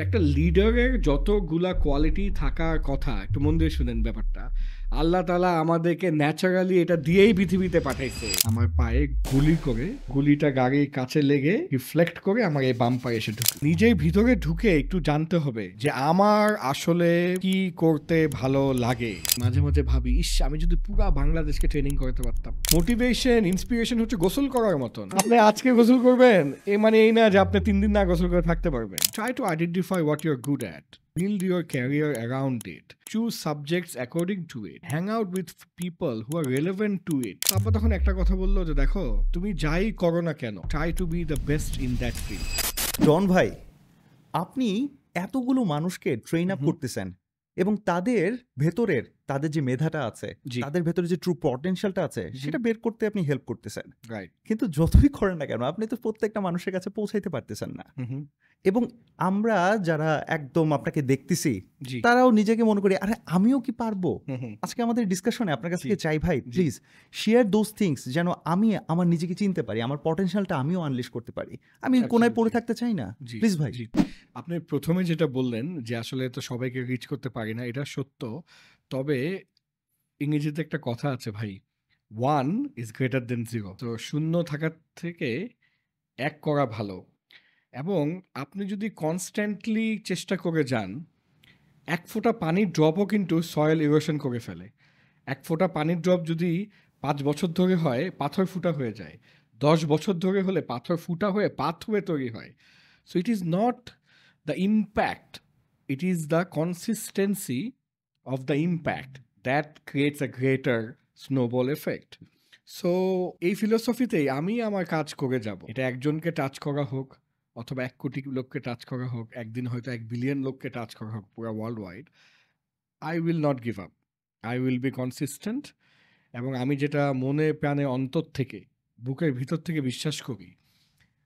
একটা লিডারের যতগুলা কোয়ালিটি থাকার কথা, একটু মন দিয়ে শুনেন ব্যাপারটা। আল্লাহ তাআলা আমাদেরকে ন্যাচারালি এটা দিয়েই পৃথিবীতে পাঠাইছে। আমার পায়ে গুলি করে, গুলিটা গাড়ির কাছে লেগে রিফ্লেক্ট করে আমার এই বাম পায়ে এসে ঢুকে। নিজের ভিতরে ঢুকে একটু জানতে হবে যে আমার আসলে কি করতে ভালো লাগে। মাঝে মাঝে ভাবি, ইস আমি যদি পুরা বাংলাদেশকে ট্রেনিং করতে পারতাম। মোটিভেশন, ইন্সপিরেশন হচ্ছে গোসল করার মতন। আপনি আজকে গোসল করবেন এ মানে এই না যে আপনি 3 দিন না গোসল করে থাকতে পারবেন। Try to identify what you're good at. Build your career around it. Choose subjects according to it. Hang out with people who are relevant to it. তারপর তখন একটা কথা বললো যে দেখো তুমি যাই করো না কেন, try to be the best in that field. জন ভাই, আপনি এতগুলো মানুষকে ট্রেন আপ করতেছেন এবং তাদের যে মেধাটা আছে, জি। তাদের ভেতরে যে ট্রু পটেনশিয়ালটা আছে সেটা বের করতে আপনি হেল্প করতেছেন। রাইট। কিন্তু যতই করেন না কেন আপনি তো প্রত্যেকটা মানুষের কাছে পৌঁছাইতে পারতেছেন না। এবং আমরা যারা একদম আপনাকে দেখতেছি জি। তারাও নিজেকে মনে করি আরে আমিও কি পারবো। আজকে আমাদের ডিসকাশনে আপনার কাছ থেকে চাই ভাই, প্লিজ শেয়ার দোজ থিংস, যেন আমি আমার নিজেকে চিনতে পারি, আমার পটেনশিয়ালটা আমিও আনলিশ করতে পারি। আমি কোনায় পড়ে থাকতে চাই না। প্লিজ ভাই। আপনি প্রথমে যেটা বললেন যে আসলে তো সবাইকে রিচ করতে পারি না, এটা সত্য। তবে ইংরেজিতে একটা কথা আছে ভাই, 1 is greater than 0. তো শূন্য থাকার থেকে 1 করা ভালো। এবং আপনি যদি কনস্ট্যান্টলি চেষ্টা করে যান, 1 ফোঁটা পানির ড্রপও কিন্তু সয়েল ইরোশন করে ফেলে। 1 ফোঁটা পানির ড্রপ যদি 5 বছর ধরে হয়, পাথর ফুটা হয়ে যায়। 10 বছর ধরে হলে পাথর ফুটা হয়ে পাথরে তৈরি হয়। So it is not the impact, it is the consistency of the impact that creates a greater snowball effect. So এই ফিলোসফিতেই আমি আমার কাজ করে যাব। এটা একজনকে টাচ করা হোক অথবা 1 কোটি লোককে টাচ করা হোক, একদিন হয়তো 1 বিলিয়ন লোককে টাচ করা হোক পুরো world wide, I will not give up, I will be consistent. এবং আমি যেটা মনে প্রাণে অন্তর থেকে, বুকের ভিতর থেকে বিশ্বাস করি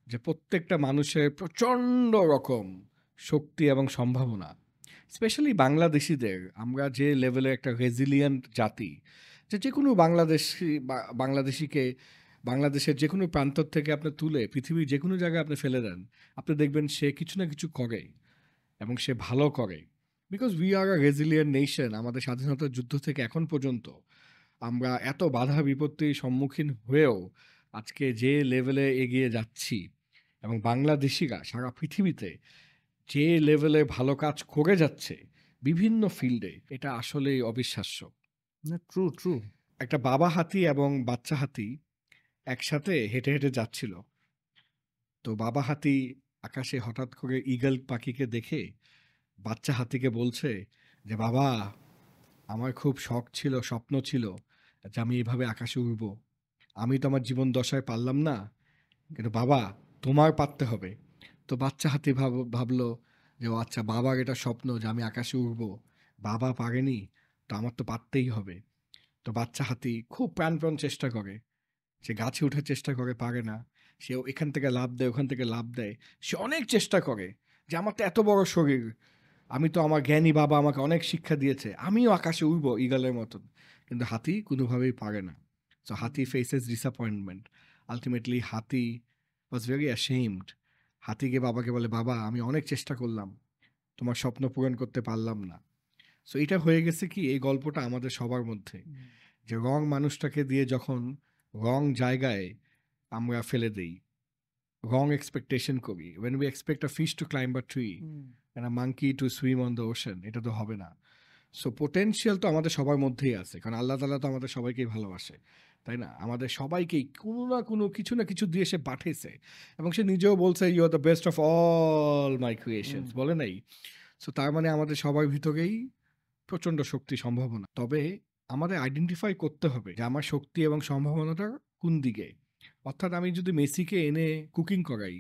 যে প্রত্যেকটা মানুষের প্রচণ্ড রকম শক্তি এবং সম্ভাবনা। স্পেশালি বাংলাদেশিদের, আমরা যে লেভেলের একটা রেজিলিয়েন্ট জাতি, যে কোনো বাংলাদেশিকে বাংলাদেশের যে কোনো প্রান্ত থেকে আপনি তুলে পৃথিবীর যে কোনো জায়গায় আপনি ফেলে দেন, আপনি দেখবেন সে কিছু না কিছু করে এবং সে ভালো করে। Because we R a resilient nation. আমাদের স্বাধীনতার যুদ্ধ থেকে এখন পর্যন্ত আমরা এত বাধা বিপত্তির সম্মুখীন হয়েও আজকে যে লেভেলে এগিয়ে যাচ্ছি, এবং বাংলাদেশিরা সারা পৃথিবীতে যে লেভেলে ভালো কাজ করে যাচ্ছে বিভিন্ন ফিল্ডে, এটা আসলেই অবিশ্বাস্য। True true. একটা বাবা হাতি এবং বাচ্চা হাতি একসাথে হেঁটে হেঁটে যাচ্ছিল। তো বাবা হাতি আকাশে হঠাৎ করে ঈগল পাখিকে দেখে বাচ্চা হাতিকে বলছে যে বাবা, আমার খুব শখ ছিল, স্বপ্ন ছিল যে আমি এইভাবে আকাশে উড়ব। আমি তো আমার জীবন দশায় পারলাম না, কিন্তু বাবা তোমার পারতে হবে। তো বাচ্চা হাতি ভাবলো যে ও আচ্ছা, বাবার এটা স্বপ্ন যে আমি আকাশে উড়বো, বাবা পারেনি, তো আমার তো পারতেই হবে। তো বাচ্চা হাতি খুব প্রাণপণ চেষ্টা করে, সে গাছে ওঠার চেষ্টা করে, পারে না। সে এখান থেকে লাফ দেয়, ওখান থেকে লাফ দেয়, সে অনেক চেষ্টা করে যে আমার তো এত বড় শরীর, আমি তো, আমার জ্ঞানী বাবা আমাকে অনেক শিক্ষা দিয়েছে, আমিও আকাশে উড়বো ঈগলের মতন। কিন্তু হাতি কোনোভাবেই পারে না। সো হাতি ফেসেস ডিসঅ্যাপয়েন্টমেন্ট। আলটিমেটলি হাতি ওয়াজ ভেরি অ্যাশেমড। হাতিকে বাবাকে বলে, বাবা আমি অনেক চেষ্টা করলাম, তোমার স্বপ্ন পূরণ করতে পারলাম না। সো এটা হয়ে গেছে কি, এই গল্পটা আমাদের সবার মধ্যে, যে রং মানুষটাকে দিয়ে যখন রং জায়গায় আমরা ফেলে দেই, রং এক্সপেকটেশন করি, when we expect a fish to climb a tree and a monkey to swim on the ocean, এটা তো হবে না। সো পোটেনশিয়াল তো আমাদের সবার মধ্যেই আছে, কারণ আল্লাহ তাআলা তো আমাদের সবাইকেই ভালোবাসে, তাই না? আমাদের সবাইকেই কোনো না কোনো কিছু না কিছু দিয়ে সে পাঠিয়েছে, এবং সে নিজেও বলছে you are the best of all my creations, বলে নাই? সো তার মানে আমাদের সবার ভিতরেই প্রচণ্ড শক্তি, সম্ভাবনা। তবে আমাদের আইডেন্টিফাই করতে হবে যে আমার শক্তি এবং সম্ভাবনাটা কোন দিকে। অর্থাৎ আমি যদি মেসিকে এনে কুকিং করাই,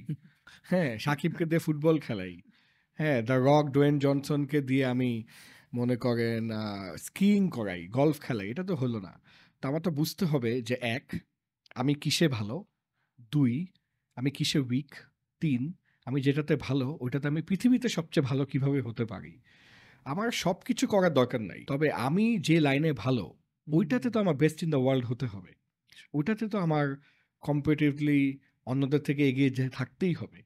হ্যাঁ, সাকিবকে দিয়ে ফুটবল খেলাই, হ্যাঁ, দ্য রক ডোয়েন জনসনকে দিয়ে আমি মনে করেন স্কিইং করাই, গলফ খেলাই, এটা তো হলো না। তো আমার তো বুঝতে হবে যে 1 আমি কিসে ভালো, 2 আমি কিসে উইক, 3 আমি যেটাতে ভালো ওইটাতে আমি পৃথিবীতে সবচেয়ে ভালো কিভাবে হতে পারি। আমার সব কিছু করার দরকার নাই, তবে আমি যে লাইনে ভালো ওইটাতে তো আমার বেস্ট ইন দ্য ওয়ার্ল্ড হতে হবে। ওইটাতে তো আমার কম্পারেটিভলি অন্যদের থেকে এগিয়ে থাকতেই হবে।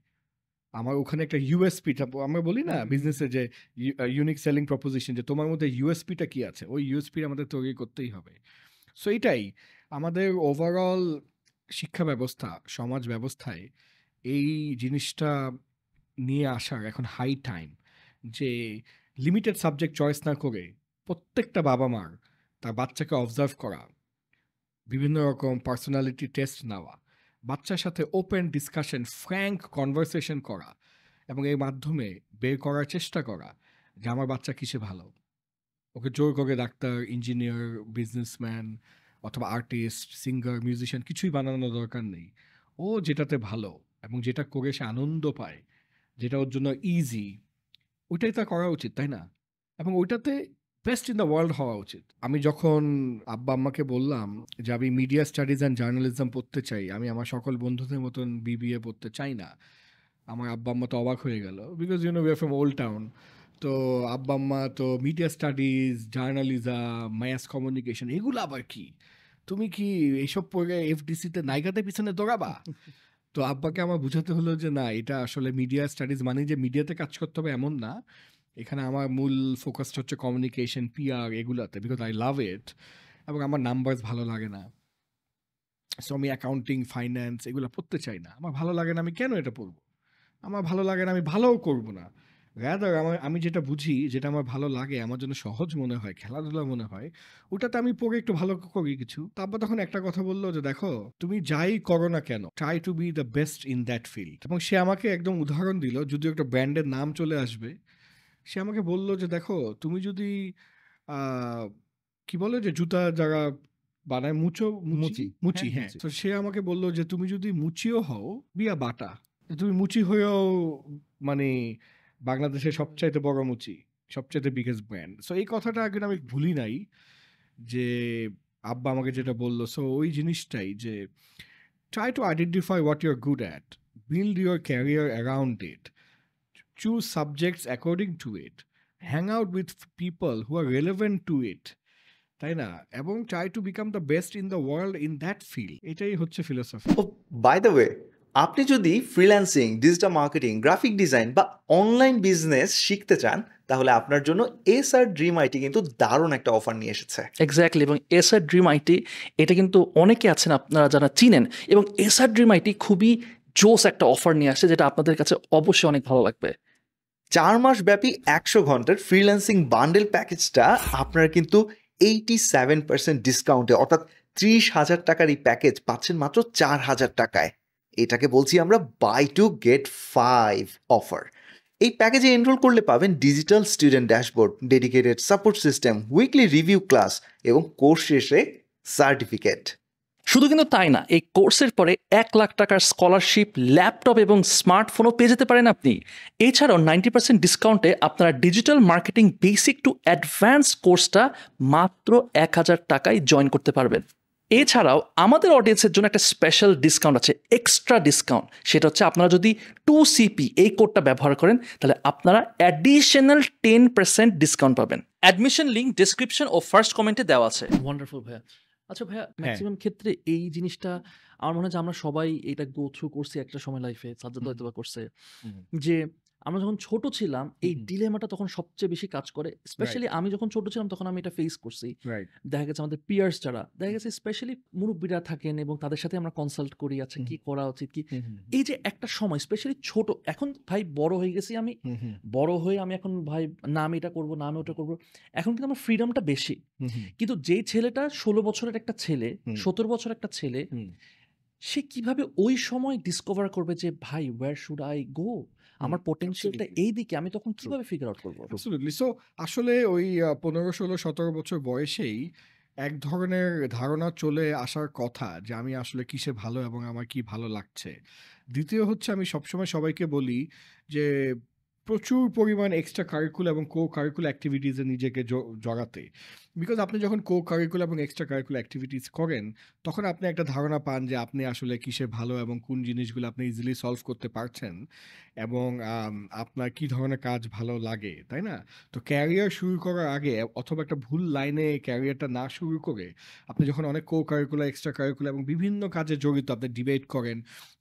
আমার ওখানে একটা ইউএসপিটা আমরা বলি না বিজনেসে যে ইউনিক সেলিং প্রপোজিশন, যে তোমার মধ্যে ইউএসপিটা কি আছে, ওই ইউএসপি আমাদের তৈরি করতেই হবে। সো এটাই আমাদের ওভারঅল শিক্ষা ব্যবস্থা, সমাজ ব্যবস্থায় এই জিনিসটা নিয়ে আসার এখন হাই টাইম, যে লিমিটেড সাবজেক্ট চয়েস না করে প্রত্যেকটা বাবা মার তার বাচ্চাকে অবজার্ভ করা, বিভিন্ন রকম পার্সোনালিটি টেস্ট নেওয়া, বাচ্চার সাথে ওপেন ডিসকাশন, ফ্র্যাঙ্ক কনভারসেশন করা, এবং এর মাধ্যমে বের করার চেষ্টা করা যে আমার বাচ্চা কিসে ভালো। ওকে জোর করে ডাক্তার, ইঞ্জিনিয়ার, বিজনেসম্যান অথবা আর্টিস্ট, সিঙ্গার, মিউজিশিয়ান কিছুই বানানোর দরকার নেই। ও যেটাতে ভালো এবং যেটা করে সে আনন্দ পায়, যেটা ওর জন্য ইজি, ওইটাই তা করা উচিত, তাই না? এবং ওইটাতে বেস্ট ইন দ্য ওয়ার্ল্ড হওয়া উচিত। আমি যখন আব্বা আম্মাকে বললাম যে আমি মিডিয়া স্টাডিজ অ্যান্ড জার্নালিজম পড়তে চাই, আমি আমার সকল বন্ধুদের মতন বিবিএ পড়তে চাই না, আমার আব্বা আম্মা তো অবাক হয়ে গেল, because you know we are from old town. তো আব্বা আম্মা তো media studies, journalism, mass communication এগুলো আবার কি, তুমি কি এইসব পড়ে এফডিসিতে নায়িকাদের পিছনে দৌড়াবা? তো আব্বাকে আমার বুঝাতে হলো যে না, এটা আসলে মিডিয়া স্টাডিজ মানে যে মিডিয়াতে কাজ করতে হবে এমন না, এখানে আমার মূল ফোকাসটা হচ্ছে কমিউনিকেশন, পিআর এগুলাতে, বিকজ আই লাভ ইট, এবং আমার নাম্বারস ভালো লাগে না। সো আমি অ্যাকাউন্টিং, ফাইন্যান্স এগুলো পড়তে চাই না, আমার ভালো লাগে না, আমি কেন এটা পড়বো? আমার ভালো লাগে না, আমি ভালোও করব না। রাদার আমি যেটা বুঝি, যেটা আমার ভালো লাগে, আমার জন্য সহজ মনে হয়, খেলাধুলা মনে হয়, ওটাতে আমি পড়ে একটু ভালো করি কিছু। তারপর তখন একটা কথা বললো যে দেখো, তুমি যাই করো না কেন, try to B the best in that field. এবং সে আমাকে একদম উদাহরণ দিল, যদিও একটা ব্র্যান্ডের নাম চলে আসবে। সে আমাকে বলল যে দেখো, তুমি যদি আহ, কি বলে যে জুতা যারা বানায়, মুচো, মুচি, মুচি। মুচি, হ্যাঁ, হ্যাঁ, মুচি। তো সে আমাকে বলল যে তুমি যদি মুচিও হও বিয়া বাটা, তুমি মুচি হয়েও মানে বাংলাদেশের সবচাইতে বড় মুচি, সবচাইতে বিগেস্ট ব্র্যান্ড। সো এই কথাটা আগে আমি ভুলি নাই, যে আব্বা আমাকে যেটা বললো। সো ওই জিনিসটাই যে try to identify what you are good at, build your career around it, choose subjects according to it, hang out with people who are relevant to it, তাই না? এবং try to become the best in the world in that field. এটাই হচ্ছে philosophy. ও by the way, আপনি যদি freelancing, digital marketing, graphic design বা online business শিখতে চান, তাহলে আপনার জন্য এসআর ড্রিম আইটি কিন্তু দারুণ একটা অফার নিয়ে এসেছে। এক্স্যাক্টলি, এবং এসআর ড্রিম আইটি এটা কিন্তু অনেকে আছেন আপনারা যারা চিনেন, এবং এসআর ড্রিম আইটি খুবই জোস একটা অফার নিয়ে আসে, যেটা আপনাদের কাছে অবশ্যই অনেক ভালো লাগবে। 4 মাস ব্যাপী 100 ঘন্টার ফ্রিল্যান্সিং বান্ডেল প্যাকেজটা আপনারা কিন্তু 87% ডিসকাউন্টে, অর্থাৎ 30,000 টাকার এই প্যাকেজ পাচ্ছেন মাত্র 4,000 টাকায়। এটাকে বলছি আমরা বাই টু গেট 5 অফার। এই প্যাকেজে এনরোল করলে পাবেন digital student dashboard, dedicated support system, weekly review class এবং কোর্স শেষে সার্টিফিকেট। শুধু কিন্তু তাই না, এই কোর্সের পরে 1,00,000 টাকার স্কলারশিপ, ল্যাপটপ এবং স্মার্টফোনও পেয়ে যেতে পারেন আপনি। এছাড়াও 90% ডিসকাউন্টে আপনারা digital marketing basic to advance কোর্সটা মাত্র 1,000 টাকায় জয়েন করতে পারবেন। এছাড়াও আমাদের অডিয়েন্সের জন্য একটা স্পেশাল ডিসকাউন্ট আছে, এক্সট্রা ডিসকাউন্ট। সেটা হচ্ছে আপনারা যদি 2CP এই কোডটা ব্যবহার করেন, তাহলে আপনারা অ্যাডিশনাল 10% ডিসকাউন্ট পাবেন। অ্যাডমিশন লিঙ্ক ডেসক্রিপশন ও ফার্স্ট কমেন্টে দেওয়া আছে। ওয়ান্ডারফুল ভাইয়া। আচ্ছা ভাইয়া, ম্যাক্সিমাম ক্ষেত্রে এই জিনিসটা আমার মনে হয় যে আমরা সবাই এটা গো থ্রু করছি একটা সময় লাইফে, সাজ্জাদ হয়তো বা করছে, যে আমরা যখন ছোট ছিলাম এই ডিলেমাটা তখন সবচেয়ে বেশি কাজ করে। স্পেশালি আমি যখন ছোট ছিলাম তখন আমি এটা ফেস করছি। দেখা গেছে আমাদের পিয়ার্স যারা, দেখা গেছে স্পেশালি মুরব্বীরা থাকেন এবং তাদের সাথে আমরা কনসাল্ট করি, আচ্ছা কি করা উচিত কি। এই যে একটা সময় স্পেশালি ছোট, এখন ভাই বড় হয়ে গেছি আমি, বড় হয়ে আমি এখন ভাই না আমি এটা করবো, না আমি ওটা করবো, এখন কিন্তু আমার ফ্রিডমটা বেশি। কিন্তু যেই ছেলেটা 16 বছরের একটা ছেলে, 17 বছর একটা ছেলে, সে কিভাবে ওই সময় ডিসকভার করবে যে ভাই ওয়্যার শুড আই গো, আমার পটেনশিয়ালটা এই দিকে, আমি তখন কিভাবে ফিগার আউট করবো? অ্যাবসলিউটলি। সো আসলে ওই 15, 16, 17 বছর বয়সেই এক ধরনের ধারণা চলে আসার কথা যে আমি আসলে কিসে ভালো এবং আমার কি ভালো লাগছে। দ্বিতীয় হচ্ছে, আমি সবসময় সবাইকে বলি যে প্রচুর পরিমাণ এক্সট্রা কারিকুলার এবং কো কারিকুলার অ্যাক্টিভিটিসে নিজেকে জড়াতে। বিকজ আপনি যখন কো-কারিকুলার এবং এক্সট্রা কারিকুলার অ্যাক্টিভিটিস করেন, তখন আপনি একটা ধারণা পান যে আপনি আসলে কিসে ভালো এবং কোন জিনিসগুলো আপনি ইজিলি সলভ করতে পারছেন এবং আপনার কি ধরনের কাজ ভালো লাগে, তাই না? তো ক্যারিয়ার শুরু করার আগে অথবা একটা ভুল লাইনে ক্যারিয়ারটা না শুরু করে আপনি যখন অনেক কো-কারিকুলার, এক্সট্রা কারিকুলার এবং বিভিন্ন কাজে জড়িত, আপনি ডিবেট করেন,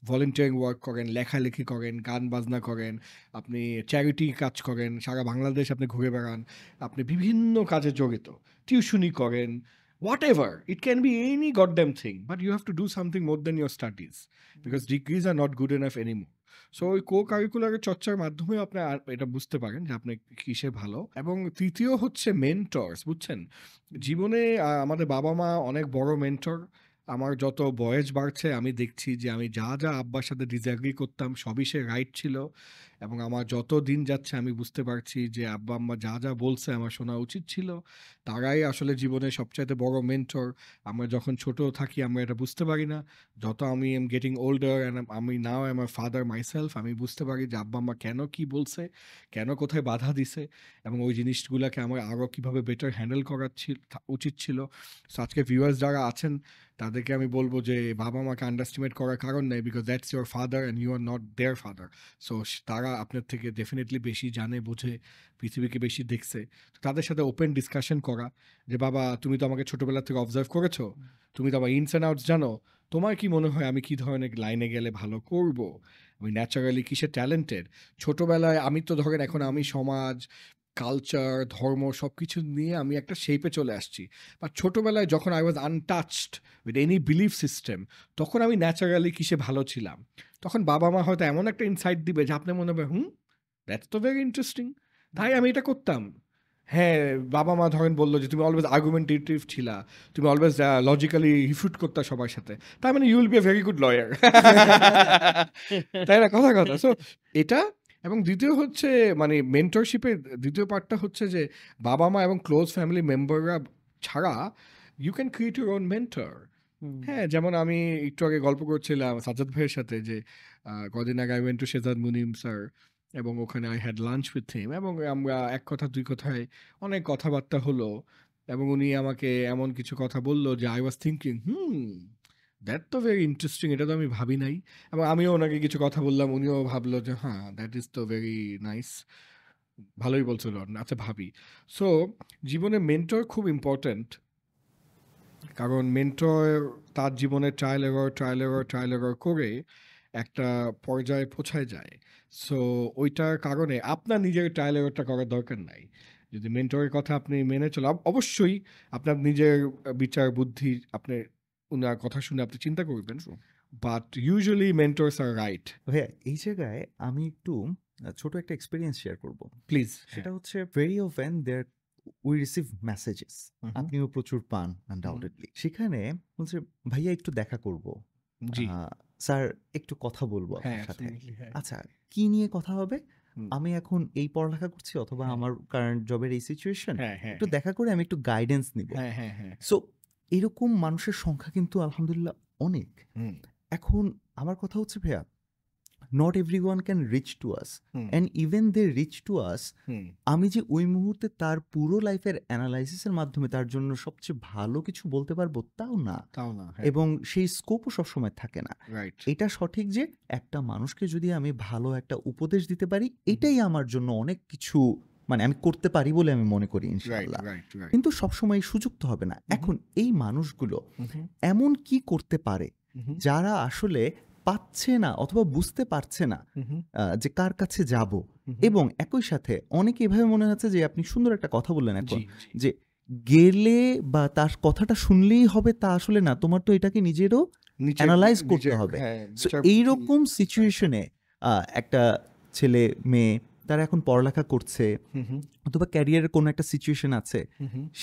ভলান্টিয়ারিং ওয়ার্ক করেন, লেখালেখি করেন, গান বাজনা করেন, আপনি চ্যারিটি কাজ করেন, সারা বাংলাদেশ আপনি ঘুরে বেড়ান, আপনি বিভিন্ন কাজে জড়িত, টিউশনি করেন, whatever. It can be any goddamn thing, but you have to do something more than your studies because degrees are not good enough anymore. So ওই কো-কারিকুলারের চর্চার মাধ্যমে আপনি এটা বুঝতে পারেন যে আপনি কিসে ভালো। এবং তৃতীয় হচ্ছে মেন্টরস, বুঝছেন? জীবনে আমাদের বাবা মা অনেক বড় মেন্টর। আমার যত বয়স বাড়ছে আমি দেখছি যে আমি যা যা আব্বার সাথে ডিসঅ্যাগ্রি করতাম সবই সে রাইট ছিল, এবং আমার যত দিন যাচ্ছে আমি বুঝতে পারছি যে আব্বা আম্মা যা যা বলছে আমার শোনা উচিত ছিল। তারাই আসলে জীবনের সবচাইতে বড় মেন্টর। আমরা যখন ছোট থাকি আমরা এটা বুঝতে পারি না। যত আমি এম গেটিং ওল্ডার অ্যান্ড আমি now I am a father myself, আমি বুঝতে পারি যে আব্বা আম্মা কেন কি বলছে, কেন কোথায় বাধা দিছে, এবং ওই জিনিসগুলোকে আমার আরও কীভাবে বেটার হ্যান্ডেল করা উচিত ছিল। সো আজকে ভিউয়ার্স যারা আছেন তাদেরকে আমি বলবো যে বাবা মাকে আন্ডারস্টিমেট করার কারণ নেই, because that's your father and you are not their father. So তারা আপনার থেকে ডেফিনেটলি বেশি জানে, বোঝে, পৃথিবীকে বেশি দেখছে। তো তাদের সাথে ওপেন ডিসকাশন করা যে বাবা তুমি তো আমাকে ছোটোবেলা থেকে অবজার্ভ করেছো, তুমি তো আমার ইনস অ্যান্ড আউটস জানো, তোমার কি মনে হয় আমি কী ধরনের লাইনে গেলে ভালো করব, আমি ন্যাচারালি কিসে ট্যালেন্টেড। ছোটোবেলায় আমি তো ধরেন এখন আমি সমাজ, কালচার, ধর্ম সব কিছু নিয়ে আমি একটা শেপে চলে আসছি, বা ছোটোবেলায় যখন I was untouched with any belief system, তখন আমি ন্যাচারালি কিসে ভালো ছিলাম। তখন বাবা মা হয়তো এমন একটা ইনসাইট দিবে যে আপনি মনে হবে দ্যাটস তো ভেরি ইন্টারেস্টিং, তাই আমি এটা করতাম। হ্যাঁ, বাবা মা ধরেন বললো যে তুমি অলওয়েজ আর্গুমেন্টেটিভ ছিলা, তুমি অলওয়েজ লজিক্যালি রিফিউট করতা সবার সাথে, তার মানে you will be a very good lawyer, তাই না? কথা কথা। সো এটা। এবং দ্বিতীয় হচ্ছে মানে মেন্টরশিপের দ্বিতীয় পার্টটা হচ্ছে যে বাবা মা এবং ক্লোজ ফ্যামিলি মেম্বাররা ছাড়া you can create your own mentor. হ্যাঁ, যেমন আমি একটু আগে গল্প করছিলাম সাজ্জাদ ভাইয়ের সাথে যে কদিন আগে I went to Sajjad Munim sir, এবং ওখানে I had lunch with him, এবং আমরা এক কথা দুই কথায় অনেক কথাবার্তা হলো, এবং উনি আমাকে এমন কিছু কথা বললো যে আই ওয়াজ থিঙ্কিং দ্যাট তো ভেরি ইন্টারেস্টিং, এটা তো আমি ভাবি নাই। এবং আমিও ওনাকে কিছু কথা বললাম, উনিও ভাবলো যে হ্যাঁ দ্যাট ইজ তো ভেরি নাইস, ভালোই বলছিল, আচ্ছা ভাবি। সো জীবনে মেন্টর খুব ইম্পর্ট্যান্ট, কারণ মেন্টর তার জীবনে ট্রায়াল এরর করে একটা পর্যায়ে পৌঁছায় যায়। সো ওইটার কারণে আপনার নিজের ট্রায়াল এররটা করার দরকার নাই। যদি মেন্টরের কথা আপনি মেনে চলেন, অবশ্যই আপনার নিজের বিচার বুদ্ধি আপনি উনার কথা শুনে আপনি চিন্তা করবেন, but usually mentors are right. ভাইয়া এই জায়গায় আমি একটু ছোট একটা এক্সপিরিয়েন্স শেয়ার করব প্লিজ। সেটা হচ্ছে very often there we receive messages, আপনিও প্রচুর পান আনডাউটেডলি, সেখানে বলছে ভাইয়া একটু দেখা করব, জি স্যার একটু কথা বলবো আপনার সাথে। আচ্ছা কি নিয়ে কথা হবে? আমি এখন এই পড়ালেখা করছি অথবা আমার কারেন্ট জবের এই সিচুয়েশন, একটু দেখা করে আমি একটু গাইডেন্স নিব। সো এরকম মানুষের সংখ্যা কিন্তু আলহামদুলিল্লাহ অনেক। এখন আমার কথা হচ্ছে ভাইয়া, not everyone can reach to us, and even they reach to us, আমি যে ওই মুহূর্তে তার পুরো লাইফের অ্যানালাইসিসের মাধ্যমে তার জন্য সবচেয়ে ভালো কিছু বলতে পারবো তাও না, এবং সেই স্কোপও সবসময় থাকে না। এটা সঠিক যে একটা মানুষকে যদি আমি ভালো একটা উপদেশ দিতে পারি, এটাই আমার জন্য অনেক কিছু, মানে আমি করতে পারি বলে আমি মনে করি ইনশাআল্লাহ। কিন্তু সবসময় সুযোগ তো হবে না। এখন এই মানুষগুলো এমন কি করতে পারে যারা আসলে পাচ্ছে না অথবা বুঝতে পারছে না যে কার কাছে যাব, এবং একই সাথে অনেকে এভাবে মনে হচ্ছে যে আপনি সুন্দর একটা কথা বললেন এখন, যে গেলে বা তার কথাটা শুনলেই হবে তা আসলে না, তোমার তো এটাকে নিজেরও অ্যানালাইজ করতে হবে। সো এইরকম সিচুয়েশনে একটা ছেলে মেয়ে তারা এখন পড়ালেখা করছে অথবা ক্যারিয়ারের কোনো একটা সিচুয়েশন আছে,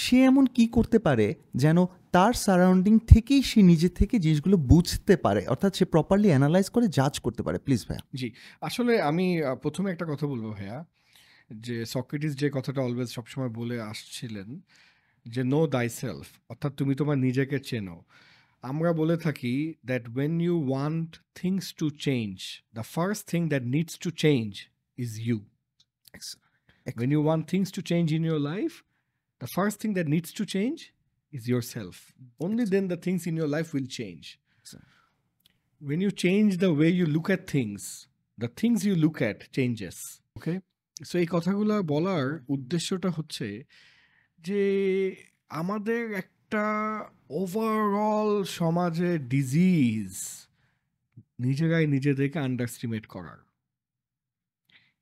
সে এমন কি করতে পারে যেন তার সারাউন্ডিং থেকেই সে নিজে থেকে জিনিসগুলো বুঝতে পারে, অর্থাৎ সে প্রপারলি অ্যানালাইজ করে জাজ করতে পারে? প্লিজ ভাইয়া। জি, আসলে আমি প্রথমে একটা কথা বলবো ভাইয়া, যে সক্রেটিস যে কথাটা অলওয়েজ সবসময় বলে আসছিলেন যে নো দাই সেলফ, অর্থাৎ তুমি তোমার নিজেকে চেনো। আমরা বলে থাকি that when you want things to change, the first thing that needs to change is you. When you want things to change in your life, The first thing that needs to change is yourself. Only then the things in your life will change. When you change the way you look at things, the things you look at changes. Okay? So এই কথাগুলো বলার উদ্দেশ্যটা হচ্ছে যে আমাদের একটা overall সমাজে disease নিজেরাই নিজেদেরকে আন্ডারস্টিমেট করার।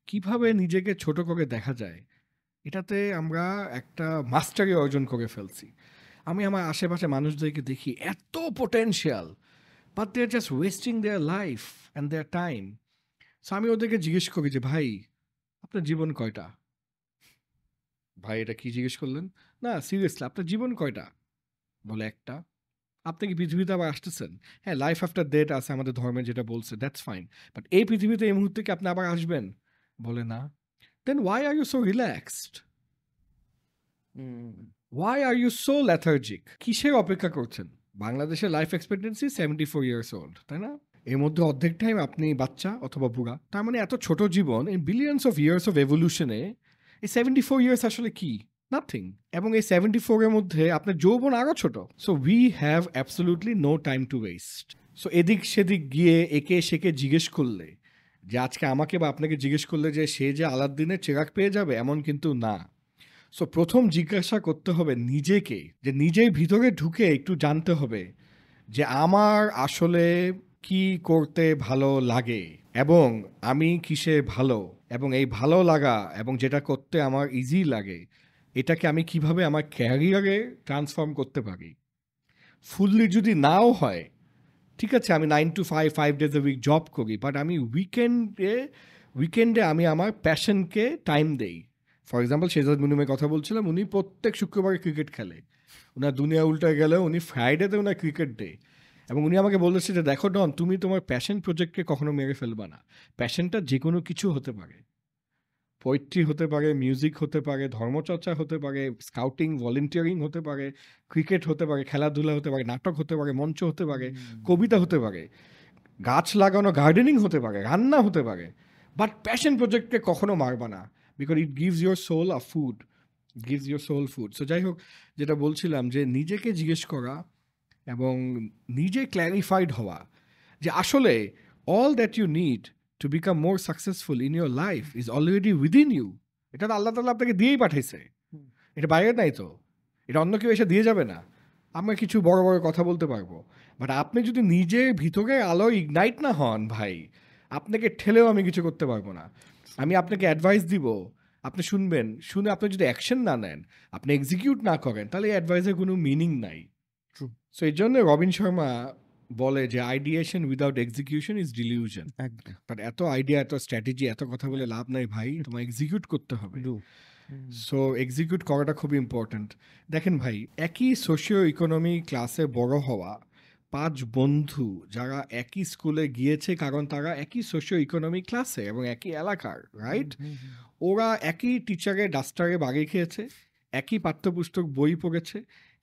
কিভাবে নিজেকে ছোট করে দেখা যায় এটাতে আমরা একটা মাস্টারি অর্জন করে ফেলছি। আমি আমার আশেপাশে মানুষদেরকে দেখি এত potential, but they are just wasting their life and their time. So আমি ওদেরকে জিজ্ঞেস করি যে ভাই আপনার জীবন কয়টা? ভাই এটা কি জিজ্ঞেস করলেন? না সিরিয়াসলি আপনার জীবন কয়টা? বলে একটা। আপনি কি পৃথিবীতে আবার আসতেছেন? হ্যাঁ, লাইফ আফটার ডেথ আছে আমাদের ধর্মে যেটা বলছে, দ্যাটস ফাইন, বাট এই পৃথিবীতে এই মুহূর্তে কি আপনি আবার আসবেন? বলে না। Then why are you so relaxed? Why are you so lethargic? কিসের অপেক্ষা করছেন? বাংলাদেশের লাইফ এক্সপেক্টেন্সি 74 ইয়ার্স ওল্ড, তাই না? এর মধ্যে অর্ধেক টাইম আপনি বাচ্চা অথবা বুড়া। তার মানে এত ছোট জীবন, in billions of years of এভলিউশনে এই 74 ইয়ার্স আসলে কি? নাথিং। এবং এই 74 এর মধ্যে আপনার যৌবন আরও ছোট। So we have absolutely no time to waste. So এদিক সেদিক গিয়ে একে সেকে জিজ্ঞেস করলে, যে আজকে আমাকে বা আপনাকে জিজ্ঞেস করলে যে সে যে আলাদ্দিনের চেরাগ পেয়ে যাবে, এমন কিন্তু না। সো প্রথম জিজ্ঞাসা করতে হবে নিজেকে, যে নিজের ভিতরে ঢুকে একটু জানতে হবে যে আমার আসলে কি করতে ভালো লাগে এবং আমি কিসে ভালো, এবং এই ভালো লাগা এবং যেটা করতে আমার ইজি লাগে এটাকে আমি কিভাবে আমার ক্যারিয়ারে ট্রান্সফর্ম করতে পারি। ফুললি যদি নাও হয়, ঠিক আছে আমি 9 to 5 5 days a week job করি, বাট আমি উইকেন্ডে আমি আমার প্যাশনকে টাইম দেই। ফর এক্সাম্পল শেজাদ মুনিমের কথা বলছিলাম, উনি প্রত্যেক শুক্রবারে ক্রিকেট খেলে। ওনার দুনিয়া উল্টে গেলেও উনি ফ্রাইডেতে ওনার ক্রিকেট ডে। এবং উনি আমাকে বলেছে যে দেখো ডন, তুমি তোমার প্যাশন প্রজেক্টকে কখনো মেরে ফেলবা না। প্যাশনটা যে কোনো কিছু হতে পারে, পোয়েট্রি হতে পারে, মিউজিক হতে পারে, ধর্মচর্চা হতে পারে, স্কাউটিং ভলেন্টিয়ারিং হতে পারে, ক্রিকেট হতে পারে, খেলাধুলা হতে পারে, নাটক হতে পারে, মঞ্চ হতে পারে, কবিতা হতে পারে, গাছ লাগানো গার্ডেনিং হতে পারে, রান্না হতে পারে। বাট প্যাশন প্রজেক্টকে কখনো মারবা না, because it gives your soul a food, gives your soul food. So যাই হোক, যেটা বলছিলাম যে নিজেকে জিজ্ঞেস করা এবং নিজে ক্ল্যারিফাইড হওয়া যে আসলে all that you need to become more successful in your life is already within you. এটা তো আল্লাহ তাআলা আপনাকে দিয়েই পাঠাইছে, এটা বাইরে নাই তো, এটা অন্য কেউ এসে দিয়ে যাবে না। আমরা কিছু বড় বড় কথা বলতে পারবো, বাট আপনি যদি নিজের ভিতরে আলো ইগনাইট না হন ভাই, আপনাকে ঠেলেও আমি কিছু করতে পারবো না। আমি আপনাকে অ্যাডভাইস দিব, আপনি শুনবেন, শুনে আপনি যদি অ্যাকশন না নেন, আপনি এক্সিকিউট না করেন, তাহলে এই অ্যাডভাইসের কোনো মিনিং নাই। সো এই জন্য রবিন শর্মা বলে যে ideation without execution is dilution. But এত আইডিয়া, এত স্ট্র্যাটেজি, এত কথা বলে লাভ নাই ভাই, তোমার এক্সিকিউট করতে হবে। সো এক্সিকিউট করাটা খুব ইম্পর্ট্যান্ট। দেখেন ভাই, একই সোশিও ইকোনমি ক্লাসে বড় হওয়া 5 বন্ধু যারা একই স্কুলে গিয়েছে, কারণ তারা একই সোশিও ইকোনমি ক্লাসে এবং একই এলাকার, রাইট? ওরা একই টিচারের ডাস্টারে বাগিয়ে খেয়েছে, একই পাঠ্যপুস্তক বই পড়েছে,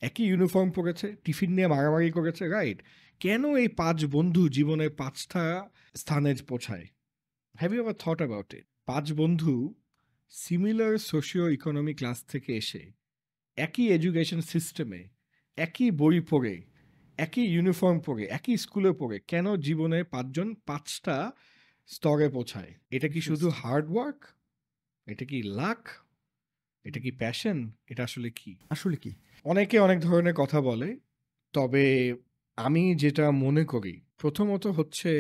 একই ইউনিফর্ম পরেছে, টিফিন নিয়ে মারামারি করেছে, রাইট? কেন এই 5 বন্ধু জীবনে 5টা স্থানে পৌঁছায়? Have you ever thought about it? 5 বন্ধু সিমিলার সোশিও ইকোনমি ক্লাস থেকে এসে একই এডুকেশন সিস্টেমে, একই বই পড়ে, একই ইউনিফর্ম পরে, একই স্কুলে পড়ে, কেন জীবনে 5জন 5টা স্তরে পৌঁছায়? এটা কি শুধু হার্ড ওয়ার্ক? এটা কি লাক? এটা কি প্যাশন? এটা আসলে কি? অনেকে অনেক ধরনের কথা বলে, তবে আমি যেটা মনে করি প্রথমত হচ্ছে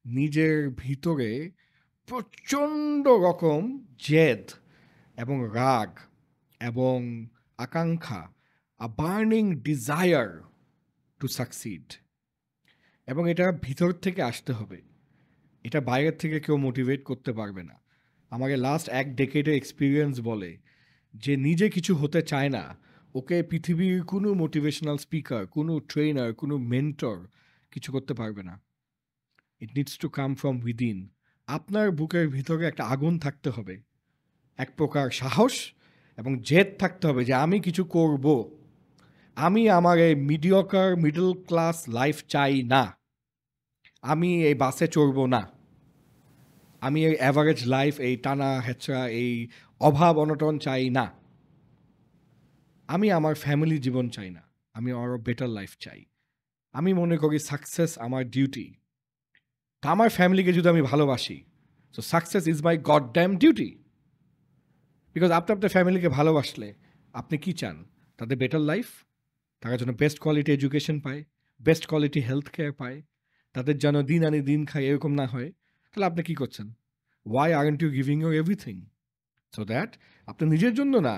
নিজের ভিতরে প্রচণ্ড রকম জেদ এবং রাগ এবং আকাঙ্ক্ষা, আ বার্নিং ডিজায়ার টু সাকসিড, এবং এটা ভিতর থেকে আসতে হবে। এটা বাইরের থেকে কেউ মোটিভেট করতে পারবে না। আমাকে লাস্ট 1 ডেকেডের এক্সপিরিয়েন্স বলে যে নিজে কিছু হতে চায় না, ওকে পৃথিবীর কোনো মোটিভেশনাল স্পিকার, কোনো ট্রেনার, কোনো মেন্টর কিছু করতে পারবে না। It needs to come from within. আপনার বুকের ভিতরে একটা আগুন থাকতে হবে, এক প্রকার সাহস এবং জেদ থাকতে হবে যে আমি কিছু করব। আমি আমার এই মিডিওকার মিডল ক্লাস লাইফ চাই না, আমি এই বাসে চড়বো না, আমি এই অ্যাভারেজ লাইফ, এই টানা হেঁচড়া, এই অভাব অনটন চাই না। আমি আমার ফ্যামিলি জীবন চাই না, আমি আরও বেটার লাইফ চাই। আমি মনে করি সাকসেস আমার ডিউটি। তা আমার ফ্যামিলিকে যদি আমি ভালোবাসি, so success is my god damn duty. Because আপনি আপনার ফ্যামিলিকে ভালোবাসলে আপনি কি চান? তাদের বেটার লাইফ, তারা যেন বেস্ট কোয়ালিটি এডুকেশন পায়, বেস্ট কোয়ালিটি হেলথ কেয়ার পায়, তাদের যেন দিন আনি দিন খায় এরকম না হয়। তাহলে আপনি কি করছেন? Why aren't you giving your everything? So that আপনি নিজের জন্য না,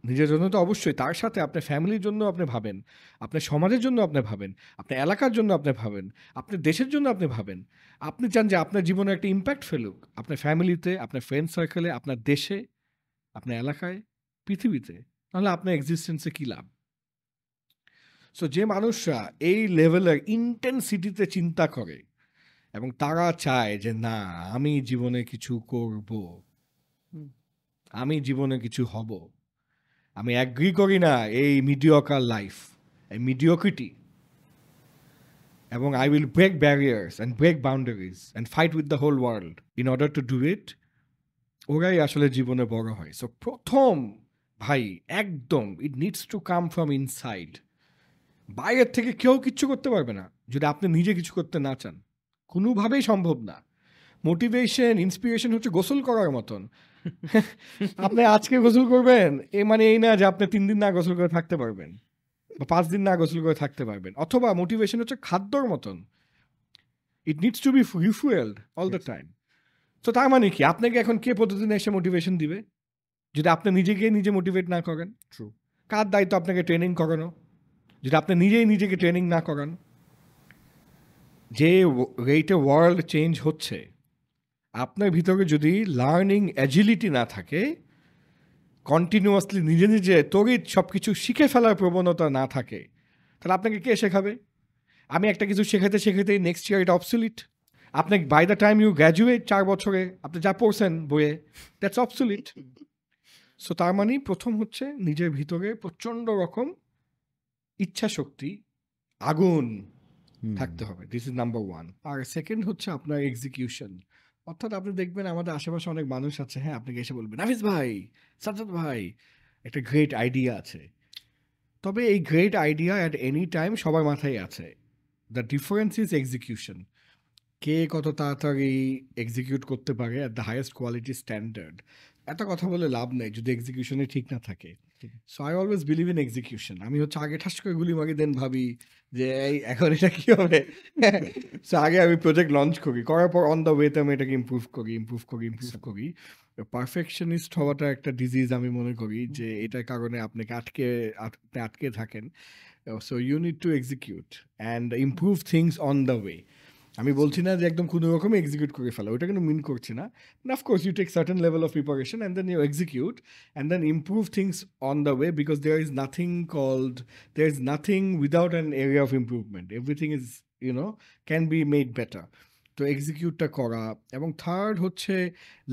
নিজের জন্য তো অবশ্যই, তার সাথে আপনার ফ্যামিলির জন্য আপনি ভাবেন, আপনার সমাজের জন্য আপনি ভাবেন, আপনার এলাকার জন্য আপনি ভাবেন, আপনার দেশের জন্য আপনি ভাবেন। আপনি চান যে আপনার জীবনে একটা ইম্প্যাক্ট ফেলুক, আপনার ফ্যামিলিতে, আপনার ফ্রেন্ড সার্কেলে, আপনার দেশে, আপনার এলাকায়, পৃথিবীতে। তাহলে আপনার এক্সিস্টেন্সে কী লাভ? সো যে মানুষরা এই লেভেলের ইন্টেন্সিটিতে চিন্তা করে এবং তারা চায় যে না, আমি জীবনে কিছু করব, আমি জীবনে কিছু হব, আমি অ্যাগ্রি করি না এই মিডিওকার লাইফ, এই মিডিওক্রিটি, এবং I will break barriers and break boundaries and fight with the whole world in order to do it, ওরাই আসলে জীবনে বড় হয়। সো প্রথম ভাই একদম it needs to come from inside. বাইরের থেকে কেউ কিচ্ছু করতে পারবে না যদি আপনি নিজে কিছু করতে না চান, কোনোভাবেই সম্ভব না। মোটিভেশন, ইন্সপিরেশন হচ্ছে গোসল করার মতন। আপনি আজকে গোসল করবেন এ মানে এই না যে আপনি 3 দিন না গোসল করে থাকতে পারবেন বা 5 দিন না গোসল করে থাকতে পারবেন। অথবা মোটিভেশন হচ্ছে খাদ্যর মতন, it needs to be refuelled all the time. তো তার মানে কি, আপনাকে এখন কে প্রতিদিন এসে মোটিভেশন দিবে যদি আপনি নিজেকে নিজে মোটিভেট না করেন? ট্রু। কার দায়িত্ব আপনাকে ট্রেনিং করানো যদি আপনি নিজেই নিজেকে ট্রেনিং না করান? যে রেটে ওয়ার্ল্ড চেঞ্জ হচ্ছে, আপনার ভিতরে যদি লার্নিং অ্যাজিলিটি না থাকে, কন্টিনিউয়াসলি নিজে নিজে তড়িৎ সব কিছু শিখে ফেলার প্রবণতা না থাকে, তাহলে আপনাকে কে শেখাবে? আমি একটা কিছু শেখাতে শেখাতেই নেক্সট ইয়ার এটা অবসলিট। আপনি by the time you graduate 4 বছরে আপনি যা পড়ছেন বইয়ে, দ্যাটস অবসলিট। সো তার মানে প্রথম হচ্ছে নিজের ভিতরে প্রচণ্ড রকম ইচ্ছা শক্তি, আগুন থাকতে হবে। This is number 1। আর সেকেন্ড হচ্ছে আপনার এক্সিকিউশন। অর্থাৎ আপনি দেখবেন আমাদের আশেপাশে অনেক মানুষ আছে, হ্যাঁ, আপনাকে এসে বলবেন নাফিস ভাই, সাজ্জাদ ভাই, একটা গ্রেট আইডিয়া আছে। তবে এই great idea at any time সবার মাথায় আছে। The difference is execution. কে কত তাড়াতাড়ি এক্সিকিউট করতে পারে at the highest quality standard. এত কথা বলে লাভ নেই যদি এক্সিকিউশনে ঠিক না থাকে। So I always believe in execution. আমি হচ্ছে আগে ঠাস করে গুলি মারি, দেন ভাবি যে এই এখন এটা কী হবে। সো আগে আমি প্রজেক্ট লঞ্চ করি, করার পর অন দ্য ওয়েতে আমি এটাকে ইম্প্রুভ করি। পারফেকশনিস্ট হওয়াটা একটা ডিজিজ আমি মনে করি, যে এটার কারণে আপনাকে আটকে থাকেন। So you need to execute and improve things on the way. আমি বলছি না যে একদম কোনো রকমে এক্সিকিউট করে ফেলা, ওইটা কিন্তু মিন করছি না। Of course you take certain level of preparation and then you execute and then improve things on the way, because there is nothing without an area of improvement. Everything is can be made better. তো এক্সিকিউটটা করা। এবং third হচ্ছে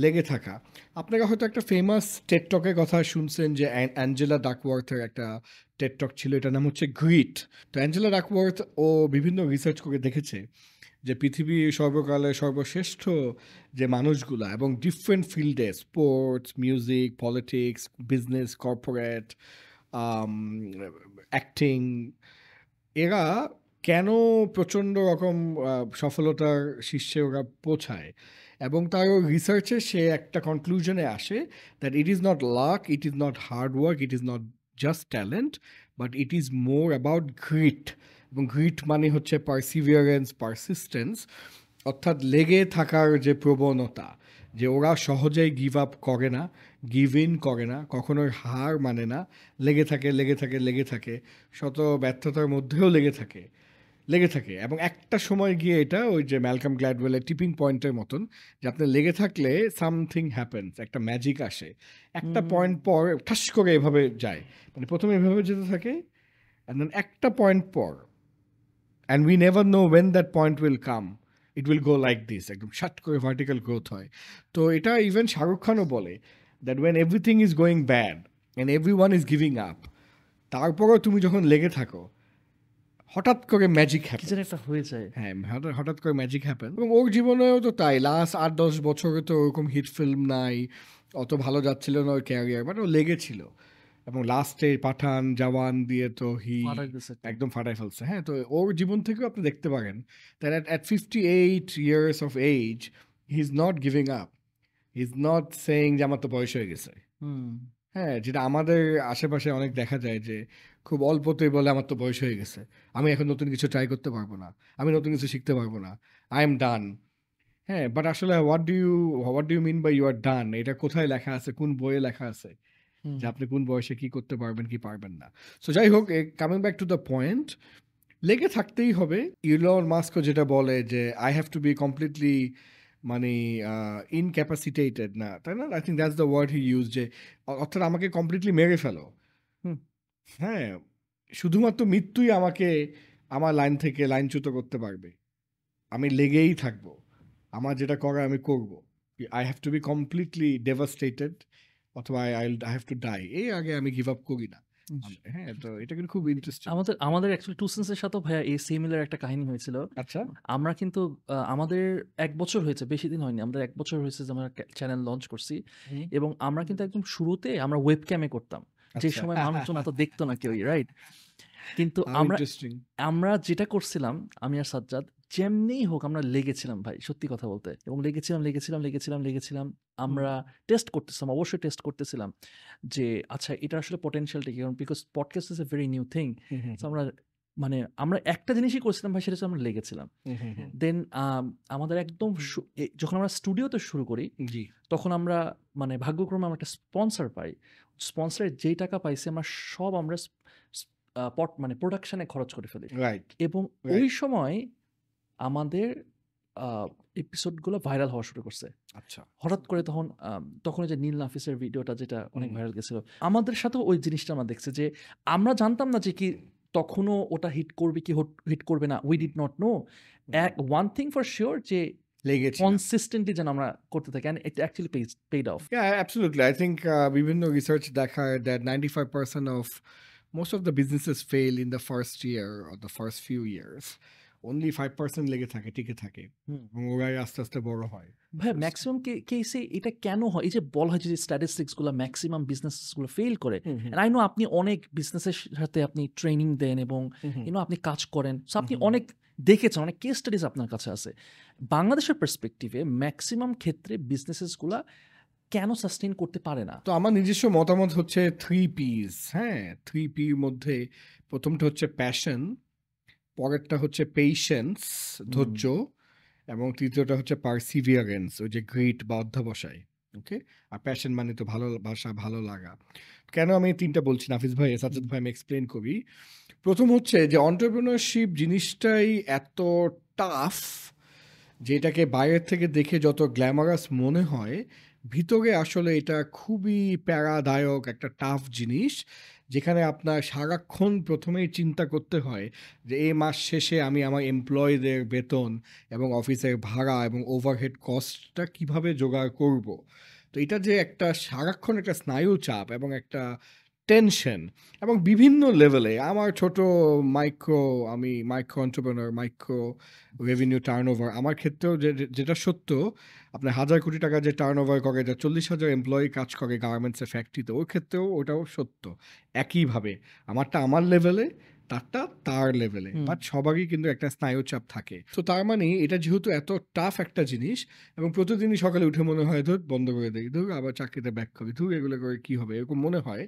লেগে থাকা। আপনারা হয়তো একটা ফেমাস টেড টকের কথা শুনছেন, যে অ্যাঞ্জেলা ডাকওয়ার্থের একটা টেড টক ছিল, এটার নাম হচ্ছে গ্রিট। তো অ্যাঞ্জেলা ডাকওয়ার্থ ও বিভিন্ন রিসার্চ করে দেখেছে যে পৃথিবীর সর্বকালের সর্বশ্রেষ্ঠ যে মানুষগুলা এবং ডিফারেন্ট ফিল্ডে, sports, music, politics, business, corporate, acting, এরা কেন প্রচণ্ড রকম সফলতার শীর্ষে ওরা পৌঁছায়। এবং তার রিসার্চে সে একটা কনক্লুশনে আসে that it is not luck, it is not hard work, it is not just talent, but it is more about grit. এবং গ্রিট মানে হচ্ছে পারসিভিয়ারেন্স, পারসিস্টেন্স, অর্থাৎ লেগে থাকার যে প্রবণতা, যে ওরা সহজেই গিভ আপ করে না, গিভ ইন করে না, কখনোই হার মানে না, লেগে থাকে, শত ব্যর্থতার মধ্যেও লেগে থাকে। এবং একটা সময় গিয়ে এটা ওই যে ম্যালকম গ্ল্যাডওয়েলের টিপিং পয়েন্টের মতন, যে আপনি লেগে থাকলে সামথিং হ্যাপেন্স, একটা ম্যাজিক আসে। একটা পয়েন্ট পর ঠাস করে এভাবে যায়, মানে প্রথমে এভাবে যেতে থাকে, অ্যান্ড দেন একটা পয়েন্ট পর, and we never know when that point will come, it will go like this, একদম শাট করে ভার্টিক্যাল গ্রোথ হয়। তো এটা ইভেন শাহরুখ খানও বলে that when everything is going bad and every one is giving up, তারপরেও তুমি যখন লেগে থাকো, হঠাৎ করে ম্যাজিক হ্যাপেন, একটা হয়ে যায়। হ্যাঁ, হঠাৎ করে ম্যাজিক হ্যাপেন। এবং ওর জীবনেও তো তাই, লাস্ট 8-10 বছরে তো ওরকম হিট ফিল্ম নাই, অত ভালো যাচ্ছিল না ওর ক্যারিয়ার, বাট ও লেগেছিল। এবং লাস্টে পাঠান জওয়ান দিয়ে তো ফাটাই দিছে একদম। একদম ফাটাই ফেলছে। হ্যাঁ, তো ওর জীবন থেকেও আপনি দেখতে পারেন that at 58 years of age he is not giving up, he is not saying যে আমার তো বয়স হয়ে গেছে। হুম। হ্যাঁ, যেটা আমাদের আশেপাশে অনেক দেখা যায় যে খুব অল্পতেই বলে আমার তো বয়স হয়ে গেছে, আমি এখন নতুন কিছু ট্রাই করতে পারবো না, আমি নতুন কিছু শিখতে পারবো না, আই এম ডান। হ্যাঁ, বাট আসলে what do you mean by you are done? এটা কোথায় লেখা আছে, কোন বইয়ে লেখা আছে হুম। যে আপনি কোন বয়সে কি করতে পারবেন কি পারবেন না? সো যাই হোক, coming back to the point, লেগে থাকতেই হবে। ইলন মাস্কও যেটা বলে যে I have to be completely মানে ইনক্যাপাসিটেটেড, না তাই না? I think that's the word he use, যে অর্থাৎ আমাকে কমপ্লিটলি মেরে ফেলো। হুম। হ্যাঁ, শুধুমাত্র মৃত্যুই আমাকে আমার লাইন থেকে লাইনচ্যুত করতে পারবে। আমি লেগেই থাকবো, আমার যেটা করার আমি করব। I have to be completely devastated, অথবা আই হ্যাভ টু ডাই, এই আগে আমি গিভ আপ করি না। হ্যাঁ, তো এটা কিন্তু খুব ইন্টারেস্টিং। আমাদের অ্যাকচুয়ালি টু সেন্সের সাথেও ভাইয়া এই সিমিলার একটা কাহিনী হয়েছিল। আচ্ছা, আমরা কিন্তু আমাদের ১ বছর হয়েছে, বেশি দিন হয়নি। আমাদের ১ বছর হয়েছে যে আমরা চ্যানেল লঞ্চ করছি এবং আমরা কিন্তু একদম শুরুতে আমরা ওয়েবক্যামে করতাম। যে আচ্ছা। সময় মানুষজন এত দেখতো না কেউই, রাইট? কিন্তু How আমরা interesting. আমরা যেটা করছিলাম, আমি আর সাজ্জাদ, যেমনিই হোক আমরা লেগেছিলাম ভাই, সত্যি কথা বলতে। এবং লেগেছিলাম। আমরা টেস্ট করতেছিলাম, অবশ্যই টেস্ট করতেছিলাম যে আচ্ছা এটা আসলে পটেনশিয়ালটা কি? কারণ because podcast is a very new thing. So আমরা একটা জিনিসই করছিলাম ভাই, সেটা হচ্ছে আমরা লেগেছিলাম। দেন আমাদের একদম যখন আমরা স্টুডিওতে শুরু করি, জি, তখন আমরা ভাগ্যক্রমে আমরা একটা স্পন্সর পাই। স্পন্সরের যেই টাকা পাইছি আমরা সব আমরা প্রোডাকশনে খরচ করে ফেলি। রাইট। এবং ওই সময় আমাদের এপিসোডগুলো ভাইরাল হওয়া শুরু করছে। আচ্ছা, হঠাৎ করে তখন ওই যে নীল নাফিসের ভিডিওটা যেটা অনেক ভাইরাল গেছিল, আমাদের সাথেও ওই জিনিসটা আমরা দেখছি যে আমরা জানতাম না যে কি তখনও ওটা হিট করবে কি হিট করবে না, we did not know. One thing for sure যে লেগেছে। কনসিস্টেন্টলি যেন আমরা করতে থাকি, and it actually paid of. Yeah, absolutely. I think বিভিন্ন research দেখায় that 95% of most of the businesses fail in the first year or the first few years. Only 5% লেগে থাকে, টিকে থাকে। এবং ওরাই আস্তে আস্তে বড় হয়। ভাই ম্যাক্সিমাম কেসে এটা কেন হয়? এই যে বলা হয় যে স্ট্যাটিস্টিক্স গুলো ম্যাক্সিমাম বিজনেসেস গুলো ফেল করে। আই নো আপনি অনেক বিজনেসের সাথে আপনি ট্রেনিং দেন এবং আপনি কাজ করেন, সো আপনি অনেক দেখেছেন, অনেক কেস স্টাডিজ আপনার কাছে আছে। বাংলাদেশের পার্সপেক্টিভে ম্যাক্সিমাম ক্ষেত্রে বিজনেসেস গুলা কেন সাস্টেইন করতে পারে না? তো আমার নিজস্ব মতামত হচ্ছে 3 P's। হ্যাঁ, 3 P মধ্যে প্রথমটা হচ্ছে প্যাশন, পরেরটা হচ্ছে পেশেন্স, ধৈর্য, এবং তৃতীয়টা হচ্ছে পারসিভিয়ারেন্স, ওই যে গ্রিট বা অধ্যবসায়। ওকে, আর প্যাশন মানে তো ভালোবাসা, ভালো লাগা। কেন আমি 3টা বলছি নাফিস ভাই, সাজ্জাদ ভাই, আমি এক্সপ্লেন করি। প্রথম হচ্ছে যে এন্টারপ্রেনারশিপ জিনিসটাই এত টাফ, যেটাকে বাইরের থেকে দেখে যত গ্ল্যামারাস মনে হয়, ভিতরে আসলে এটা খুবই প্যারাদায়ক একটা টাফ জিনিস, যেখানে আপনার সারাক্ষণ প্রথমেই চিন্তা করতে হয় যে এই মাস শেষে আমি আমার এমপ্লয়ীদের বেতন এবং অফিসের ভাড়া এবং ওভারহেড কস্টটা কিভাবে জোগাড় করব। তো এটা যে একটা সারাক্ষণ একটা স্নায়ু চাপ এবং একটা টেনশন, এবং বিভিন্ন লেভেলে। আমার ছোট আমি micro entrepreneur, micro revenue turnover, আমার ক্ষেত্রেও যেটা সত্য, আপনার 1,000 কোটি টাকা যে টার্নওভার করে, যা 40,000 এমপ্লয়ি কাজ করে গার্মেন্টসের ফ্যাক্টরিতে, ওর ক্ষেত্রেও ওটাও সত্য। একইভাবে আমারটা আমার লেভেলে, তারটা তার লেভেলে, বাট সবারই কিন্তু একটা স্নায়ুচাপ থাকে। তো তার মানে এটা যেহেতু এত টাফ একটা জিনিস, এবং প্রতিদিনই সকালে উঠে মনে হয় ধর বন্ধ করে দিই, ধর আবার চাকরিতে ব্যাক করি, ধর এগুলো করে কী হবে, এরকম মনে হয়,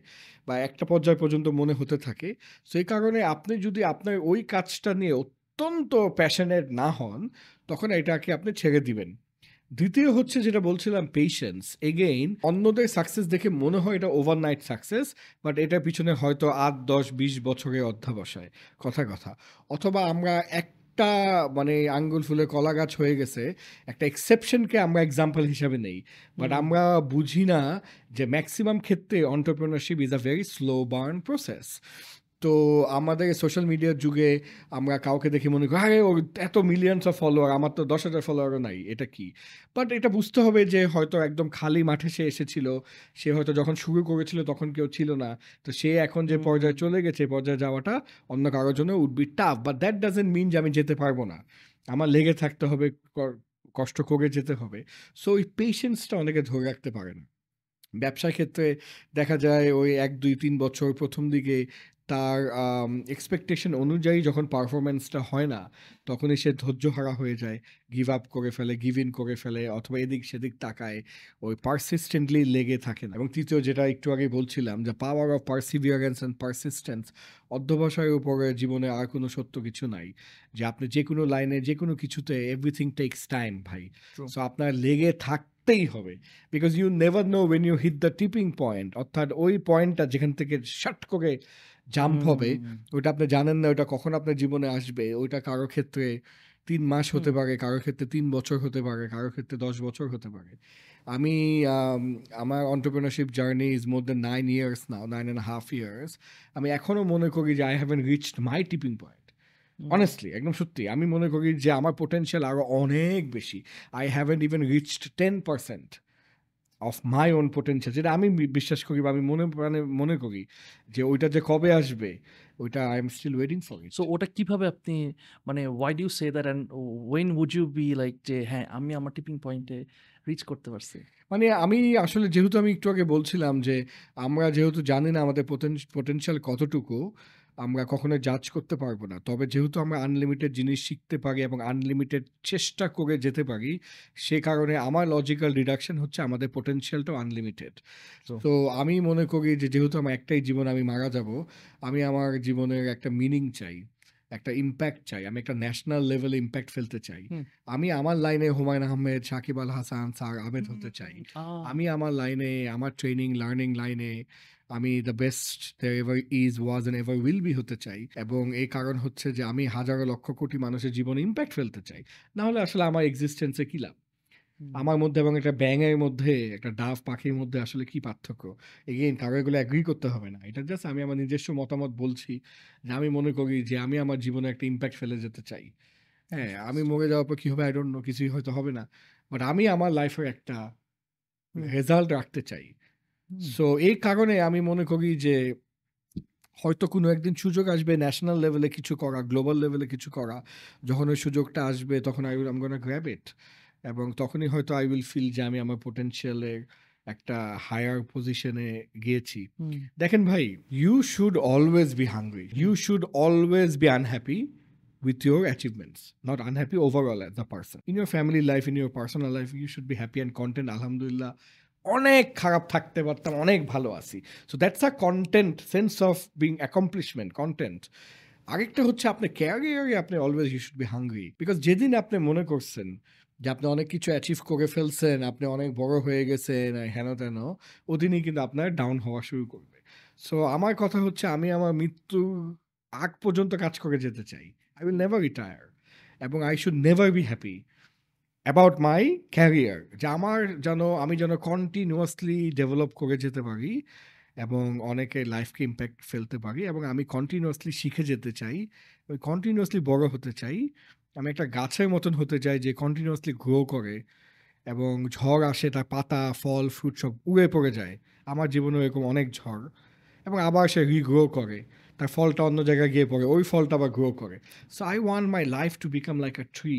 বা একটা পর্যায় পর্যন্ত মনে হতে থাকে। সেই কারণে আপনি যদি আপনার ওই কাজটা নিয়ে অত্যন্ত প্যাশনেট না হন, তখন এটাকে আপনি ছেড়ে দিবেন। দ্বিতীয় হচ্ছে যেটা বলছিলাম, পেশেন্স। এগেইন, অন্যদের সাকসেস দেখে মনে হয় এটা ওভারনাইট সাকসেস, বাট এটার পিছনে হয়তো 8, 10, 20 বছরের অধ্যবসায়, কথা। অথবা আমরা একটা আঙ্গুল ফুলে কলা গাছ হয়ে গেছে, একটা এক্সেপশনকে আমরা এক্সাম্পল হিসাবে নেই, বাট আমরা বুঝি না যে ম্যাক্সিমাম ক্ষেত্রে entrepreneurship is a very slow burn process. তো আমাদের সোশ্যাল মিডিয়ার যুগে আমরা কাউকে দেখে মনে করি, আরে ওর এত মিলিয়নস অফ ফলোয়ার, আমার তো 10,000 ফলোয়ারও নাই, এটা কি? বাট এটা বুঝতে হবে যে হয়তো একদম খালি মাঠে সে এসেছিল, সে হয়তো যখন শুরু করেছিল তখন কেউ ছিল না, তো সে এখন যে পর্যায়ে চলে গেছে, পর্যায়ে যাওয়াটা অন্য কারোর জন্য would be tough, but that doesn't mean যে আমি যেতে পারবো না, আমার লেগে থাকতে হবে, কষ্ট করে যেতে হবে। সো ওই পেশেন্সটা অনেকে ধরে রাখতে পারে না। ব্যবসার ক্ষেত্রে দেখা যায় ওই ১, ২, ৩ বছর প্রথম দিকে তার এক্সপেকটেশন অনুযায়ী যখন পারফরম্যান্সটা হয় না, তখনই সে ধৈর্যহারা হয়ে যায়, গিভ আপ করে ফেলে, গিভ ইন করে ফেলে, অথবা এদিক সেদিক তাকায়, ওই পারসিস্টেন্টলি লেগে থাকে না। এবং তৃতীয়, যেটা একটু আগে বলছিলাম, যে power of perseverance and persistence, অধ্যবসায়ের উপরে জীবনে আর কোনো সত্য কিছু নাই, যে আপনি যে কোনো লাইনে যে কোনো কিছুতে এভরিথিং টেকস টাইম ভাই। সো আপনার লেগে থাকতেই হবে, because you never know when you hit the tipping point, অর্থাৎ ওই পয়েন্টটা যেখান থেকে শাট করে জাম্প হবে, ওটা আপনি জানেন না ওটা কখন আপনার জীবনে আসবে। ওইটা কারো ক্ষেত্রে ৩ মাস হতে পারে, কারো ক্ষেত্রে ৩ বছর হতে পারে, কারো ক্ষেত্রে ১০ বছর হতে পারে। আমি আমার entrepreneurship journey is more than 9 years now, 9.5 years. আমি এখনো মনে করি যে I haven't reached my tipping point. Honestly, একদম সত্যি। আমি মনে করি যে আমার potential আরো অনেক বেশি। I haven't even reached 10% of my own potential, যেটা আমি বিশ্বাস করি বা আমি মনে করি যে ওইটা যে কবে আসবে, ওইটা I am still waiting for it. So ওটা কিভাবে আপনি, মানে why do you say that and when would you be like যে হ্যাঁ আমি আমার টিপিং পয়েন্টে রিচ করতে পারছি? মানে আমি আসলে, যেহেতু আমি একটু আগে বলছিলাম যে আমরা যেহেতু জানি না আমাদের পোটেনশিয়াল কতটুকু, আমরা কখনো জাজ করতে পারবো না। তবে যেহেতু আমরা আনলিমিটেড জিনিস শিখতে পারি এবং আনলিমিটেড চেষ্টা করে যেতে পারি, সে কারণে আমার লজিক্যাল ডিডাকশন হচ্ছে আমাদের পোটেনশিয়ালটাও আনলিমিটেড। তো আমি মনে করি যে যেহেতু আমার একটাই জীবন, আমি মারা যাব, আমি আমার জীবনের একটা মিনিং চাই, একটা ইম্প্যাক্ট চাই, আমি একটা ন্যাশনাল লেভেলে ইম্প্যাক্ট ফেলতে চাই। আমি আমার লাইনে হুমায়ুন আহমেদ, সাকিব আল হাসান, স্যার আবেদ হতে চাই। আমি আমার লাইনে, আমার ট্রেনিং লার্নিং লাইনে আমি the best there ever is, was and ever will be হতে চাই। এবং এই কারণ হচ্ছে যে আমি হাজারো লক্ষ কোটি মানুষের জীবনে ইম্প্যাক্ট ফেলতে চাই। না হলে আসলে আমার এক্সিস্টেন্সে কি লাভ? আমার মধ্যে এবং একটা ব্যাঙের মধ্যে, একটা ডাভ পাখির মধ্যে আসলে কি পার্থক্য? এগেইন কারো এগুলো এগ্রি করতে হবে না। এটা জাস্ট আমি আমার নিজস্ব মতামত বলছি, যে আমি মনে করি যে আমি আমার জীবনে একটা ইম্প্যাক্ট ফেলে যেতে চাই। হ্যাঁ, আমি মরে যাওয়ার পর কি হবে আই ডোন্ট নো, কিছুই হয়তো হবে না। বাট আমি আমার লাইফের একটা রেজাল্ট রাখতে চাই। সো এই কারণে আমি মনে করি যে হয়তো কোনো একদিন সুযোগ আসবে ন্যাশনাল লেভেলে কিছু করা, গ্লোবাল লেভেলে কিছু করা। যখন ওই সুযোগটা আসবে তখন I'm gonna grab it, এবং তখনই হয়তো আই উইল ফিল যে আমি আমার পোটেনশিয়ালের একটা হায়ার পজিশনে গিয়েছি। দেখেন ভাই, you should always be hungry, you should always be unhappy with your achievements, not unhappy overall as a person. In your family life, in your personal life, you should be happy and content. Alhamdulillah, অনেক খারাপ থাকতে পারতাম, অনেক ভালো আছি। So that's a content, sense of being accomplishment, content. আরেকটা হচ্ছে আপনি ক্যারিয়ারে আপনি always you should be hungry, because যেদিন আপনি মনে করছেন যে আপনি অনেক কিছু অ্যাচিভ করে ফেলছেন, আপনি অনেক বড় হয়ে গেছেন হেন তেন, ওদিনই কিন্তু আপনার ডাউন হওয়া শুরু করবে। সো আমার কথা হচ্ছে আমি আমার মৃত্যুর আগ পর্যন্ত কাজ করে যেতে চাই। I will never retire, এবং I should never be happy about my career, যে আমি যেন কন্টিনিউয়াসলি ডেভেলপ করে যেতে পারি এবং অনেকের লাইফকে ইম্প্যাক্ট ফেলতে পারি, এবং আমি কন্টিনিউয়াসলি শিখে যেতে চাই, ওই কন্টিনিউয়াসলি বড় হতে চাই। আমি একটা গাছের মতন হতে চাই যে কন্টিনিউয়াসলি গ্রো করে, এবং ঝড় আসে, তার পাতা, ফল, ফ্রুট সব উড়ে পড়ে যায়। আমার জীবনে এরকম অনেক ঝড়, এবং আবার সে রিগ্রো করে, তার ফলটা অন্য জায়গায় গিয়ে পড়ে, ওই ফলটা আবার গ্রো করে। So I want my life to become like a tree,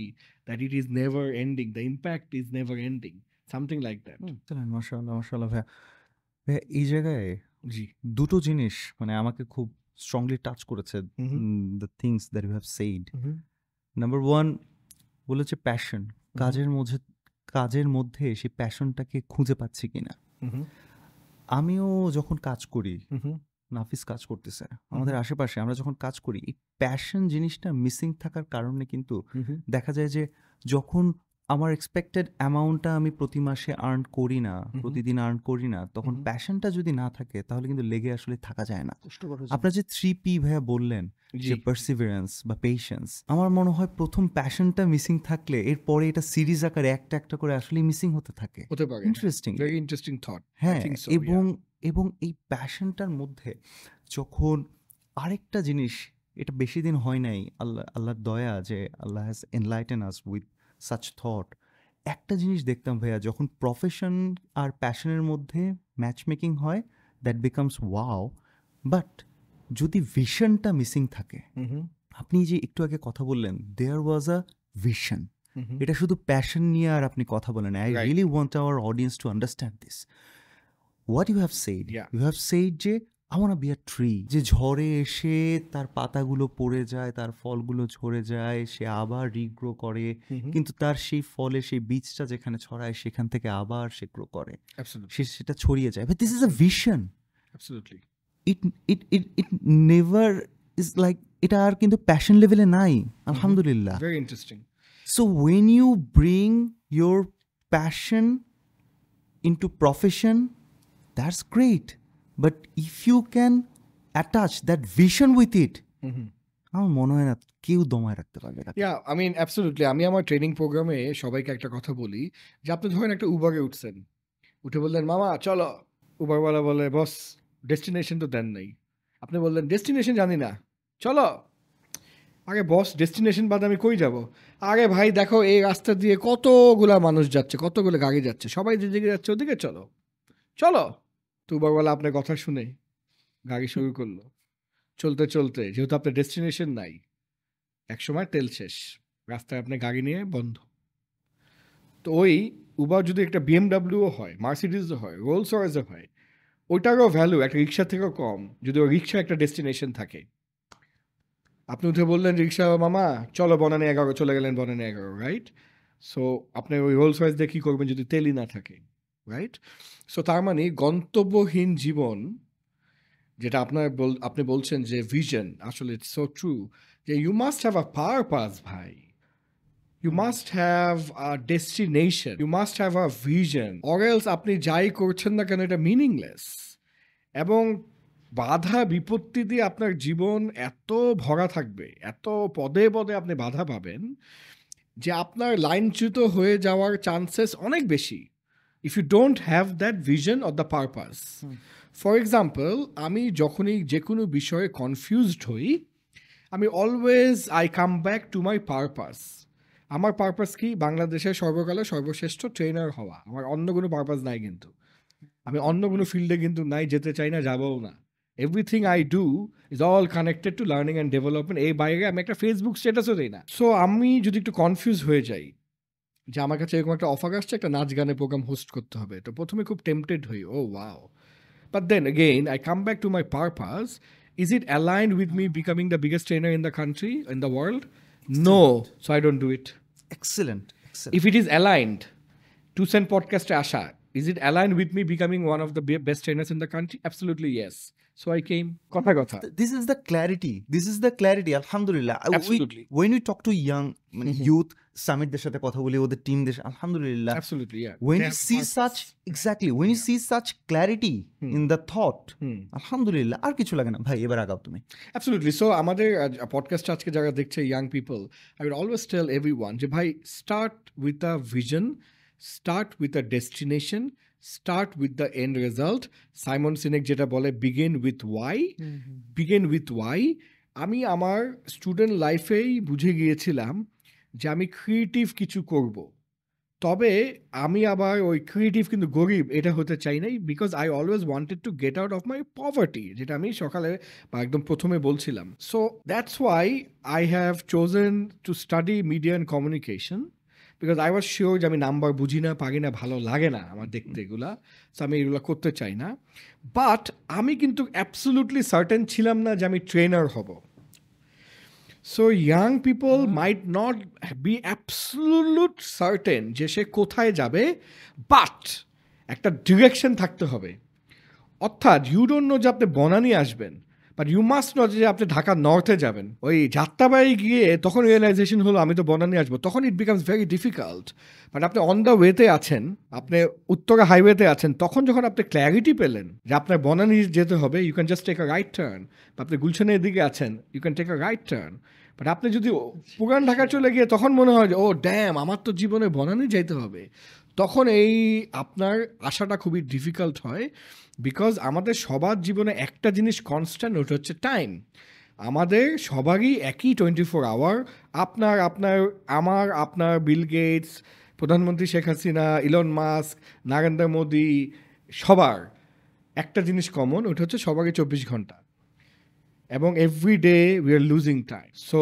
that it is never ending, the impact is never ending, something like that. মাশাআল্লাহ, মাশাআল্লাহ ভাইয়া। ভাইয়া, এই জায়গায় জি। দুটো জিনিস মানে আমাকে খুব স্ট্রংলি টাচ করেছে, the things that you have said. Number one বলেছে প্যাশন, কাজের মধ্যে সেই প্যাশনটাকে খুঁজে পাচ্ছি কিনা। আমিও যখন কাজ করি, নাফিস কাজ করতেছে, আমাদের আশেপাশে আমরা যখন কাজ করি, এই প্যাশন জিনিসটা মিসিং থাকার কারণে কিন্তু দেখা যায় যে যখন আমার এক্সপেক্টেড অ্যামাউন্টটা আমি প্রতি মাসে আর্ন করি না, প্রতিদিন আর্ন করি না, তখন প্যাশনটা যদি না থাকে তাহলে কিন্তু লেগে আসলে থাকা যায় না। আপনার যে 3P ভাইয়া বললেন, যে পারসিভিয়ারেন্স বা পেশেন্স, আমার মনে হয় প্রথম প্যাশনটা মিসিং থাকলে এরপরে এটা সিরিজ আকারে একটা একটা করে আসলে মিসিং হতে থাকে। Interesting, very interesting thought. হ্যাঁ, এবং এই প্যাশনটার মধ্যে যখন আরেকটা জিনিস, এটা বেশি দিন হয় নাই, আল্লাহর দয়া যে Allah has enlighten us with such thought. একটা জিনিস দেখতাম ভাইয়া, যখন প্রফেশন আর প্যাশনের মধ্যে ম্যাচ মেকিং হয়, দ্যাট বিকামস ওয়াও। বাট যদি ভিশনটা মিসিং থাকে, আপনি যে একটু আগে কথা বললেন দেয়ার ওয়াজ আ ভিশন, এটা শুধু প্যাশন নিয়ে আর আপনি কথা বলেন। I really want our audience to understand this. What you have said, Yeah. You have said যে I want be a tree, যে ঝড়ে এসে তার পাতাগুলো পড়ে যায়, তার ফলগুলো ঝরে যায়, সে আবার রিগ্রো করে, কিন্তু তার সেই ফলে সেই বীজটা যেখানে ছড়ায় সেখান থেকে আবার সে গ্রো করে, Absolutely. সেটা ছড়িয়ে যায়। But this is a vision, Absolutely. It never is like, এটা আর কিন্তু প্যাশন লেভেলে নাই, আলহামদুলিল্লাহ। Very interesting. So when you bring your passion into profession, that's great. But if you can attach that vision with it, আমার মনে হয় না কেউ দমায় রাখতে পারবে তাকে। Yeah, I mean, absolutely. আমি আমার ট্রেনিং প্রোগ্রামে সবাইকে একটা কথা বলি যে আপনি ধরেন একটা উবারে উঠছেন, উঠে বললেন মামা চলো, উবারওয়ালা বলে বস ডেস্টিনেশন তো দেন নাই, আপনি বললেন ডেস্টিনেশন জানি না, চলো। আগে বস ডেস্টিনেশন বাদে আমি কই যাব? আরে ভাই দেখো এই রাস্তা দিয়ে কতগুলা মানুষ যাচ্ছে, কতগুলো গাড়ি যাচ্ছে, সবাই যেদিকে যাচ্ছে ওদিকে চলো, চলো। তো উবারওয়ালা আপনার কথা শুনে গাড়ি শুরু করলো, চলতে চলতে যেহেতু আপনার ডেস্টিনেশন নাই, একসময় তেল শেষ, রাস্তায় আপনার গাড়ি নিয়ে বন্ধ। তো ওই উবার যদি একটা বিএমডাব্লিউও হয়, মার্সিডিজও হয়, রোলস রয়েসও হয়, ওইটারও ভ্যালু একটা রিক্সা থেকেও কম যদি ওই রিক্সা একটা ডেস্টিনেশন থাকে। আপনি উঠে বললেন রিক্সা মামা চলো বনানী 11, চলে গেলেন বনানী 11, রাইট? সো আপনি ওই রোলস রয়েস দিয়ে কী করবেন যদি তেলই না থাকে, রাইট? সো তার মানে গন্তব্যহীন জীবন, যেটা আপনি বলছেন যে ভিশন, আসলে ইটস সো ট্রু যে you must have a purpose ভাই, you must have a destination, you must have a vision, or else আপনি যাই করছেন না কেন এটা মিনিংলেস। এবং বাধা বিপত্তি দিয়ে আপনার জীবন এত ভরা থাকবে, এত পদে পদে আপনি বাধা পাবেন যে আপনার লাইনচ্যুত হয়ে যাওয়ার চান্সেস অনেক বেশি if you don't have that vision or the purpose. For example, আমি যখনই যে কোনো বিষয়ে কনফিউজড হই, আমি always come back to my purpose. আমার পারপাস কি? বাংলাদেশের সর্বকালের সর্বশ্রেষ্ঠ ট্রেনার হওয়া। আমার অন্য কোনো পারপাস নাই, কিন্তু আমি অন্য কোনো ফিল্ডে কিন্তু নাই, যেতে চাই না, যাবও না। Everything I do is all connected to learning and development. এই বাইরে আমি একটা ফেসবুক স্ট্যাটাসও দিই না। সো আমি যদি একটু কনফিউজ হয়ে যাই যে আমার কাছে এরকম একটা অফার আসছে, একটা নাচ গানের প্রোগ্রাম হোস্ট করতে হবে, তো প্রথমে খুব টেম্পটেড হই, ও wow. But then again, I come back to my purpose. Is it aligned with me becoming the biggest trainer in the country, in the world? No. So I don't do it. Excellent. If it is aligned, to send podcast Asha, is it aligned with me becoming one of the best trainers in the country? Absolutely yes. So I came. Kotha. This is the clarity. This is the clarity. Alhamdulillah. Absolutely. When we talk to young youth, সামিটদের সাথে কথা বলি, ওদের টিমদের, আলহামদুলিল্লাহ, Absolutely, yeah. when They you have see purpose. such, exactly, when you see such clarity in the thought, আলহামদুলিল্লাহ, আর কিছু লাগে না ভাই, এবার আগাও তুমি। Absolutely. So আমাদের পডকাস্ট আজকে যারা দেখছে, young people, I would always tell everyone যে ভাই, start with a vision, start with a destination, start with the end result. Simon scenic যেটা বলে, begin with why. Begin with why. আমি আমার স্টুডেন্ট লাইফেই বুঝে গিয়েছিলাম যে আমি ক্রিয়েটিভ কিছু করব, তবে আমি আবার ওই ক্রিয়েটিভ কিন্তু গরিব এটা হতে চাই নাই, because I always wanted to get out of my poverty, যেটা আমি সকালে বা একদম প্রথমে বলছিলাম। So that's why I have chosen to study media and communication, because I was sure যে আমি নাম্বার বুঝি না, পারি না, ভালো লাগে না আমার দেখতে এগুলা, সো আমি এগুলো করতে চাই না। বাট আমি কিন্তু অ্যাবসোলুটলি সার্টেন ছিলাম না যে আমি ট্রেনার হব। So young people might not be absolute certain যে সে কোথায় যাবে, বাট একটা ডিরেকশন থাকতে হবে। অর্থাৎ ইউ ডোন্ট নো যে আপনি বনানী আসবেন, বাট ইউ মাস্ট নো যে আপনি ঢাকা নর্থে যাবেন। ওই যাত্রাবাড়ি গিয়ে তখন রিয়েলাইজেশন হলো আমি তো বনানী আসবো, তখন it becomes very difficult. But আপনি অন দ্য ওয়েতে আছেন, আপনি উত্তরা হাইওয়েতে আছেন, তখন যখন আপনি ক্ল্যারিটি পেলেন যে আপনার বনানী যেতে হবে, you can just take a right turn. বা আপনি গুলশানের দিকে আছেন, you can take a right turn. But আপনি যদি পুরান ঢাকা চলে গিয়ে তখন মনে হয় যে ও ড্যাম, আমার তো জীবনে বনানী যাইতে হবে, তখন এই আপনার আশাটা খুবই ডিফিকাল্ট হয়। বিকজ আমাদের সবার জীবনে একটা জিনিস কনস্ট্যান্ট, ওটা হচ্ছে টাইম। আমাদের সবারই একই 24 আওয়ার। আপনার বিল গেটস, প্রধানমন্ত্রী শেখ হাসিনা, ইলন মাস্ক, নরেন্দ্র মোদি, সবার একটা জিনিস কমন, ওটা হচ্ছে সবারই 24 ঘন্টা। এবং everyday we are losing time. So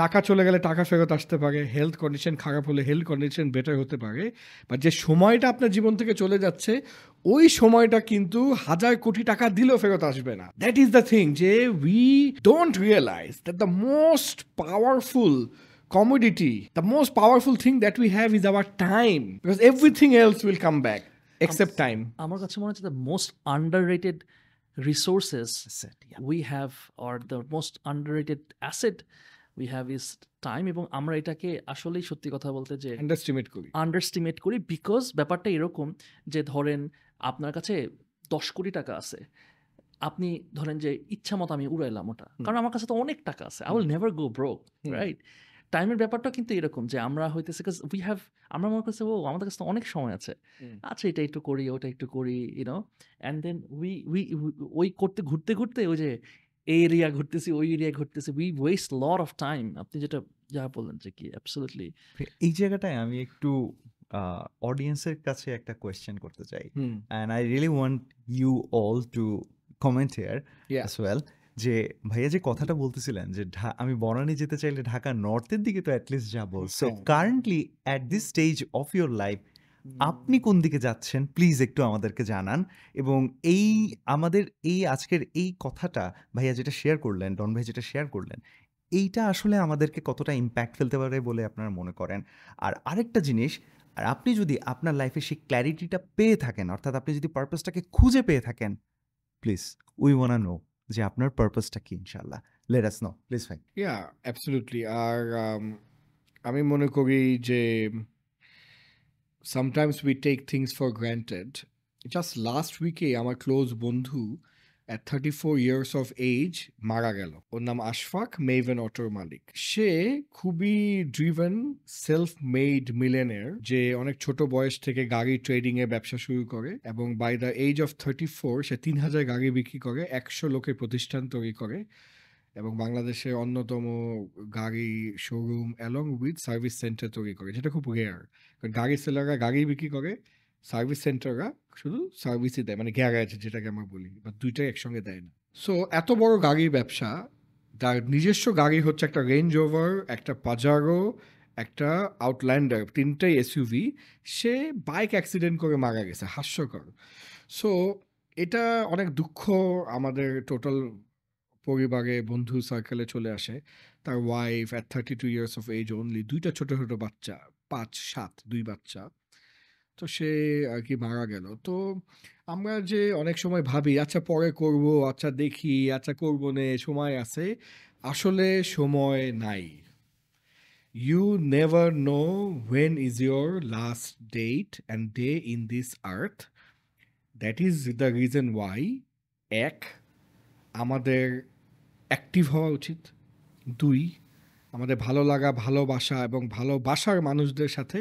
টাকা চলে গেলে টাকা ফেরত আসতে পারে, হেলথ কন্ডিশন খারাপ হলে হেলথ কন্ডিশন বেটার হতে পারে, বাট যে সময়টা আপনার জীবন থেকে চলে যাচ্ছে ওই সময়টা কিন্তু 1,000 কোটি টাকা দিলেও ফেরত আসবে না। দ্যাট ইজ দ্য থিং, যে we don't realize that the most powerful commodity, the most powerful thing that we have is our time, because everything else will come back except time. আমার কাছে মনে হচ্ছে the most underrated resources Asset, yeah. we have, or the most underrated asset we have is time, এবং আমরা এটাকে আসলেই সত্যি কথা বলতে যে আন্ডারস্টিমেট করি, বিকজ ব্যাপারটা এরকম যে ধরেন আপনার কাছে 10 কোটি টাকা আছে, আপনি ধরেন যে ইচ্ছা মতো আমি উড়াইলাম ওটা, কারণ আমার কাছে তো অনেক টাকা আছে, I will never go broke, right? টাইমের ব্যাপারটা কিন্তু এরকম যে আমরা হইতেছে আমরা মনে করছি ও আমাদের কাছে তো অনেক সময় আছে, আচ্ছা এটা একটু করি ওটা একটু করি, ইউনো, অ্যান্ড দেন ওই করতে ঘুরতে ঘুরতে ওই যে এই এরিয়া ঘুরতেছি ওই এরিয়া ঘুরতেছি, we West lot of time. আপনি যেটা যা বললেন যে কি অ্যাবসলিউটলি এই জায়গাটায় আমি একটু অডিয়েন্সের কাছে একটা কোয়েশ্চেন করতে চাই, and I really want you all to comment here as well, যে ভাইয়া যে কথাটা বলতেছিলেন যে আমি বনানী যেতে চাইলে ঢাকা নর্থের দিকে তো অ্যাটলিস্ট যাবো। So currently at this stage of your life আপনি কোন দিকে যাচ্ছেন প্লিজ একটু আমাদেরকে জানান। এবং আমাদের আজকের এই কথাটা ভাইয়া যেটা শেয়ার করলেন, ডন ভাই যেটা শেয়ার করলেন, এইটা আসলে আমাদেরকে কতটা ইম্প্যাক্ট ফেলতে পারে বলে আপনারা মনে করেন। আর আরেকটা জিনিস, আর আপনি যদি আপনার লাইফে সেই ক্ল্যারিটিটা পেয়ে থাকেন, অর্থাৎ আপনি যদি পারপাসটাকে খুঁজে পেয়ে থাকেন, প্লিজ উই ওয়ান্ট নো যে আপনার পারপাসটা কি, ইনশাআল্লাহ লেট আস নো প্লিজ ভাই। অ্যাবসলিউটলি। আর আমি মনে করি যে sometimes we take things for granted. Just last week আমার ক্লোজ বন্ধু at 34 years of age মারা গেল। ওর নাম আশফাক, মেভেন অটোর মালিক। সে খুবই ড্রিভেন, সেলফ মেড মিলিয়নেয়ার, যে অনেক ছোট বয়স থেকে গাড়ি ট্রেডিং এ ব্যবসা শুরু করে এবং বাই দ্য এজ অফ 34 সে 3,000 গাড়ি বিক্রি করে, 100 লোকের প্রতিষ্ঠান তৈরি করে এবং বাংলাদেশের অন্যতম গাড়ি showroom along with service centre তৈরি করে, যেটা খুব রেয়ার। কারণ গাড়ি সেলাররা গাড়ি বিক্রি করে, সার্ভিস সেন্টাররা শুধু সার্ভিসই দেয়, মানে গ্যারেজ যেটাকে আমরা বলি, বা দুইটাই একসঙ্গে দেয় না। সো এত বড় গাড়ির ব্যবসা, তার নিজস্ব গাড়ি হচ্ছে একটা রেঞ্জ ওভার, একটা পাজারো, একটা আউটল্যান্ডার, 3টাই এসইউভি। সে বাইক অ্যাক্সিডেন্ট করে মারা গেছে, হাস্যকর। সো এটা অনেক দুঃখ আমাদের টোটাল পরিবারে, বন্ধু সার্কেলে চলে আসে। তার wife at 32 years of age only, 2টা ছোট ছোট বাচ্চা, 5-7 2 বাচ্চা। তো সে আর কি মারা গেল। তো আমরা যে অনেক সময় ভাবি আচ্ছা পরে করব, আচ্ছা দেখি, আচ্ছা করবো নে, সময় আছে, আসলে সময় নাই। You never know when is your last date and day in this earth. That is the reason why আমাদের অ্যাক্টিভ হওয়া উচিত, 2 আমাদের ভালো লাগা, ভালোবাসা এবং ভালোবাসার মানুষদের সাথে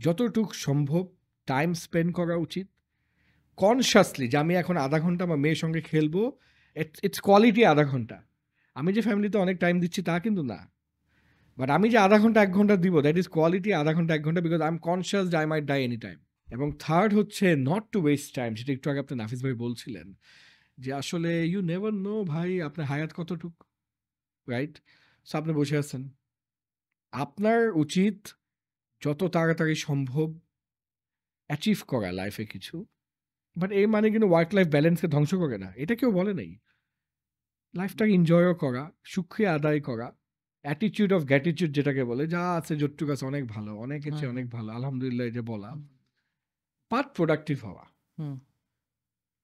যতটুকু সম্ভব টাইম স্পেন্ড করা উচিত কনশাসলি, যে আমি এখন আধা ঘন্টা আমার মেয়ের সঙ্গে খেলবো, ইটস কোয়ালিটি আধা ঘন্টা। আমি যে ফ্যামিলিতে অনেক টাইম দিচ্ছি তা কিন্তু না, বাট আমি যে আধা ঘন্টা 1 ঘন্টা দিব, দ্যাট ইজ কোয়ালিটি আধা ঘন্টা 1 ঘন্টা, বিকজ আই এম কনশিয়াস যে I might die any time. এবং থার্ড হচ্ছে নট টু ওয়েস্ট টাইম, যেটা একটু আগে আপনি নাফিস ভাই বলছিলেন যে আসলে ইউ নেভার নো ভাই আপনার হায়াত কতটুকু, রাইট? সো আপনি বসে আছেন, আপনার উচিত যত তাড়াতাড়ি সম্ভব অ্যাচিভ করা লাইফে কিছু, বাট এই মানে কিন্তু ওয়ার্ক লাইফ ব্যালেন্সকে ধ্বংস করে না, এটা কেউ বলে নেই। লাইফটাকে এনজয়ও করা, সুক্রিয়া আদায় করা, অ্যাটিটিউড অফ গ্র্যাটিটিউড যেটাকে বলে, যা আছে যতটুকু আছে অনেক ভালো, অনেকের চেয়ে অনেক ভালো, আলহামদুলিল্লাহ, এই যে বলা, পার্ট প্রোডাক্টিভ হওয়া।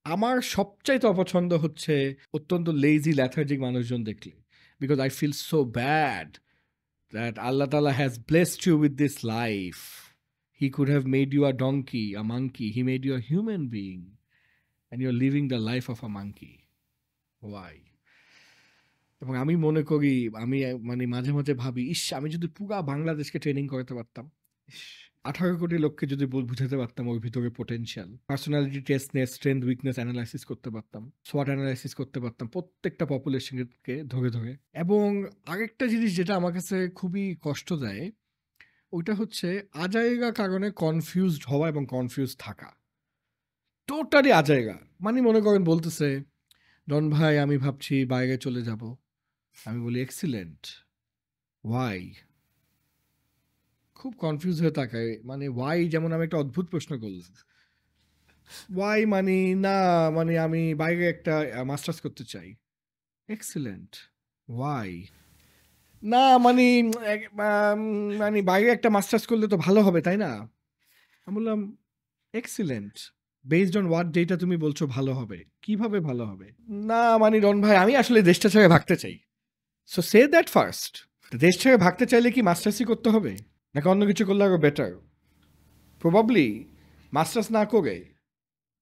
আমার সবচাইতে অপছন্দ হচ্ছে অত্যন্ত লেজি ল্যাথার্জিক মানুষজন দেখলে, because I feel so bad that Allah Ta'ala has blessed you with this life. He could have made you a donkey, a monkey. He made you a human being. And you're living the life of a monkey. Why? এবং আমি মনে করি, আমি মানে মাঝে মাঝে ভাবি, ইস আমি যদি পুরা বাংলাদেশকে ট্রেনিং করাতে পারতাম, 18 কোটি লোককে যদি বুঝাতে পারতাম ওর ভিতরে পোটেনশিয়াল, পার্সোনালিটি টেস্ট নিয়ে স্ট্রেংথ উইকনেস অ্যানালাইসিস করতে পারতাম, সোয়াট অ্যানালাইসিস করতে পারতাম প্রত্যেকটা পপুলেশনকে ধরে ধরে। এবং আরেকটা জিনিস যেটা আমার কাছে খুবই কষ্ট দেয়, ওইটা হচ্ছে আজাইগা কারণে কনফিউজড হওয়া এবং কনফিউজ থাকা, টোটালি আজাইগা। মানে মনে করেন বলতেছে ডন ভাই আমি ভাবছি বাইরে চলে যাব। আমি বলি এক্সিলেন্ট, ওয়াই? খুব কনফিউজ হয়ে তাকায়, মানে ওয়াই যেমন আমি একটা অদ্ভুত প্রশ্ন করলাম। ওয়াই মানে না, মানে আমি বাইরে একটা মাস্টার্স করতে চাই। Excellent, why? না মানে মানে বাইরে একটা মাস্টার্স করলে তো ভালো হবে তাই না? আমি বললাম excellent, based on what data তুমি বলছো ভালো হবে, কিভাবে ভালো হবে? না মানে ডন ভাই আমি আসলে দেশটা ছেড়ে ভাগতে চাই। সো সে দ্যাট ফার্স্ট, দেশ ছেড়ে ভাগতে চাইলে কি মাস্টার্সই করতে হবে নাকি অন্য কিছু করলে আরো বেটার? প্রবাবলি মাস্টার্স না করে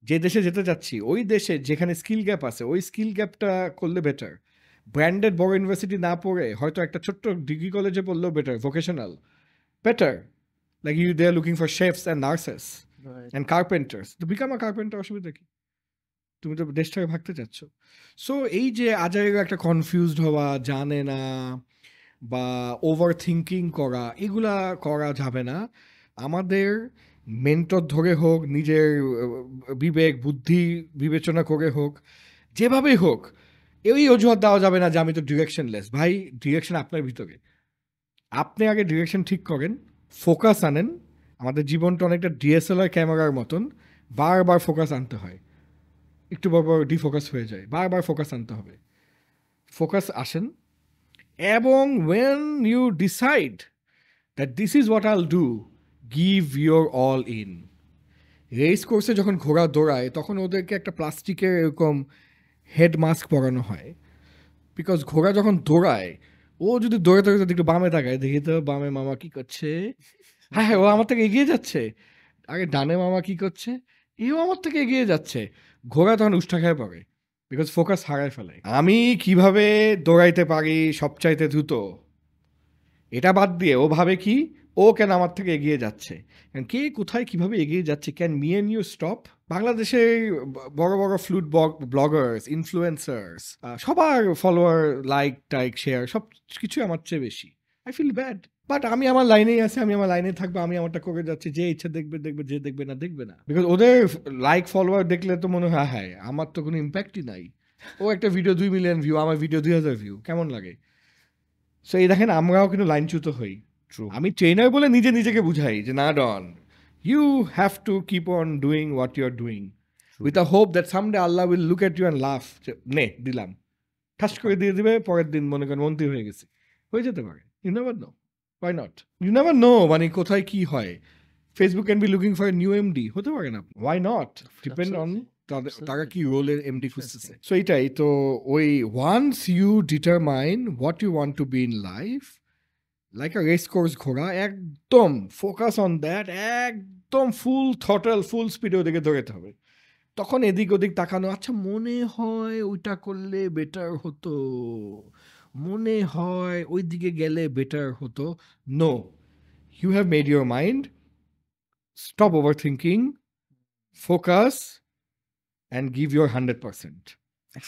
যে দেশে যেতে চাচ্ছি ওই দেশে যেখানে স্কিল গ্যাপ আছে ওই স্কিল গ্যাপটা করলে বেটার। ব্র্যান্ডেড বড় ইউনিভার্সিটি না পড়ে হয়তো একটা ছোট্ট ডিগ্রি কলেজে পড়লেও better, vocational better. Like you they are looking for chefs and nurses and carpenters, to become a carpenter, অসুবিধা কি? তুমি তো দেশটাকে ভাগতে চাচ্ছ। সো এই যে আজাইরা একটা কনফিউজড হওয়া, জানে না বা ওভার থিঙ্কিং করা, এগুলা করা যাবে না। আমাদের মেন্টর ধরে হোক, নিজের বিবেক বুদ্ধি বিবেচনা করে হোক, যেভাবেই হোক, এই অজুহাত দেওয়া যাবে না যে আমি তো ডিরেকশনলেস। ভাই ডিরেকশন আপনার ভিতরে, আপনি আগে ডিরেকশন ঠিক করেন, ফোকাস আনেন। আমাদের জীবনটা অনেকটা ডিএসএলআর ক্যামেরার মতন, বারবার ফোকাস আনতে হয়, একটু বারবার ডিফোকাস হয়ে যায়, বারবার ফোকাস আনতে হবে। ফোকাস আসেন এবং when you decide that this is what I'll do, give your all in. Race কোর্সে যখন ঘোড়া দৌড়ায় তখন ওদেরকে একটা প্লাস্টিকের এরকম হেড মাস্ক পরানো হয়, বিকজ ঘোড়া যখন দৌড়ায় ও যদি দৌড়ে দৌড়ে একটু বামে তাকায়, দেখি তো বামে মামা কি করছে, হ্যাঁ হ্যাঁ ও আমার থেকে এগিয়ে যাচ্ছে, আগে ডানে মামা কি করছে, এও আমার থেকে এগিয়ে যাচ্ছে, ঘোড়া তখন উষ্ঠা খেয়ে পড়ে, বিকজ ফোকাস হারায় ফেলে। আমি কিভাবে দৌড়াইতে পারি সবচাইতে দ্রুত, এটা বাদ দিয়ে ও ভাবে কি ও কেন আমার থেকে এগিয়ে যাচ্ছে, কে কোথায় কিভাবে এগিয়ে যাচ্ছে, can me and you stop? বাংলাদেশে বড় বড় ফ্লুট ব্লগার্স, ইনফ্লুয়েন্সার্স, সবার ফলোয়ার, লাইক টাইক শেয়ার সব কিছু আমার চেয়ে বেশি। আই ফিল ব্যাড, বাট আমি আমার লাইনেই আছি, আমি আমার লাইনে থাকবো, আমি আমারটা করে যাচ্ছি, যে ইচ্ছা দেখবে দেখবে, যে দেখবে না দেখবে না, বিকজ ওদের লাইক ফলোয়ার দেখলে তো মনে হয় হ্যাঁ আমার তো কোনো ইম্প্যাক্টই নাই, ও একটা ভিডিও 2 মিলিয়ন ভিউ, আমার ভিডিও 2000 ভিউ, কেমন লাগে? সো এই দেখেন আমরাও কিন্তু লাইনচ্যুত হই। আমি ট্রেনার বলে নিজে নিজেকে বুঝাই যে না done, you have to keep on doing what you are doing with a hope that someday Allah will look at you and laugh, নে দিলাম, ঠাস করে দিয়ে দিবে, পরের দিন মনে করেন মন্ত্রী হয়ে গেছে, হয়ে যেতে পারে। You never know, why not? You never know মানে কোথায় কি হয়। Facebook can be looking for a new MD, হতে পারে না, ওয়াই নট? ডিপেন্ড অন তারা কি রোলের এমডি খুঁজতেছে। সো এইটাই তো, ওই once you determine what you want to be in life, like a race course ঘোড়া, একদম ফোকাস অন দ্যাট, একদম ফুল থটল ফুল স্পিডে ওদিকে দৌড়াতে হবে। তখন এদিক ওদিক তাকানো, আচ্ছা মনে হয় ওইটা করলে বেটার হতো, মনে হয় ওই দিকে গেলে বেটার হতো। No, you have made your mind, stop overthinking, focus and give your 100%।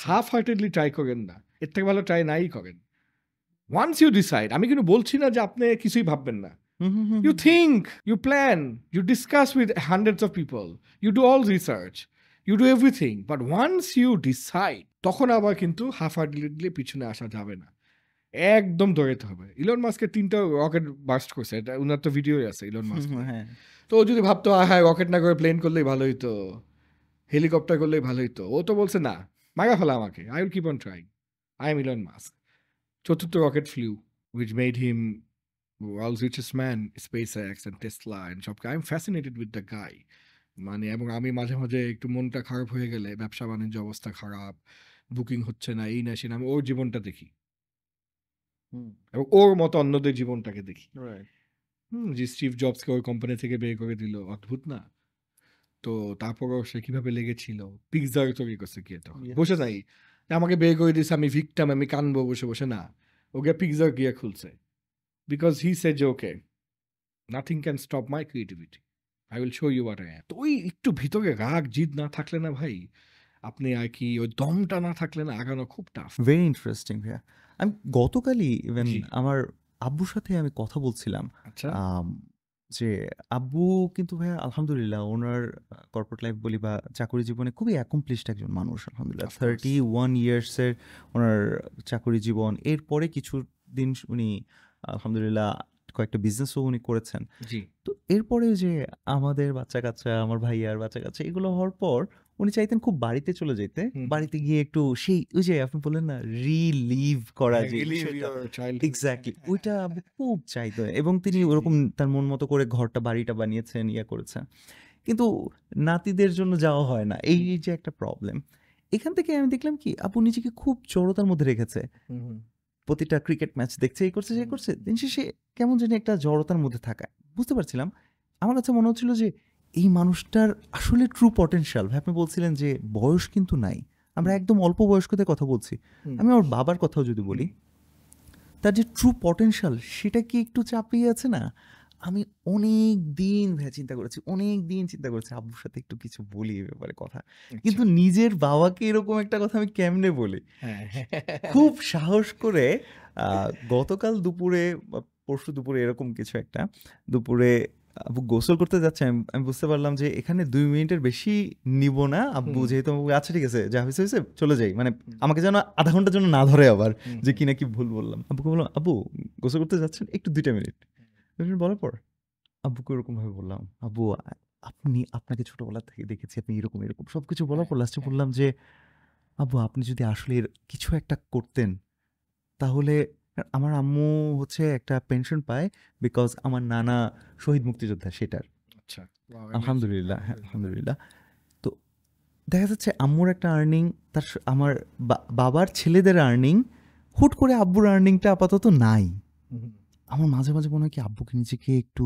Half heartedly try করেন না, এর থেকে ভালো ট্রাই নাই করেন। ওয়ান্স ইউ ডিসাইড, আমি কিন্তু বলছি না যে আপনি কিছুই ভাববেন না, you think, you plan, you discuss with hundreds of people, you do all research, you do everything, but once you decide, তখন আবার কিন্তু হাফ হার্টেডলি পিছনে আসা যাবে না, একদম দৌড়াতে হবে। ইলন মাস্কের 3টা রকেট বাস্ট করছে, এটা উনার তো ভিডিওই আছে ইলন মাস্ক। তো ও যদি ভাবতো হ্যাঁ রকেট না করে প্লেন করলেই ভালো হইতো, হেলিকপ্টার করলেই ভালো হইতো, ও তো বলছে না, মারা ফেলা আমাকে, I will keep on trying, I am Elon Musk. 4th rocket flew, which made him world's richest man, SpaceX and Tesla and সব। I'm fascinated with the guy, মানে এবং আমি মাঝে মাঝে একটু মনটা খারাপ হয়ে গেলে, ব্যবসা বাণিজ্য অবস্থা খারাপ, বুকিং হচ্ছে না, এই না সেনা, আমি ওর জীবনটা দেখি এবং ওর মতো অন্যদের জীবনটাকে দেখি। যে স্টিভ জবসকে ওর কোম্পানি থেকে বের করে দিল, অদ্ভুত না? তো তারপরও সে কিভাবে লেগেছিল, পিৎজা তৈরি করছে গিয়ে, তখন বসে নাই আমাকে বের করে দিয়েছে, আমি ভিক্টাম, আমি কানবো বসে বসে, না, ওকে পিৎজা গিয়ে খুলছে, because he said okay, nothing can stop my creativity, I will show you what I am. তো ওই একটু ভিতরে রাগ জিদ না থাকলে না ভাই, আপনি আর কি ওই দমটা না থাকলে না আগানো খুব টাফ। ভেরি ইন্টারেস্টিং ভাইয়া। আমি গতকালই ইভেন জি। আমার আব্বুর সাথে আমি কথা বলছিলাম, আচ্ছা। যে আব্বু কিন্তু ভাইয়া আলহামদুলিল্লাহ ওনার কর্পোরেট লাইফ বলি বা চাকরি জীবনে খুবই অ্যাকমপ্লিশড একজন মানুষ আলহামদুলিল্লাহ। Of course. 31 ইয়ার্সের ওনার চাকরি জীবন। এরপরে কিছুদিন উনি আলহামদুলিল্লাহ কয়েকটা বিজনেসও উনি করেছেন। জি। তো এরপরে যে আমাদের বাচ্চা-কাচ্চা, আমার ভাইয়ার বাচ্চা-কাচ্চা এগুলো হওয়ার পর উনি চাইতেন খুব বাড়িতে চলে যেতে। হুম, হুম। বাড়িতে গিয়ে একটু সেই ওই যে আপনি বললেন না রিলিভ করা যে Relive বিষয়টা your childhood. এক্স্যাক্টলি ওইটা আব্বু খুব চাইতো এবং তিনি জি, জি। ওরকম তার মন মতো করে ঘরটা বাড়িটা বানিয়েছেন, ইয়ে করেছেন। কিন্তু নাতিদের জন্য যাওয়া হয় না। এই যে একটা প্রবলেম। এখান থেকে আমি দেখলাম কি আব্বু নিজেকে খুব জড়তার মধ্যে রেখেছে। হুম, হুম। প্রতিটা ক্রিকেট ম্যাচ দেখছে, এই করছে, সেই করছে। দিন শেষে কেমন জানি একটা জড়তার মধ্যে থাকা। বুঝতে পারছিলাম। আমার কাছে মনে হচ্ছিল যে এই মানুষটার আসলে ট্রু পটেনশিয়াল ভাই আপনি বলছিলেন যে বয়স কিন্তু নাই। আমরা একদম অল্প বয়স্কদের কথা বলছি। হুম। আমি আমার বাবার কথাও যদি বলি, তার যে ট্রু পটেনশিয়াল সেটা কি একটু চাপিয়ে আছে না? আমি অনেক দিন ভাইয়া চিন্তা করেছি, অনেক দিন চিন্তা করেছি আব্বুর সাথে একটু কিছু বলি এ ব্যাপারে কথা। কিন্তু আচ্ছা। নিজের বাবাকে এরকম একটা কথা আমি কেমনে বলি? হ্যাঁ। খুব সাহস করে গতকাল দুপুরে বা পরশু দুপুরে এরকম কিছু একটা দুপুরে আব্বু গোসল করতে যাচ্ছে আমি আমি বুঝতে পারলাম যে এখানে 2 মিনিটের বেশি নিব না আব্বু হুম। যেহেতু আমাকে, আচ্ছা ঠিক আছে যা হয়েছে হয়েছে চলে যাই মানে আমাকে যেন আধা ঘন্টার জন্য না ধরে আবার যে কি না কি ভুল বললাম। আব্বুকে বললাম আব্বু গোসল করতে যাচ্ছেন একটু 2টা মিনিট বলার পর আব্বুকে ওরকম ভাবে বললাম আব্বু আপনি আপনাকে ছোটবেলা থেকে দেখেছি আপনি এরকম এরকম সবকিছু বলার পর লাস্টে বললাম যে আব্বু আপনি যদি আসলে কিছু একটা করতেন তাহলে আমার আম্মু হচ্ছে একটা পেনশন পায় বিকজ আমার নানা শহীদ মুক্তিযোদ্ধা সেটার। আচ্ছা। Wow, আলহামদুলিল্লাহ, হ্যাঁ, amazing. আলহামদুলিল্লাহ। তো দেখা যাচ্ছে আম্মুর একটা আর্নিং তার আমার বাবার ছেলেদের আর্নিং হুট করে আব্বুর আর্নিংটা আপাতত নাই। হুম, আমার মাঝে মাঝে মনে হয় কি আব্বুকে নিজেকে একটু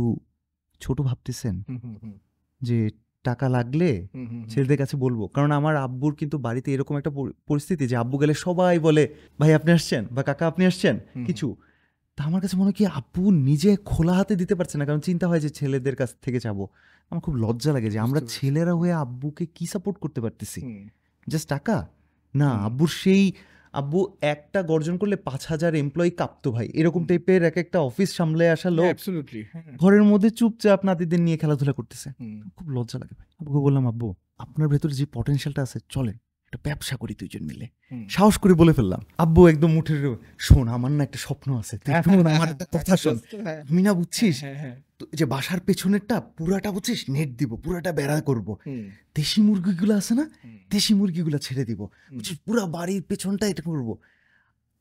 ছোট ভাবতেছেন হুম, হুম, হুম, যে টাকা লাগলে হুম, হুম, ছেলেদের কাছে বলবো, কারণ আমার আব্বুর কিন্তু বাড়িতে এরকম একটা পরিস্থিতি যে আব্বু গেলে সবাই বলে ভাই আপনি আসছেন বা কাকা আপনি আসছেন হুম, কিছু। তা আমার কাছে মনে হয় কি আব্বু নিজে খোলা হাতে দিতে পারছে না, কারণ চিন্তা হয় যে ছেলেদের কাছ থেকে যাবো। আমার খুব লজ্জা লাগে যে আমরা বুঝতে পেরেছি। ছেলেরা হয়ে আব্বুকে কি সাপোর্ট করতে পারতেছি, হুম, জাস্ট টাকা না। হুম। আব্বুর সেই আব্বু একটা গর্জন করলে 5,000 এমপ্লয়ি কাঁপতো ভাই, এরকম টাইপের এক একটা অফিস সামলে আসা Yeah, লোক absolutely. হ্যাঁ। ঘরের মধ্যে চুপচাপ নাতিদের নিয়ে খেলাধুলা করতেছে। হুম, খুব লজ্জা লাগে ভাই। আব্বুকে বললাম আব্বু আপনার ভেতরে যে পটেনশিয়ালটা আছে চলেন একটা ব্যবসা করি দুইজন মিলে। হুম। সাহস করে বলে ফেললাম। আব্বু একদম উঠে শোন আমার না একটা স্বপ্ন আছে, তুই শোন আমার একটা কথা শোন। হ্যাঁ, আমি না বুঝছিস হ্যাঁ, হ্যাঁ। তো এই যে বাসার পেছনেরটা পুরাটা বুঝছিস নেট দিব, পুরাটা বেড়া করব, হুম, দেশি মুরগিগুলো আছে না হুম। দেশি মুরগিগুলো ছেড়ে দিব, বুঝছিস পুরা বাড়ির পেছনটা এটা করব।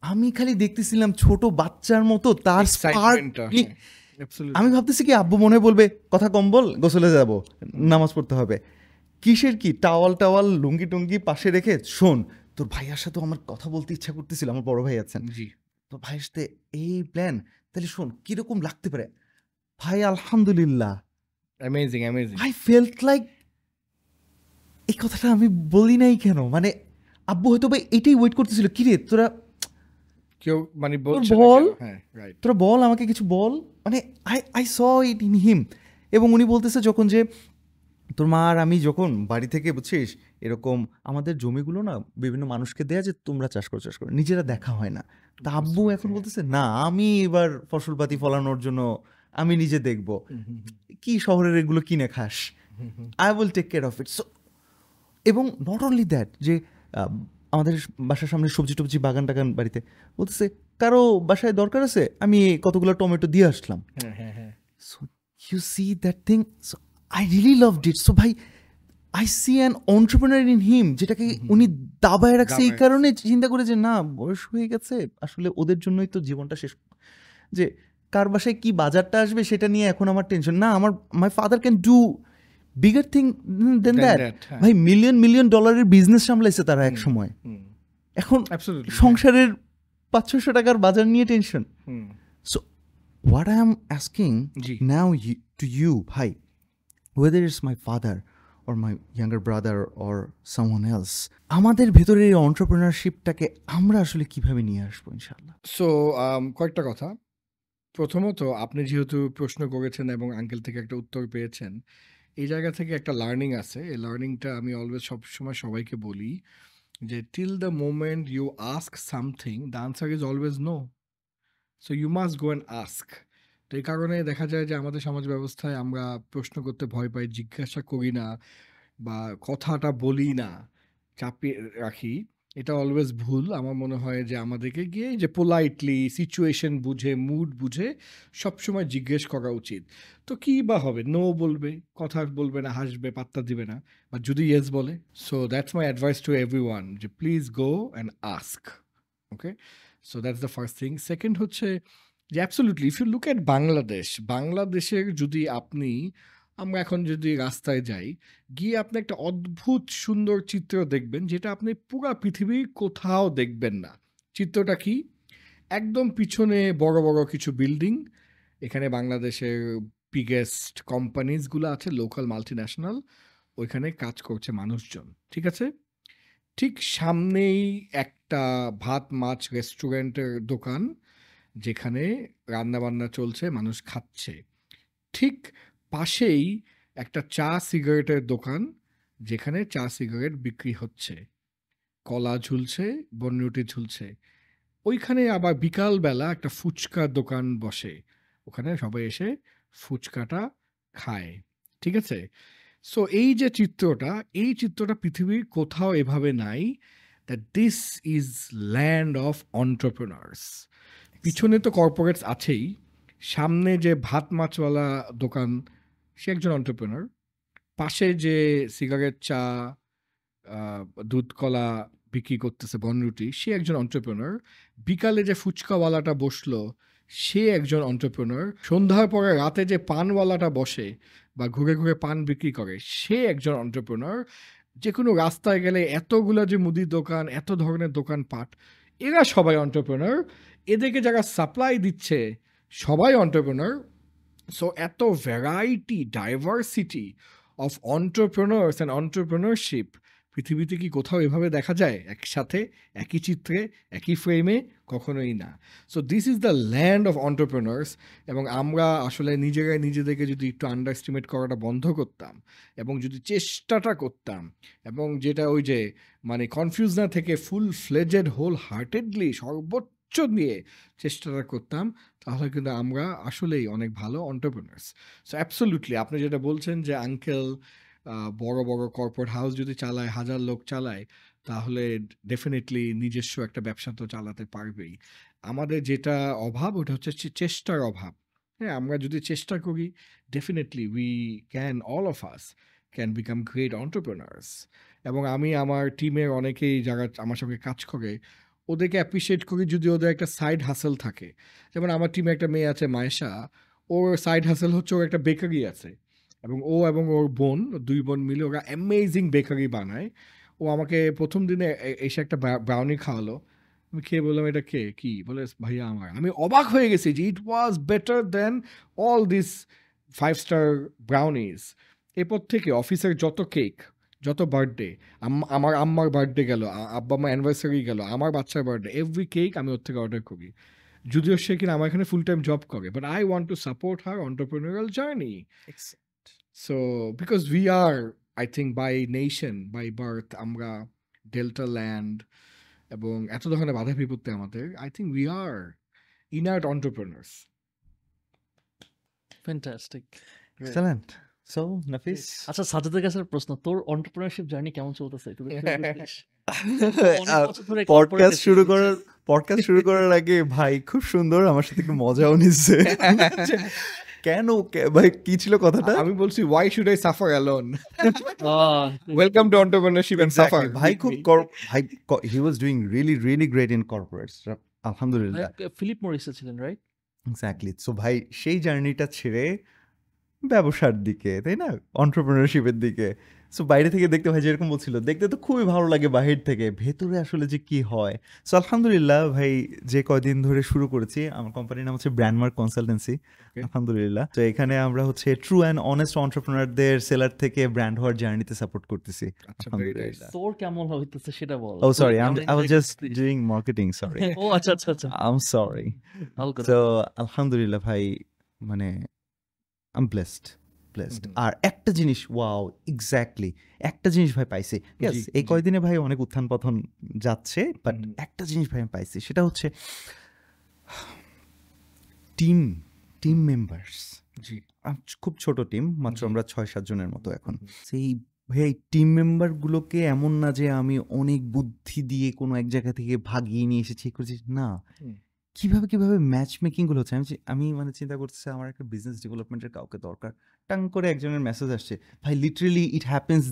আমি খালি দেখতেছিলাম ছোট বাচ্চার মতো তার স্পার্ক। Excitement-টা, হ্যাঁ, absolutely. আমি ভাবতেছি কি আব্বু মনে হয় বলবে কথা কম বল গোসলে যাব নামাজ পড়তে হবে, কিসের কি টাওয়াল টাওয়াল লুঙ্গি টুঙ্গি পাশে রেখে শোন তোর ভাইয়ার সাথে আমার কথা বলতে ইচ্ছা করতেছিল, আমার বড় ভাই আছেন, জি। তোর ভাইয়ের সাথে এই প্ল্যান, তাহলে শোন কিরকম লাগতে পারে। ভাই আলহামদুলিল্লাহ Amazing, amazing. I felt like এই কথাটা আমি বলি নাই কেন, মানে আব্বু হয়তো ভাই এটাই ওয়েট করতেছিল কিরে তোরা কেউ মানে বলছে না বল। কেন? হ্যাঁ, right. তোরা বল আমাকে কিছু বল, মানে I saw it in him. এবং উনি বলতেছে যখন যে তোর মা আর আমি যখন বাড়ি থেকে বুঝছিস এরকম আমাদের জমিগুলো না বিভিন্ন মানুষকে দেয়া যে তোমরা চাষ করো নিজেরা দেখা হয় না, তা আব্বু এখন বলতেছে না আমি এবার ফসলপাতি ফলানোর জন্য আমি নিজে দেখব, কি শহরের এগুলো কিনে খাস, I will take care of it. So এবং নট অনলি দ্যাট যে আমাদের বাসার সামনে সবজি টবজি বাগান টাগান বাড়িতে বলতেছে কারো বাসায় দরকার আছে আমি কতগুলো টমেটো দিয়ে আসলাম। হ্যাঁ, হ্যাঁ, হ্যাঁ। So you see that thing? So I really loved it. So ভাই I see an entrepreneur in him, যেটাকে উনি দাবায় রাখছে এই দাবায় কারণে চিন্তা করে যে না বয়স হয়ে গেছে আসলে ওদের জন্যই তো জীবনটা শেষ, যে কার বাসায় কি বাজারটা আসবে সেটা নিয়ে এখন আমার টেনশন না, আমার my father can do bigger thing then that. হ্যাঁ। ভাই মিলিয়ন ডলারের বিজনেস সামলাইছে তারা এক সময়, হুম, এখন absolutely, হ্যাঁ। সংসারের 500-600 টাকার বাজার নিয়ে tension. Hmm, So, what I am asking G. now to you, bhai, whether it's my father or my younger brother or someone else, আমাদের ভেতরে এই অন্টারপ্রেনারশিপটাকে আমরা আসলে কিভাবে নিয়ে আসবো ইনশাআল্লাহ? সো কয়েকটা কথা। প্রথমত আপনি যেহেতু প্রশ্ন করেছেন এবং আঙ্কেল থেকে একটা উত্তর পেয়েছেন, এই জায়গা থেকে একটা লার্নিং আছে। এই লার্নিংটা আমি অলওয়েজ সবসময় সবাইকে বলি যে till the moment you ask something the answer is always no. So you must go and ask. তো এই কারণে দেখা যায় যে আমাদের সমাজ ব্যবস্থায় আমরা প্রশ্ন করতে ভয় পাই, জিজ্ঞাসা করি না বা কথাটা বলি না, চাপিয়ে রাখি। এটা অলওয়েজ ভুল। আমার মনে হয় যে আমাদেরকে গিয়ে যে পোলাইটলি সিচুয়েশন বুঝে, মুড বুঝে সবসময় জিজ্ঞেস করা উচিত। তো কী বা হবে? নো বলবে, কথা বলবে না, হাসবে, পাত্তা দিবে না। বা যদি ইয়েস বলে, so that's my advice to everyone যে please go and ask. Okay? So that's the first thing. Second হচ্ছে যে absolutely if you look at Bangladesh, বাংলাদেশের যদি আপনি, আমরা এখন যদি রাস্তায় যাই, গিয়ে আপনি একটা অদ্ভুত সুন্দর চিত্র দেখবেন যেটা আপনি পুরো পৃথিবীর কোথাও দেখবেন না। চিত্রটা কি? একদম পিছনে বড় বড় কিছু বিল্ডিং, এখানে বাংলাদেশের বিগেস্ট কোম্পানিজগুলো আছে, লোকাল মাল্টিন্যাশনাল, ওইখানে কাজ করছে মানুষজন, ঠিক আছে? ঠিক সামনেই একটা ভাত মাছ রেস্টুরেন্টের দোকান, যেখানে রান্নাবান্না চলছে, মানুষ খাচ্ছে। ঠিক পাশেই একটা চা সিগারেটের দোকান, যেখানে চা সিগারেট বিক্রি হচ্ছে, কলা ঝুলছে, বনরুটি ঝুলছে। ওইখানে আবার বিকালবেলা একটা ফুচকার দোকান বসে, ওখানে সবাই এসে ফুচকাটা খায়, ঠিক আছে? সো এই যে চিত্রটা, এই চিত্রটা পৃথিবীর কোথাও এভাবে নাই। That this is land of entrepreneurs. পিছনে তো কর্পোরেটস আছেই, সামনে যে ভাত মাছওয়ালা দোকান, সে একজন অন্টারপ্রেনার। পাশে যে সিগারেট, চা, দুধ কলা বিক্রি করতেছে, বনরুটি, সে একজন অন্টারপ্রেনার। বিকালে যে ফুচকাওয়ালাটা বসলো, সে একজন অন্টারপ্রেনার। সন্ধ্যার পরে রাতে যে পানওয়ালাটা বসে বা ঘুরে ঘুরে পান বিক্রি করে, সে একজন অন্টারপ্রেনার। যে কোনো রাস্তায় গেলে এতগুলো যে মুদির দোকান, এত ধরনের দোকানপাট, এরা সবাই অন্টারপ্রেনার। এদেরকে যারা সাপ্লাই দিচ্ছে, সবাই অন্টারপ্রেনার। সো এত variety, diversity of entrepreneurs and entrepreneurship পৃথিবীতে কি কোথাও এভাবে দেখা যায় একসাথে, একই চিত্রে, একই ফ্রেমে? কখনোই না। So this is the land of entrepreneurs. এবং আমরা আসলে নিজেরাই নিজেদেরকে যদি একটু আন্ডার এস্টিমেট করাটা বন্ধ করতাম এবং যদি চেষ্টাটা করতাম, এবং যেটা ওই যে মানে কনফিউজ না থেকে ফুল ফ্লেজেড, হোল হার্টেডলি সর্বোচ্চ দিয়ে চেষ্টাটা করতাম, তাহলে কিন্তু আমরা আসলেই অনেক ভালো অন্টারপ্রেনার্স। সো অ্যাবসোলিউটলি আপনি যেটা বলছেন যে আঙ্কেল বড় বড় কর্পোরেট হাউস যদি চালায়, 1000 লোক চালায়, তাহলে ডেফিনেটলি নিজস্ব একটা ব্যবসা তো চালাতে পারবেই। আমাদের যেটা অভাব, ওটা হচ্ছে চেষ্টার অভাব। হ্যাঁ, আমরা যদি চেষ্টা করি, definitely we can, all of us can become great entrepreneurs. এবং আমি আমার টিমের অনেকেই যারা আমার সঙ্গে কাজ করে, ওদেরকে অ্যাপ্রিসিয়েট করি যদি ওদের একটা সাইড হাসেল থাকে। যেমন আমার টিমে একটা মেয়ে আছে, মায়েশা, ওর সাইড হাসেল হচ্ছে ওর একটা বেকারি আছে, এবং ও এবং ওর বোন, 2 বোন মিলে ওরা অ্যামেজিং বেকারি বানায়। ও আমাকে প্রথম দিনে এসে একটা ব্রাউনি খাওয়ালো। আমি খেয়ে বললাম, এটা কে, কি বলে? ভাইয়া আমার। আমি অবাক হয়ে গেছি যে it was better than all this 5 star brownies. এরপর থেকে অফিসের যত কেক, যত বার্থডে, আমার আম্মার বার্থডে গেল, আব্বা আমার অ্যানিভার্সারি গেল, আমার বাচ্চার বার্থডে, এভরি কেক আমি ওর থেকে অর্ডার করি। যদিও সে কিনা আমার এখানে ফুল টাইম জব করে, but I want to support her entrepreneurial journey. So because we are, I think by nation, by birth আমরা ডেল্টা ল্যান্ড, এবং এত ধরনের বাধা বিপত্তি আমাদের, I think we are inert entrepreneurs. Fantastic. Excellent. So Nafis, আচ্ছা, সাজ্জাদের কাছে একটা প্রশ্ন, তোর এন্টারপ্রেনারশিপ জার্নি কেমন চলতেছে? একটু পডকাস্ট শুরু করার আগে ভাই খুব সুন্দর আমার সাথে একটু মজাও নিচ্ছে। কেন ভাই, কি ছিল কথাটা? আমি বলছি, why should I suffer alone? Welcome to entrepreneurship and suffer. ভাই খুব ভাই, he was doing really great in corporates, আলহামদুলিল্লাহ। ফিলিপ মরিসে ছিলেন, রাইট? এক্স্যাক্টলি। সো ভাই সেই জার্নিটা ছেড়ে ব্যবসার দিকে, তাই না, অন্টারপ্রেনারশিপের দিকে। সো বাইরে থেকে দেখতে ভাই যেরকম বলছিল, দেখতে তো খুবই ভালো লাগে বাহির থেকে, ভেতরে আসলে যে কি হয়। সো আলহামদুলিল্লাহ ভাই, যে কয়দিন ধরে শুরু করেছি, আমার কোম্পানির নাম হচ্ছে ব্র্যান্ডমার্ক কনসালটেন্সি। আলহামদুলিল্লাহ। তো এখানে আমরা হচ্ছে ট্রু অ্যান্ড অনেস্ট অন্টারপ্রেনারদের সেলার থেকে ব্র্যান্ড হওয়ার জার্নিতে সাপোর্ট করতেছি। আলহামদুলিল্লাহ। তোর কেমন হইতেছে সেটা বল। ও sorry, I was just doing marketing, sorry. ও আচ্ছা আচ্ছা আচ্ছা, I'm sorry. তো আলহামদুলিল্লাহ ভাই, মানে I'm blessed. আর একটা জিনিস, ওয়াও, এক্স্যাক্টলি একটা জিনিস ভাই পাইছি। এই কয়দিনে ভাই অনেক উত্থান পতন যাচ্ছে, বাট একটা জিনিস ভাই আমি পাইছি, সেটা হচ্ছে টিম মেম্বার্স, জি। খুব ছোট টিম, মাত্র জি। আমরা 6-7 জনের মতো এখন। সেই ভাই টিম মেম্বার গুলোকে এমন না যে আমি অনেক বুদ্ধি দিয়ে কোনো এক জায়গা থেকে ভাগিয়ে নিয়ে এসেছি করেছি, না, হুম। কিভাবে ম্যাচ মেকিং গুলো হচ্ছে। আমি মানে চিন্তা করতেছি আমার একটা বিজনেস ডেভেলপমেন্টের কাউকে দরকার, টাং করে একজনের মেসেজ আসছে, ভাই literally it happens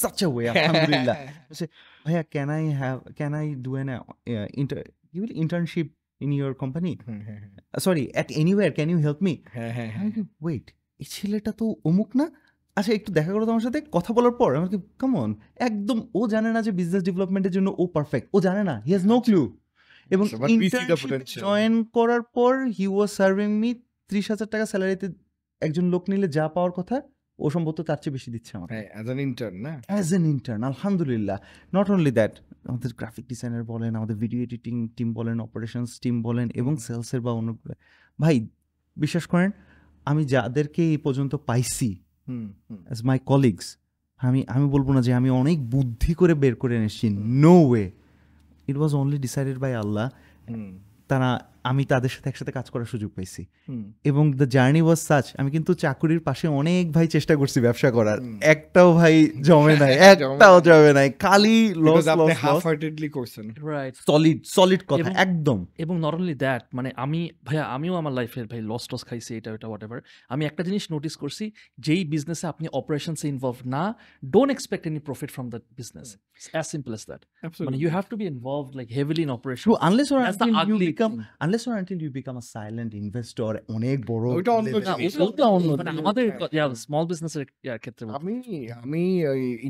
such a way, alhamdulillah. I say, Bhaiya, can I do an internship in your company? Sorry, at anywhere, can you help me? Wait, এই ছেলেটা তো অমুক না, আচ্ছা একটু দেখা করো তোমার সাথে। কথা বলার পর আমাকে কামন, একদম ও জানে না যে বিজনেস ডেভেলপমেন্টের জন্য ও পারফেক্ট, ও জানে না, হি হ্যাজ নো ক্লু। এবং So, but we see the ইন্টার্নশিপে potential. Join করার পর হি ওয়াজ সার্ভিং মি 30,000 টাকা স্যালারিতে। একজন লোক নিলে যা পাওয়ার কথা ও সম্ভবত তার চেয়ে বেশি দিচ্ছে আমাকে হ্যাঁ, as an intern না? অ্যাজ এন ইন্টার্ন, আলহামদুলিল্লাহ। নট অনলি দ্যাট, আমাদের গ্রাফিক ডিজাইনার বলেন, আমাদের ভিডিও এডিটিং টিম বলেন, অপারেশনস টিম বলেন, এবং সেলসের বা অন্য, ভাই বিশ্বাস করেন আমি যাদেরকে এই পর্যন্ত পাইছি অ্যাজ মাই কলিগস, আমি বলবো না যে আমি অনেক বুদ্ধি করে বের করে এনেছি, no way, it was only decided by Allah. তারা, আমি তাদের সাথে একসাথে কাজ করার সুযোগ পাইছি, এবং দ্য জার্নি ওয়াজ সাচ। আমি কিন্তু চাকুরির পাশে অনেক ভাই চেষ্টা করছি ব্যবসা করার, একটাও ভাই জমে নাই, একটাও জমে নাই, খালি লস লস half heartedly করছেন। রাইট। সলিড কথা একদম। এবং নট অনলি দ্যাট, মানে আমিও আমার লাইফের ভাই লস খাইছি, এটা হোয়াট এভার। আমি একটা জিনিস নোটিস করছি, যেই বিজনেসে আপনি অপারেশনসে ইনভলভ না, don't expect any profit from that business, as simple as that. মানে you have to be involve like heavily in operation, unless or That's the until you ugly become thing. until you become a silent investor, অনেক বড় ওইটা অন্য level- জিনিস। মানে আমাদের small বিজনেসের ক্ষেত্রে আমি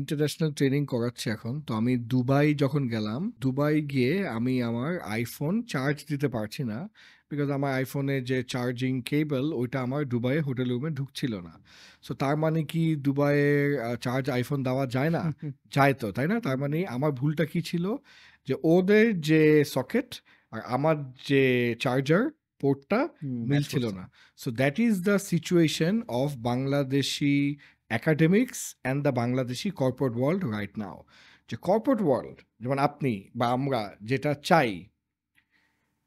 ইন্টারন্যাশনাল ট্রেনিং করাচ্ছি এখন। তো আমি দুবাই যখন গেলাম, দুবাই গিয়ে আমি আমার আইফোন চার্জ দিতে পারছি না, বিকজ আমার আইফোনের যে চার্জিং কেবল ওইটা আমার দুবাইয়ে হোটেল রুমে ঢুকছিল না। সো তার মানে কি দুবাইয়ে চার্জ আইফোন দেওয়া যায় না? যায় তো, তাই না? তার মানে আমার ভুলটা কি ছিল, যে ওদের যে সকেট আর আমার যে চার্জার পোর্টটা মিলছিল না। So that is the situation of Bangladeshi academics and the Bangladeshi corporate world right now. যে corporate world, যেমন আপনি বা আমরা যেটা চাই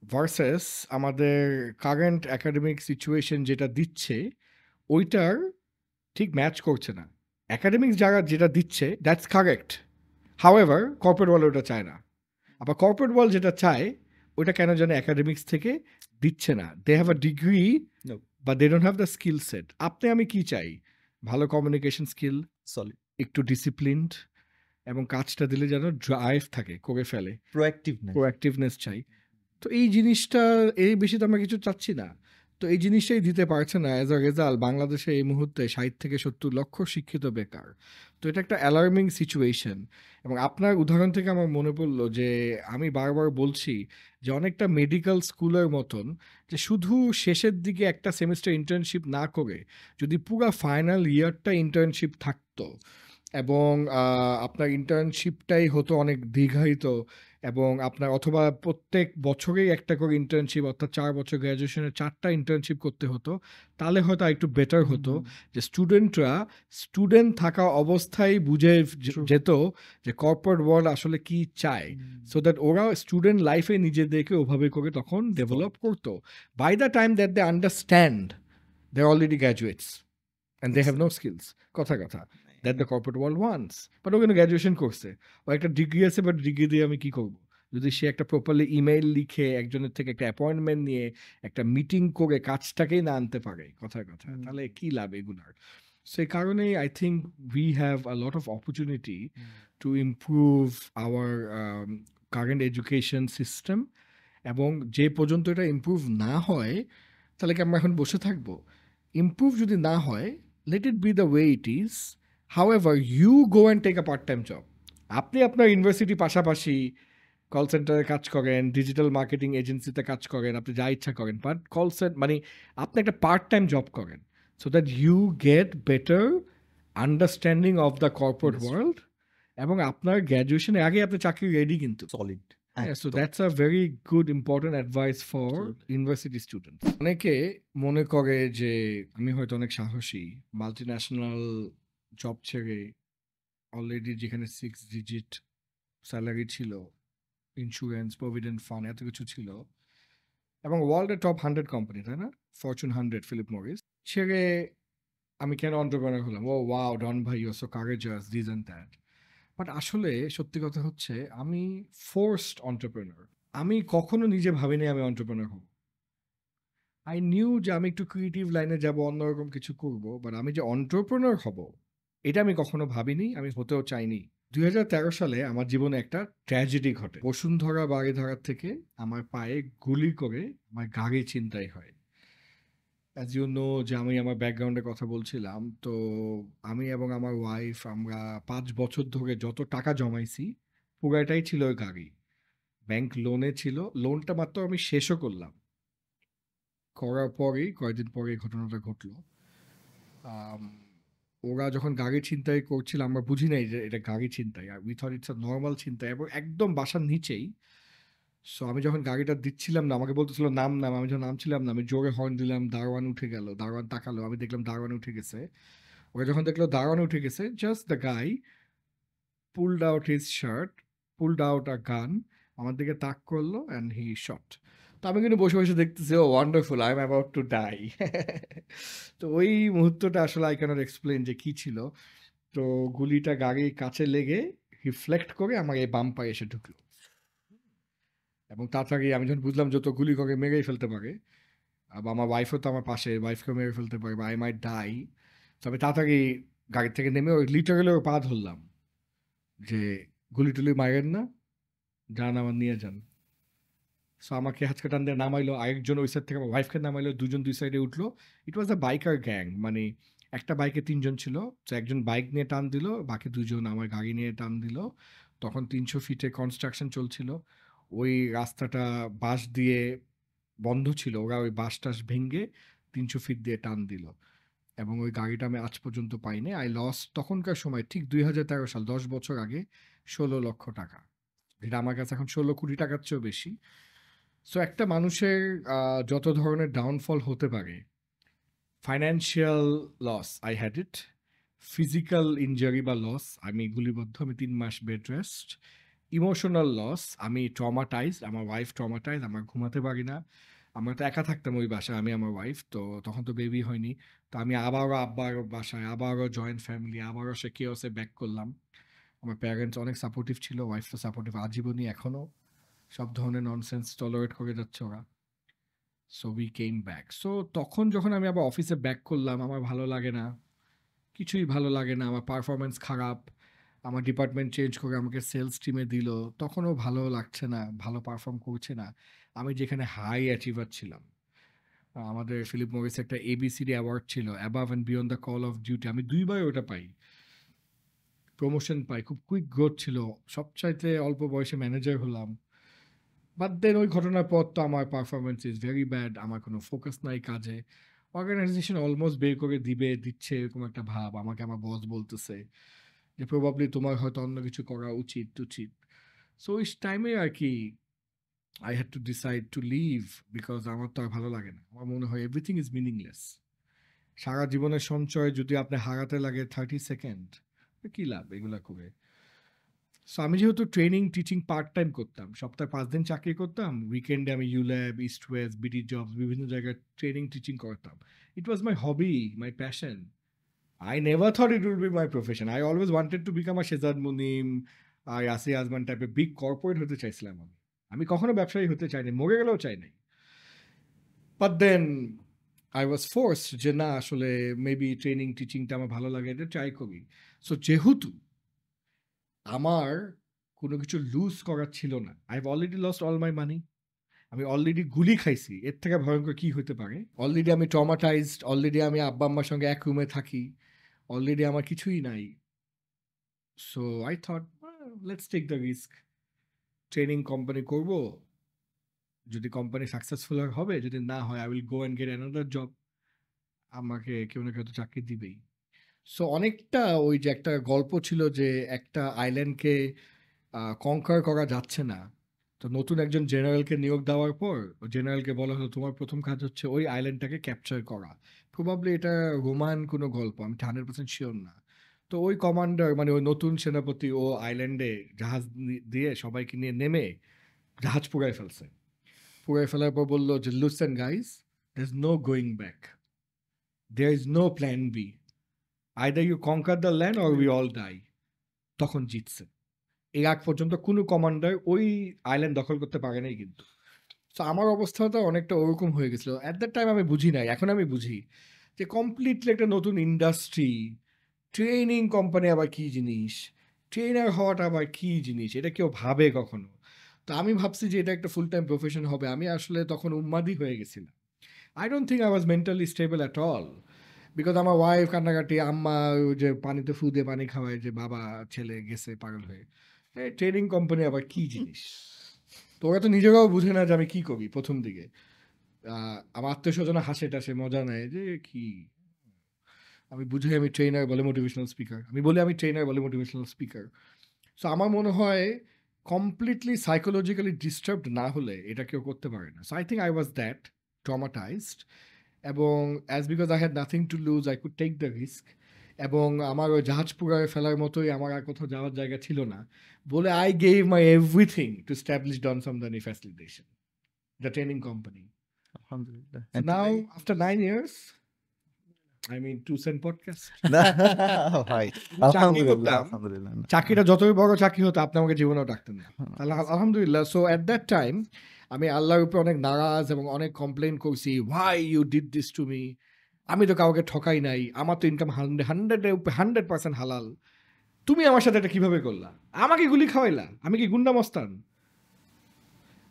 ভার্সেস আমাদের কারেন্ট একাডেমিক সিচুয়েশন যেটা দিচ্ছে, ওইটার ঠিক ম্যাচ করছে না। একাডেমিক্স যারা যেটা দিচ্ছে that's correct, however corporate world ওটা চায় না। আবার কর্পোরেট ওয়ার্ল্ড যেটা চায় ওইটা কেন যেন একাডেমিক্স থেকে দিচ্ছে না। They have a degree but they don't have the skill set. আপনি আমি কি চাই? ভালো কমিউনিকেশন স্কিল, solid একটু ডিসিপ্লিনড, এবং কাজটা দিলে যেন ড্রাইভ থাকে, করে ফেলে, proactiveness প্রোঅ্যাক্টিভনেস চাই। তো এই জিনিসটা, এই বেশি তো আমরা কিছু চাচ্ছি না। তো এই জিনিসটাই দিতে পারছে না। অ্যাজ আ রেজাল্ট বাংলাদেশে এই মুহূর্তে 60 থেকে 70 লক্ষ শিক্ষিত বেকার। তো এটা একটা অ্যালার্মিং সিচুয়েশন। এবং আপনার উদাহরণ থেকে আমার মনে পড়লো যে আমি বারবার বলছি যে অনেকটা মেডিকেল স্কুলের মতন, যে শুধু শেষের দিকে একটা সেমিস্টার ইন্টার্নশিপ না করে যদি পুরো ফাইনাল ইয়ারটা ইন্টার্নশিপ থাকতো, এবং আপনার ইন্টার্নশিপটাই হতো অনেক দীর্ঘায়িত, এবং আপনার অথবা প্রত্যেক বছরেই একটা করে ইন্টার্নশিপ, অর্থাৎ 4 বছর গ্র্যাজুয়েশনের 4টা ইন্টার্নশিপ করতে হতো, তাহলে হয়তো একটু বেটার হতো। যে স্টুডেন্টরা স্টুডেন্ট থাকা অবস্থায় বুঝে যেত যে কর্পোরেট ওয়ার্ল্ড আসলে কি চায়, সো দ্যাট ওরা স্টুডেন্ট লাইফে নিজেদেরকে ওভাবে করে তখন ডেভেলপ করতো। By the time that they understand they already graduates and they have no skills, কথা that the corporate world wants. But ও কিন্তু গ্র্যাজুয়েশন করছে, ও একটা ডিগ্রি আছে, বাট ডিগ্রি দিয়ে আমি কি করবো? যদি সে একটা প্রপারলি ইমেইল লিখে একজনের থেকে একটা অ্যাপয়েন্টমেন্ট নিয়ে একটা মিটিং করে কাজটাকেই না আনতে পারে, তাহলে কি লাভ এগুলার? সেই কারণে I think we have a lot of opportunity to improve hour current education system. এবং যে পর্যন্ত এটা ইমপ্রুভ না হয়, তাহলে কি আমরা এখন বসে থাকবো? ইমপ্রুভ যদি না হয়, let it be the way it is. However, you go and take a part-time job. আপনি আপনার ইউনিভার্সিটি পাশাপাশি কল সেন্টারে কাজ করেন, ডিজিটাল মার্কেটিং এজেন্সিতে কাজ করেন, আপনি যা ইচ্ছা করেন, বাট কল সেন্টার মানে আপনি একটা পার্ট টাইম জব করেন, so that you get better understanding of the corporate world, এবং আপনার গ্র্যাজুয়েশনের আগে আপনি চাকরি রেডি কিন্তু। solid So that's a very good important advice for university students. অনেকে মনে করে যে আমি হয়তো অনেক সাহসী, মাল্টিন্যাশনাল জব ছেড়ে অলরেডি যেখানে 6 ডিজিট স্যালারি ছিল, ইন্স্যুরেন্স, প্রভিডেন্ট ফান্ড, এত কিছু ছিল, এবং ওয়ার্ল্ডের টপ 100 কোম্পানি, তাই না? Fortune 100, Philip Morris. ছেড়ে আমি কেন এন্টারপ্রেনার হলাম? ও ওয়াও, ডন ভাই, you are so courageous, this and that. But আসলে সত্যি কথা হচ্ছে আমি ফোর্সড এন্টারপ্রেনার। আমি কখনো নিজে ভাবিনি আমি এন্টারপ্রেনার হব। আই নিউ যে আমি একটু ক্রিয়েটিভ লাইনে যাব, অন্যরকম কিছু করব, বাট আমি যে এন্টারপ্রেনার হব এটা আমি কখনো ভাবিনি, আমি হতেও চাইনি। 2013 সালে আমার জীবনে একটা ট্র্যাজেডি ঘটে। বসুন্ধরা বাড়িধারার থেকে আমার পায়ে গুলি করে আমার গাড়ি ছিনতাই হয়। অ্যাজ ইউ নো যে আমি আমার ব্যাকগ্রাউন্ডের কথা বলছিলাম, তো আমি এবং আমার ওয়াইফ আমরা 5 বছর ধরে যত টাকা জমাইছি পুরাটাই ছিল ওই গাড়ি। ব্যাংক লোনে ছিল, লোনটা মাত্র আমি শেষও করলাম। করার পরেই কয়েকদিন পরে এই ঘটনাটা ঘটলো। আম, ওরা যখন গাড়ি ছিনতাই করছিল আমরা বুঝি নাই যে এটা গাড়ি ছিনতাই, আর we thought it's a normal ছিনতাই, এবং একদম বাসার নিচেই। সো আমি যখন গাড়িটা দিচ্ছিলাম না, আমাকে বলতেছিল নাম নাম, আমি যখন নামছিলাম না, আমি জোরে হর্ন দিলাম, দারোয়ান উঠে গেল, দারোয়ান তাকালো, আমি দেখলাম দারোয়ান উঠে গেছে। ওরা যখন দেখলো দারোয়ান উঠে গেছে, just the guy pulled out his shirt, pulled out আ গান, আমার দিকে তাক করলো অ্যান্ড হি শট। তো আমি কিন্তু বসে বসে দেখতেছি, ও wonderful, I am about to die. তো ওই মুহূর্তটা আসলে আই ক্যানট এক্সপ্লেন যে কি ছিল। তো গুলিটা গাড়ির কাছে লেগে রিফ্লেক্ট করে আমার এই বাম পায়ে এসে ঢুকলো, এবং তাড়াতাড়ি আমি যখন বুঝলাম যে তো গুলি করে মেরেই ফেলতে পারে, বা আমার ওয়াইফও তো আমার পাশে, ওয়াইফকেও মেরে ফেলতে পারে, বা আই মাইট ডাই। তো আমি তাড়াতাড়ি গাড়ির থেকে নেমে ওই লিটারেলি ওর পা ধরলাম যে গুলি টুলি মারেন না, যান আমার নিয়ে যান। সো আমাকে হাঁচকা টান দিয়ে নামাইলো, আরেকজন ওই সাইড থেকে আমার ওয়াইফকে নামাইলো, দুজন দুই সাইডে উঠলো। ইট ওয়াজ আ বাইকার গ্যাং, মানে একটা বাইকে 3 জন ছিল। তো একজন বাইক নিয়ে টান দিল, বাকি 2 জন আমার গাড়ি নিয়ে টান দিল। তখন 300 ফিটে কনস্ট্রাকশন চলছিল, ওই রাস্তাটা বাঁশ দিয়ে বন্ধ ছিল, ওরা ওই বাঁশ টাস ভেঙে 300 ফিট দিয়ে টান দিল, এবং ওই গাড়িটা আমি আজ পর্যন্ত পাইনি। আই লস তখনকার সময় ঠিক 2013 সাল, 10 বছর আগে, 16 লক্ষ টাকা, যেটা আমার কাছে এখন 16 কোটি টাকার চেয়েও বেশি। সো একটা মানুষের যত ধরনের ডাউনফল হতে পারে, financial loss I had it, physical injury বা লস, আমি গুলিবদ্ধ, আমি 3 মাস বেড রেস্ট, ইমোশনাল লস, আমি ট্রমাটাইজড, আমার ওয়াইফ ট্রমাটাইজ, আমার ঘুমাতে পারি না। আমরা তো একা থাকতাম ওই বাসায়, আমি আমার ওয়াইফ, তো তখন তো বেবি হয়নি। তো আমি আবারও আব্বার বাসায়, আবারও জয়েন্ট ফ্যামিলি, আবারও সে কেওসে ব্যাক করলাম। আমার প্যারেন্টস অনেক সাপোর্টিভ ছিল, ওয়াইফ তো সাপোর্টিভ আজীবনই, এখনও সব ধরনের ননসেন্স টলারেট করে যাচ্ছে ওরা। So we came back. So তখন যখন আমি আবার অফিসে ব্যাক করলাম, আমার ভালো লাগে না, কিছুই ভালো লাগে না, আমার পারফরমেন্স খারাপ, আমার ডিপার্টমেন্ট চেঞ্জ করে আমাকে সেলস টিমে দিল, তখনও ভালো লাগছে না, ভালো পারফর্ম করছে না। আমি যেখানে হাই অ্যাচিভার ছিলাম, আমাদের ফিলিপ মরিস একটা এবিসিডি অ্যাওয়ার্ড ছিল, above and beyond the call of duty, আমি 2বার ওটা পাই, প্রমোশন পাই, খুব কুইক গ্রোথ ছিল, সবচাইতে অল্প বয়সে ম্যানেজার হলাম। বাট দেন ওই ঘটনার পর তো আমার পারফরমেন্স ইজ ভেরি ব্যাড, আমার কোনো ফোকাস নাই কাজে, অর্গানাইজেশন অলমোস্ট বের করে দিচ্ছে এরকম একটা ভাব, আমাকে আমার বস বলতেছে যে প্রবাবলি তোমার হয়তো অন্য কিছু করা উচিত উচিত। সো ওই টাইমে আর কি I had to decide to leave, because আমার তো আর ভালো লাগে না, আমার মনে হয় এভরিথিং ইজ মিনিংলেস। সারা জীবনের সঞ্চয় যদি আপনি হারাতে লাগে 30 সেকেন্ড, কী লাভ এগুলা করে। সো আমি যেহেতু ট্রেনিং টিচিং পার্ট টাইম করতাম, সপ্তাহে 5 দিন চাকরি করতাম, উইকেন্ডে আমি ULAB, East West, BD jobs, বিভিন্ন জায়গায় ট্রেনিং টিচিং করতাম। It was my hobby, my passion. I never thought it would be my profession. I always wanted to become a Sazzad Munim, Yassi Azman type of big corporate হতে চাইছিলাম আমি। আমি কখনো ব্যবসায়ী হতে চাইনি, মরে গেলেও চাই নাই। But then I was forced যে না, আসলে মেবি ট্রেনিং টিচিংটা আমার ভালো লাগে, এটা ট্রাই করি। সো যেহেতু আমার কোনো কিছু লুজ করার ছিল না, I have already lost all my money, আমি অলরেডি গুলি খাইছি, এর থেকে ভয়ঙ্কর কি হতে পারে, অলরেডি আমি ট্রমাটাইজড, অলরেডি আমি আব্বা আম্মার সঙ্গে এক রুমে থাকি, অলরেডি আমার কিছুই নাই। So I thought let's take the risk, training company করব, যদি কোম্পানি সাকসেসফুল হবে, যদি না হয় I will go and get another job, আমাকে কেউ না কেউ তো চাকরি দিবেই। সো অনেকটা ওই যে একটা গল্প ছিল যে একটা আইল্যান্ডকে কনকার করা যাচ্ছে না, তো নতুন একজন জেনারেলকে নিয়োগ দেওয়ার পর জেনারেলকে বলা হলো তোমার প্রথম কাজ হচ্ছে ওই আইল্যান্ডটাকে ক্যাপচার করা। প্রবাবলি এটা রোমান কোনো গল্প, আমি 100% শিওর না। তো ওই কমান্ডার, মানে ওই নতুন সেনাপতি, ও আইল্যান্ডে জাহাজ দিয়ে সবাইকে নিয়ে নেমে জাহাজ পুড়ায় ফেলছে। পুড়ে ফেলার পর বললো যে listen guys, there is no going back, there is no plan B, either you conquer the land or we all die. তখন জিতছে। এর আগ পর্যন্ত কোনো কমান্ডার ওই আইল্যান্ড দখল করতে পারে নাই কিন্তু। তো আমার অবস্থাটা অনেকটা ওরকম হয়ে গেছিল। অ্যাট দ্যাট টাইম আমি বুঝি নাই, এখন আমি বুঝি যে কমপ্লিটলি একটা নতুন ইন্ডাস্ট্রি, ট্রেনিং কোম্পানি আবার কী জিনিস, ট্রেনার হওয়াটা আবার কী জিনিস, এটা কেউ ভাবে কখনো? তো আমি ভাবছি যে এটা একটা ফুল টাইম প্রফেশন হবে। আমি আসলে তখন উন্মাদী হয়ে গেছিলাম। I don't think I was mentally stable at all, because আমার ওয়াইফ কান্নাকাটি, আম্মা ওই যে পানিতে ফু দিয়ে পানি খাওয়ায় যে বাবা ছেলে গেছে পাগল হয়ে, ট্রেনিং কোম্পানি আবার কী জিনিস। তো ওরা তো নিজেরাও বুঝে না যে আমি কী করি প্রথম দিকে। আমার আত্মীয় স্বজন হাসে টাসে মজা নেয় যে কি, আমি বুঝি আমি ট্রেনার বলে মোটিভেশনাল স্পিকার, আমি বলি আমি ট্রেনার বলে মোটিভেশনাল স্পিকার। সো আমার মনে হয় কমপ্লিটলি সাইকোলজিক্যালি ডিস্টার্বড না হলে এটা কেউ করতে পারে না। So I think I was that traumatized, এবং as because I had nothing to lose I could take the risk, এবং আমার ওই জাহাজ পুরায় ফেলার মতোই আমার আর কোথাও যাওয়ার জায়গা ছিল না বলে I gave my everything to establish Sumdany Facilitation, the training company. আলহামদুলিল্লাহ। So now, after 9 years, I mean, 2 cent podcast. ভাই চাকরি আলহামদুলিল্লাহ, করতাম, আলহামদুলিল্লাহ। চাকরিটা যতই বড় চাকরি হতো আপনি আমাকে জীবনেও ডাকতেন না। তাহলে আলহামদুলিল্লাহ। সো অ্যাট দ্যাট টাইম আমি আল্লাহর উপরে অনেক নারাজ এবং অনেক কমপ্লেন করছি, why you did this to me. আমি তো কাউকে ঠকাই নাই, আমার তো ইনকাম 100% হালাল, তুমি আমার সাথে এটা কিভাবে করলা? আমাকে গুলি খাওয়াইলা? আমি কি গুন্ডা মস্তান?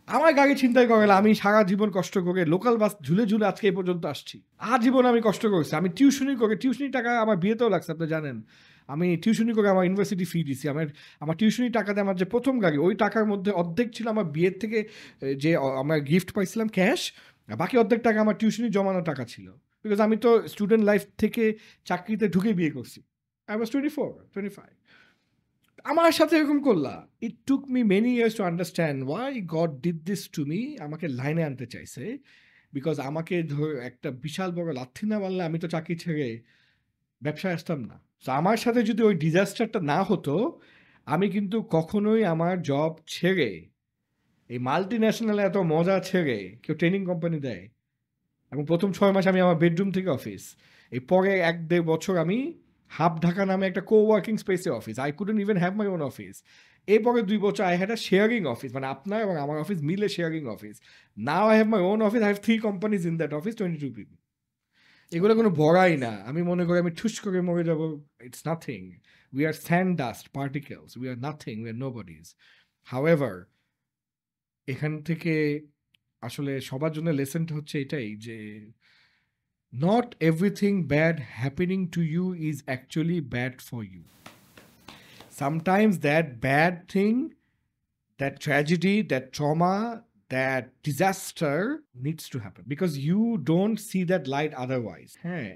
আমার গাড়ি ছিনতাই করাইলা? আমি সারা জীবন কষ্ট করে লোকাল বাস ঝুলে ঝুলে আজকে এই পর্যন্ত আসছি। আজীবন আমি কষ্ট করেছি, আমি টিউশনি করে, টিউশনি টাকা আমার বিয়েতেও লাগছে, আপনি জানেন। আমি টিউশনি করে আমার ইউনিভার্সিটি ফি দিছি। আমার টিউশনি টাকাতে আমার যে প্রথম গাড়ি, ওই টাকার মধ্যে অর্ধেক ছিল আমার বিয়ের থেকে যে আমার গিফট পাইছিলাম ক্যাশ, বাকি অর্ধেক টাকা আমার টিউশনি জমানো টাকা ছিল। বিকজ আমি তো স্টুডেন্ট লাইফ থেকে চাকরিতে ঢুকে বিয়ে করছি। I was 24-25। আমার সাথে এরকম করলা। It took me many years to understand why god did this to me. আমাকে লাইনে আনতে চাইছে, বিকজ আমাকে একটা বিশাল বড় লাথি না মারলে আমি তো চাকরি ছেড়ে ব্যবসায় আসতাম না। তো আমার সাথে যদি ওই ডিজাস্টারটা না হতো, আমি কিন্তু কখনোই আমার জব ছেড়ে, এই মাল্টি ন্যাশনালে এত মজা ছেড়ে, কেউ ট্রেনিং কোম্পানি দেয়, এবং প্রথম 6 মাস আমি আমার বেডরুম থেকে অফিস, এই পরে 1-1.5 বছর আমি হাফ ঢাকা নামে একটা কো-ওয়ার্কিং স্পেসে office, I couldn't even have my own office. এরপরে 2 বছর I had a sharing office, মানে আপনার এবং আমার অফিস মিলে sharing office. Now I have my own office, I have 3 companies in that office, 22 people. এগুলো কোনো বড়াই না। আমি মনে করি আমি ঠুস করে মরে যাবো, it's nothing. We are sand dust particles, we are nothing, we are nobodies. However, এখান থেকে আসলে সবার জন্য লেসনটা হচ্ছে এটাই যে not everything bad happening to you is actually bad for you. Sometimes that bad thing, that tragedy, that trauma, that disaster needs to happen because you don't see that light otherwise.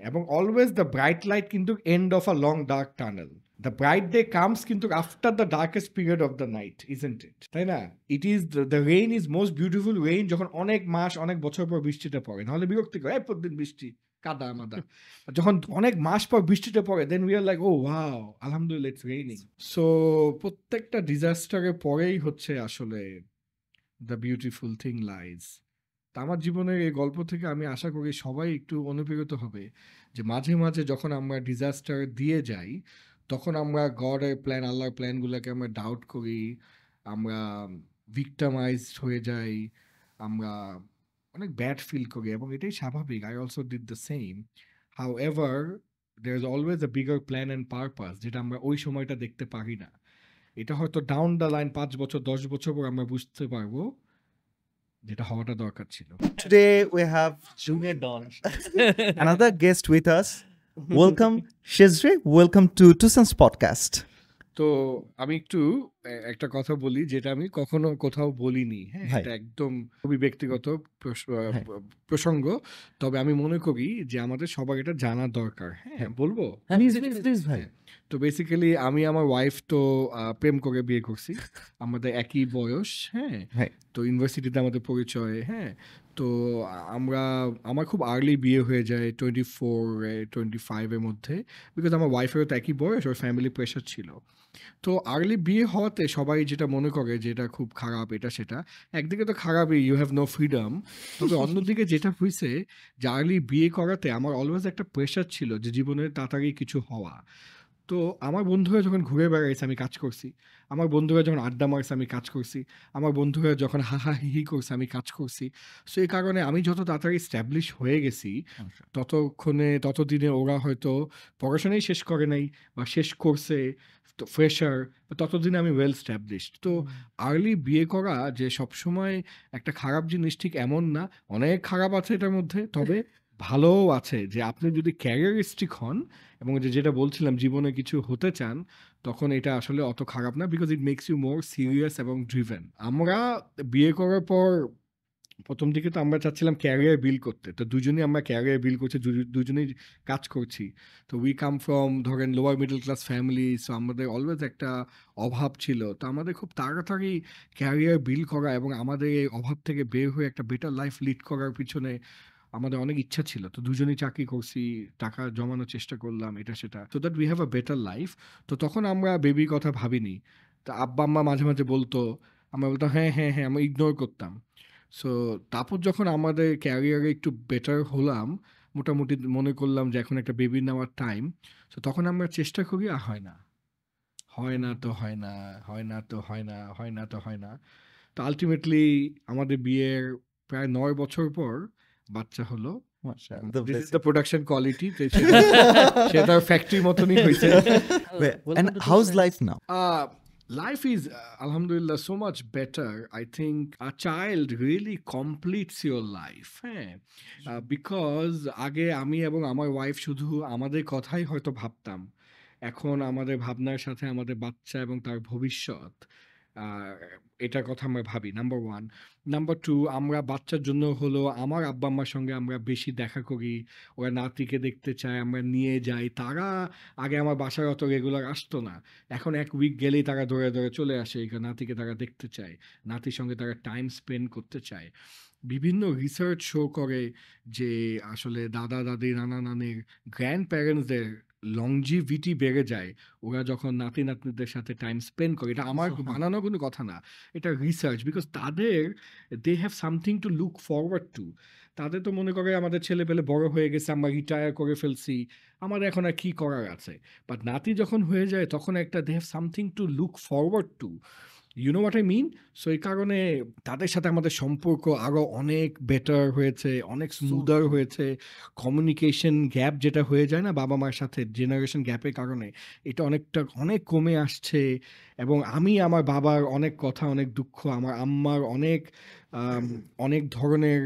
এবং always the bright light কিন্তু end of a long dark tunnel. The bright day comes কিন্তু after the darkest period of the night, isn't it? তাই না? It is the rain is most beautiful rain যখন অনেক মাস অনেক বছর পর বৃষ্টিটা পড়ে, নাহলে বিরক্তিকর, প্রতিদিন বৃষ্টি কাদা মাদা। যখন অনেক মাস পর বৃষ্টিটা পড়ে, then we are like, oh wow, আলহামদুলিল্লাহ ইটস রেইনিং। সো প্রত্যেকটা ডিজাস্টারের পরেই হচ্ছে আসলে দ্য বিউটিফুল থিং লাইজ। তা আমার জীবনের এই গল্প থেকে আমি আশা করি সবাই একটু অনুপ্রেরিত হবে যে মাঝে মাঝে যখন আমরা ডিজাস্টার দিয়ে যাই, তখন আমরা গডের প্ল্যান, আল্লাহর প্ল্যানগুলোকে আমরা ডাউট করি, আমরা ভিক্টিমাইজড হয়ে যাই, আমরা অনেক ব্যাড ফিল করি, এবং এটাই স্বাভাবিক। I also did the same. However there is always a bigger plan and purpose, যেটা আমরা ওই সময়টা দেখতে পারি না। এটা হয়তো ডাউন দ্য লাইন 5 বছর 10 বছর পর আমরা বুঝতে পারবো যেটা হওয়াটা দরকার ছিল। Today we have junior Don. another guest with us. Welcome, Shezri. Welcome to Tusan's podcast. তো আমি একটু একটা কথা বলি যেটা আমি কখনো কোথাও বলিনি। হ্যাঁ, ভাই। এটা একদম খুবই ব্যক্তিগত হ্যাঁ। প্রসঙ্গ। তবে আমি মনে করি যে আমাদের সবার এটা জানা দরকার। হ্যাঁ, বলবো? Please, ভাই। তো বেসিক্যালি আমি আমার ওয়াইফ তো প্রেম করে বিয়ে করছি। আমাদের একই বয়স। হ্যাঁ, হ্যাঁ। তো ইউনিভার্সিটিতে আমাদের পরিচয়। হ্যাঁ, তো আমার খুব আর্লি বিয়ে হয়ে যায় 24-25 এর মধ্যে, বিকজ আমার ওয়াইফেরও তো একই বয়স, ওর ফ্যামিলি প্রেশার ছিল। তো আর্লি বিয়ে হওয়াতে সবাই যেটা মনে করে যে এটা খুব খারাপ, এটা সেটা। একদিকে তো খারাপই, ইউ হ্যাভ নো ফ্রিডম। তবে অন্যদিকে যেটা হইছে যে আর্লি বিয়ে করাতে আমার অলওয়েজ একটা প্রেশার ছিল যে জীবনে তাড়াতাড়ি কিছু হওয়া। তো আমার বন্ধুরা যখন ঘুরে বেড়াইছে আমি কাজ করছি, আমার বন্ধুরা যখন আড্ডা মারছে আমি কাজ করছি, আমার বন্ধুরা যখন হাহা হিহি করছে আমি কাজ করছি। সো এই কারণে আমি যত তাড়াতাড়ি স্ট্যাবলিশ হয়ে গেছি ততদিনে ওরা হয়তো পড়াশোনাই শেষ করে নাই বা শেষ করছে, তো ফ্রেশার, ততদিনে আমি ওয়েল স্ট্যাবলিশড। তো আর্লি বিয়ে করা যে সবসময় একটা খারাপ জিনিস ঠিক এমন না, অনেক খারাপ আছে এটার মধ্যে, তবে ভালোও আছে যে আপনি যদি ক্যারিয়ারিস্টিক হন এবং যেটা বলছিলাম জীবনে কিছু হতে চান, তখন এটা আসলে অত খারাপ না, because it makes you more serious এবং ড্রিভেন। আমরা বিয়ে করার পর প্রথম দিকে তো আমরা চাচ্ছিলাম ক্যারিয়ার বিল্ড করতে, তো দুজনেই আমরা ক্যারিয়ার বিল্ড করছি, দুজনেই কাজ করছি। তো উই কাম ফ্রম ধরেন lower middle class family, so আমাদের অলওয়েজ একটা অভাব ছিল। তো আমাদের খুব তাড়াতাড়ি ক্যারিয়ার বিল্ড করা এবং আমাদের এই অভাব থেকে বের হয়ে একটা বেটার লাইফ লিড করার পিছনে আমাদের অনেক ইচ্ছা ছিল। তো দুজনেই চাকরি করছি, টাকা জমানোর চেষ্টা করলাম, এটা সেটা, so that we have a better life. তো তখন আমরা বেবির কথা ভাবিনি। তো আব্বা আম্মা মাঝে মাঝে বলতো, আমরা বলতাম হ্যাঁ হ্যাঁ হ্যাঁ, আমরা ইগনোর করতাম। সো তারপর যখন আমাদের ক্যারিয়ারে একটু বেটার হলাম, মোটামুটি মনে করলাম যে এখন একটা বেবি নেওয়ার টাইম, সো তখন আমরা চেষ্টা করি, আর হয় না, হয় না তো হয় না, হয় না তো হয় না, হয় না তো হয় না। তো আলটিমেটলি আমাদের বিয়ের প্রায় ৯ বছর পর বাচ্চা হলো। মাশাআল্লাহ, this is blessing. The production quality. সেটা ফ্যাক্টরি মতনই হয়েছে। And how's life now? Life is alhamdulillah so much better. I think a child really completes your life. হ্যাঁ, because আগে আমি এবং আমার ওয়াইফ শুধু আমাদের কথাই হয়তো ভাবতাম, এখন আমাদের ভাবনার সাথে আমাদের বাচ্চা এবং তার ভবিষ্যৎ, আহ, এটার কথা আমরা ভাবি, নাম্বার ওয়ান। নাম্বার টু, আমরা বাচ্চার জন্য হলো আমার আব্বা আম্মার সঙ্গে আমরা বেশি দেখা করি, ওরা নাতিকে দেখতে চায়, আমরা নিয়ে যাই। তারা আগে আমার বাসায় অত রেগুলার আসতো না, এখন এক উইক গেলেই তারা দৌড়ে দৌড়ে চলে আসে, এই নাতিকে তারা দেখতে চায়, নাতির সঙ্গে তারা টাইম স্পেন্ড করতে চায়। বিভিন্ন রিসার্চ শো করে যে আসলে দাদা দাদি নানা নানির গ্র্যান্ড প্যারেন্টসদের লংজিভিটি বেড়ে যায় ওরা যখন নাতি নাতনিদের সাথে টাইম স্পেন্ড করে। এটা আমার বানানো কোনো কথা না, এটা রিসার্চ, বিকজ তাদের they have something to look forward to. তাদের তো মনে করে আমাদের ছেলে পেলে বড় হয়ে গেছে, আমরা রিটায়ার করে ফেলছি, আমাদের এখন আর কী করার আছে। বাট নাতি যখন হয়ে যায় তখন একটা they have something to look forward to, you know what I mean. So এই কারণে তাদের সাথে আমাদের সম্পর্ক আরও অনেক বেটার হয়েছে, অনেক স্মুদার হয়েছে। কমিউনিকেশন গ্যাপ যেটা হয়ে যায় না বাবা মার সাথে, জেনারেশন গ্যাপের কারণে এটা অনেক কমে আসছে। এবং আমি আমার বাবার অনেক কথা, অনেক দুঃখ, আমার আম্মার অনেক ধরনের